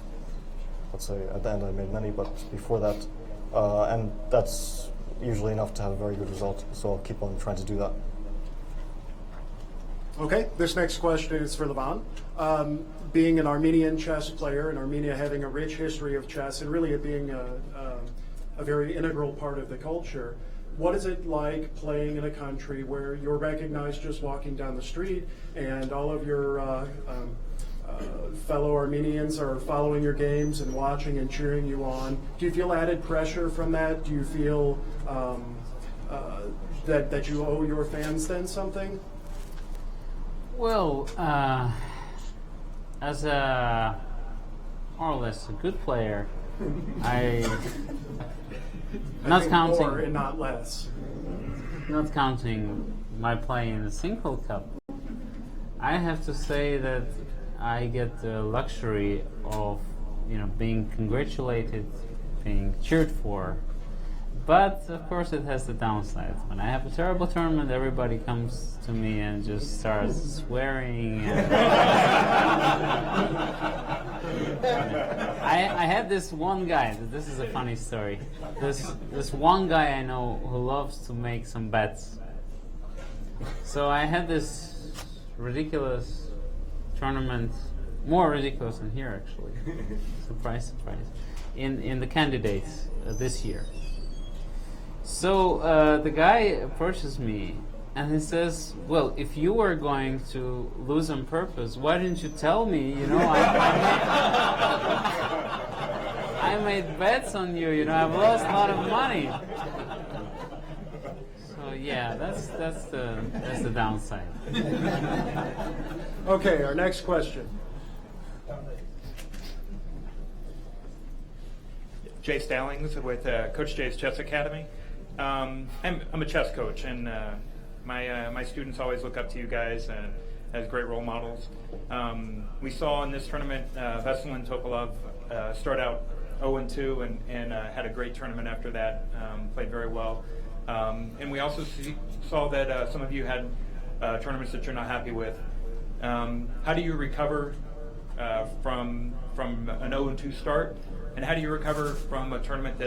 Let's say at the end I made many, but before that, and that's usually enough to have a very good result, so I'll keep on trying to do that. Okay, this next question is for Levan. Being an Armenian chess player, and Armenia having a rich history of chess, and really it being a very integral part of the culture, what is it like playing in a country where you're recognized just walking down the street, and all of your fellow Armenians are following your games and watching and cheering you on? Do you feel added pressure from that? Do you feel that you owe your fans then something? Well, as a more or less a good player. I I think more and not less. Not counting my play in the Sinquefield Cup, I have to say that I get the luxury of, being congratulated, being cheered for. But of course, it has the downside. When I have a terrible tournament, everybody comes to me and just starts swearing. And I had this one guy. This is a funny story. This one guy I know who loves to make some bets. So I had this ridiculous tournament, more ridiculous than here actually. Surprise, surprise. In the candidates this year. So the guy approaches me and he says, "Well, if you were going to lose on purpose, why didn't you tell me? I made bets on you. I've lost a lot of money." So yeah, that's the downside. Okay, our next question. Jay Stallings with Coach Jay's Chess Academy. I'm a chess coach, and my students always look up to you guys as great role models. We saw in this tournament Veselin Topalov start out 0-2 and had a great tournament after that, played very well. And we also saw that some of you had tournaments that you're not happy with. How do you recover from an 0-2 start? And how do you recover from a tournament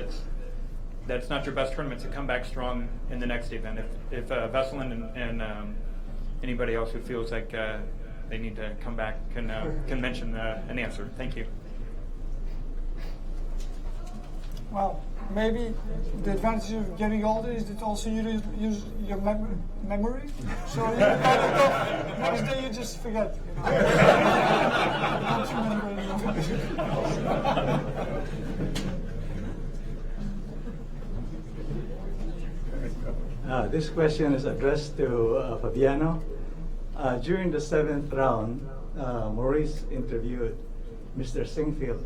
that's not your best tournament to come back strong in the next event? If Veselin and anybody else who feels like they need to come back can mention an answer. Thank you. Well, maybe the advantage of getting older is that also you use your memory. So you next day you just forget. Don't remember anymore. This question is addressed to Fabiano. During the 7th round, Maurice interviewed Mr. Sinquefield,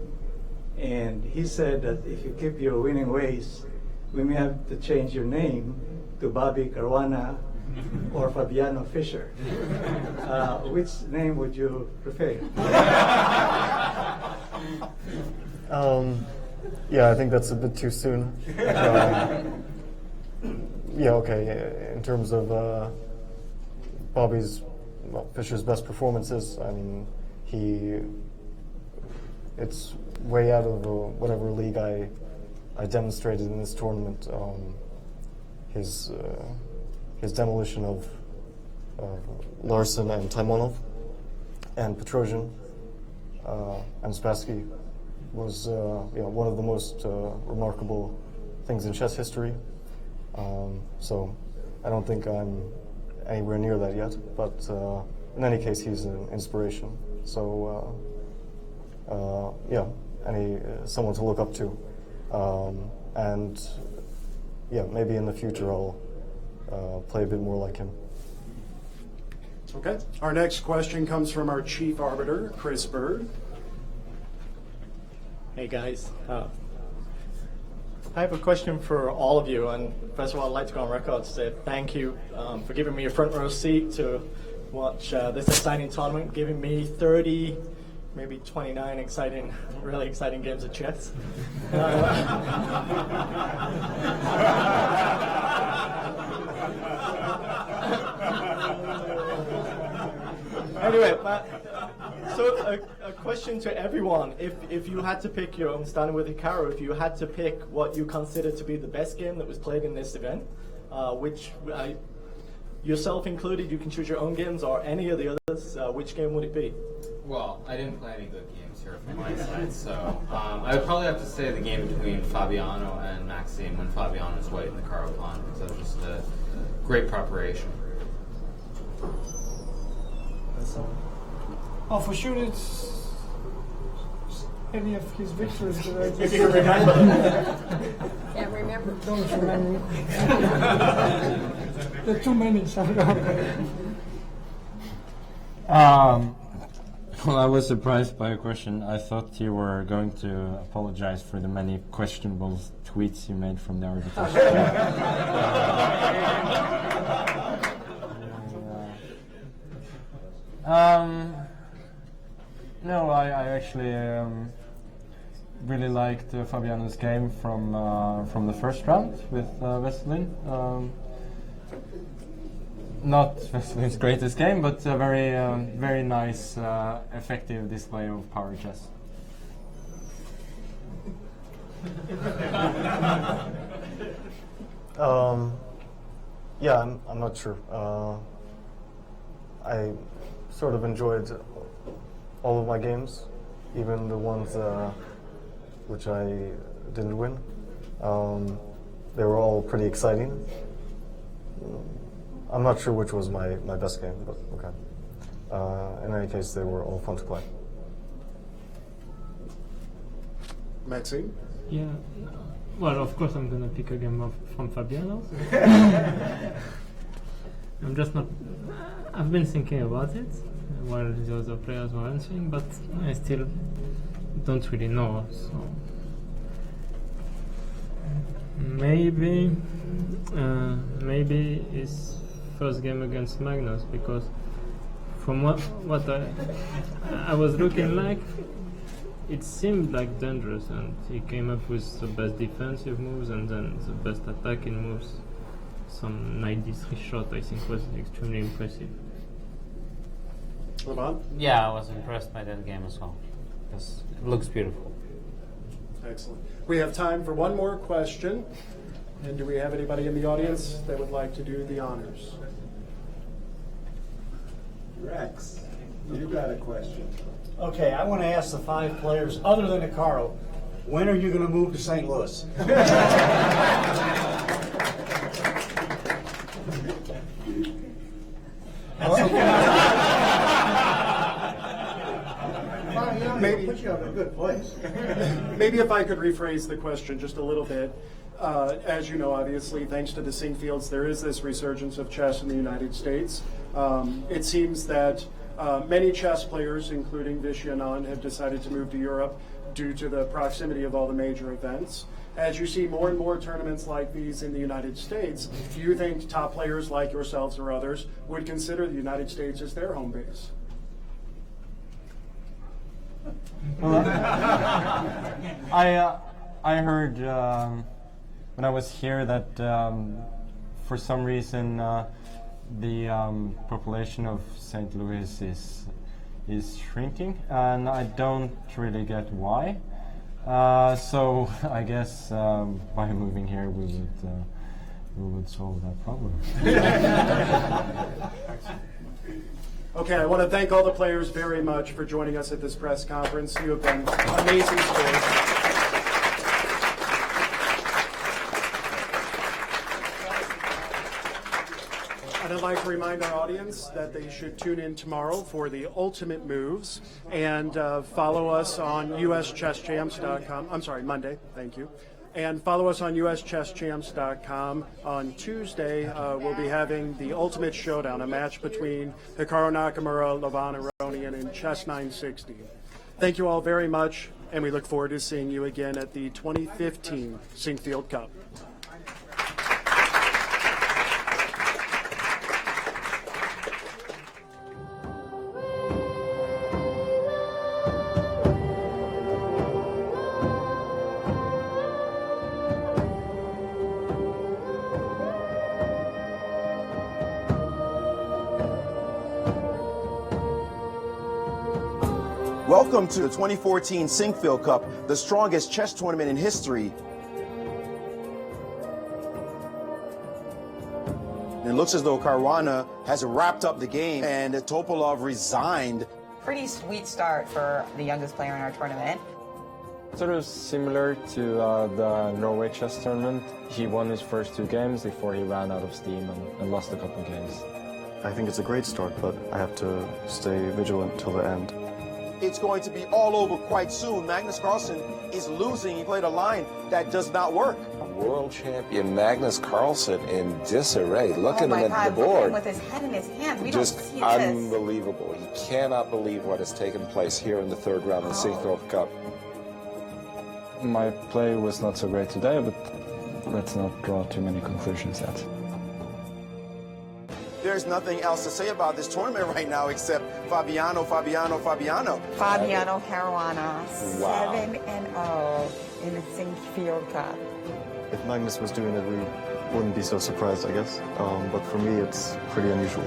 and he said that if you keep your winning ways, we may have to change your name to Bobby Caruana or Fabiano Fischer. Which name would you prefer? Yeah, I think that's a bit too soon. Yeah, okay. In terms of Fischer's best performances, I mean, it's way out of whatever league I demonstrated in this tournament. His demolition of Larsen and Taimonov and Petrosian and Spassky was one of the most remarkable things in chess history. So I don't think I'm anywhere near that yet, but in any case, he's an inspiration. So someone to look up to, and yeah, maybe in the future I'll play a bit more like him. Okay. Our next question comes from our chief arbiter, Chris Bird. Hey guys. I have a question for all of you, and first of all, I'd like to go on record to say thank you for giving me a front row seat to watch this exciting tournament, giving me 30, maybe 29 really exciting games of chess. Anyway, so a question to everyone. If you had to pick your own, starting with Hikaru, if you had to pick what you consider to be the best game that was played in this event, which, yourself included, you can choose your own games or any of the others, which game would it be? Well, I didn't play any good games here from my side, so I would probably have to say the game between Fabiano and Maxime when Fabiano was white in the Caro pawn, because it was just a great preparation. Oh, for sure it's any of his victories that I just... If you can remember. Can't remember. Don't remember. There are too many. Well, I was surprised by your question. I thought you were going to apologize for the many questionable tweets you made from the arbitration. No, I actually really liked Fabiano's game from the first round with Vestlin. Not Vestlin's greatest game, but a very nice, effective display of power chess. Yeah, I'm not sure. I sort of enjoyed all of my games, even the ones which I didn't win. They were all pretty exciting. I'm not sure which was my best game, but okay. In any case, they were all fun to play. Maxime? Yeah. Well, of course, I'm gonna pick a game from Fabiano. I'm just not. I've been thinking about it while the other players were answering, but I still don't really know. So maybe it's first game against Magnus, because from what I was looking like, it seemed like dangerous, and he came up with the best defensive moves and then the best attacking moves. Some 93 shot, I think, was extremely impressive. Yeah, I was impressed by that game as well, because it looks beautiful. Excellent. We have time for one more question. And do we have anybody in the audience that would like to do the honors? Rex, you got a question. Okay, I want to ask the 5 players, other than Hikaru, when are you going to move to St. Louis? Maybe put you in a good place. Maybe if I could rephrase the question just a little bit. As you know, obviously, thanks to the Sinquefields, there is this resurgence of chess in the United States. It seems that many chess players, including Vishy Anand, have decided to move to Europe due to the proximity of all the major events. As you see more and more tournaments like these in the United States, do you think top players like yourselves or others would consider the United States as their home base? I heard when I was here that for some reason the population of St. Louis is shrinking, and I don't really get why. So I guess by moving here we would solve that problem. Okay, I want to thank all the players very much for joining us at this press conference. You have been amazing sports. And I'd like to remind our audience that they should tune in tomorrow for the ultimate moves and follow us on uschesschamps.com. I'm sorry, Monday. Thank you. And follow us on uschesschamps.com. On Tuesday, we'll be having the Ultimate Showdown, a match between Hikaru Nakamura, Aronian, and Chess 960. Thank you all very much, and we look forward to seeing you again at the 2015 Sinquefield Cup. Welcome to the 2014 Sinquefield Cup, the strongest chess tournament in history. It looks as though Caruana has wrapped up the game and Topalov resigned. Pretty sweet start for the youngest player in our tournament. Sort of similar to the Norway chess tournament. He won his first 2 games before he ran out of steam and lost a couple of games. I think it's a great start, but I have to stay vigilant till the end. it's going to be all over quite soon. Magnus Carlsen is losing. He played a line that does not work. World champion Magnus Carlsen in disarray. Look at him at the Look at board. him with his head in his hands. We Just don't see this. unbelievable. You cannot believe what has taken place here in the third round of the Sinquefield Cup. My play was not so great today, but let's not draw too many conclusions yet. There's nothing else to say about this tournament right now except Fabiano. Fabiano Caruana, 7-0 in the Sinquefield Cup. If Magnus was doing it, we wouldn't be so surprised, I guess. But for me, it's pretty unusual.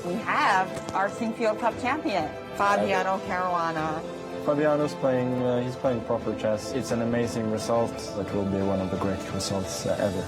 We have our Sinquefield Cup champion, Fabiano Caruana. Fabiano's playing, he's playing proper chess. It's an amazing result. That will be one of the great results ever.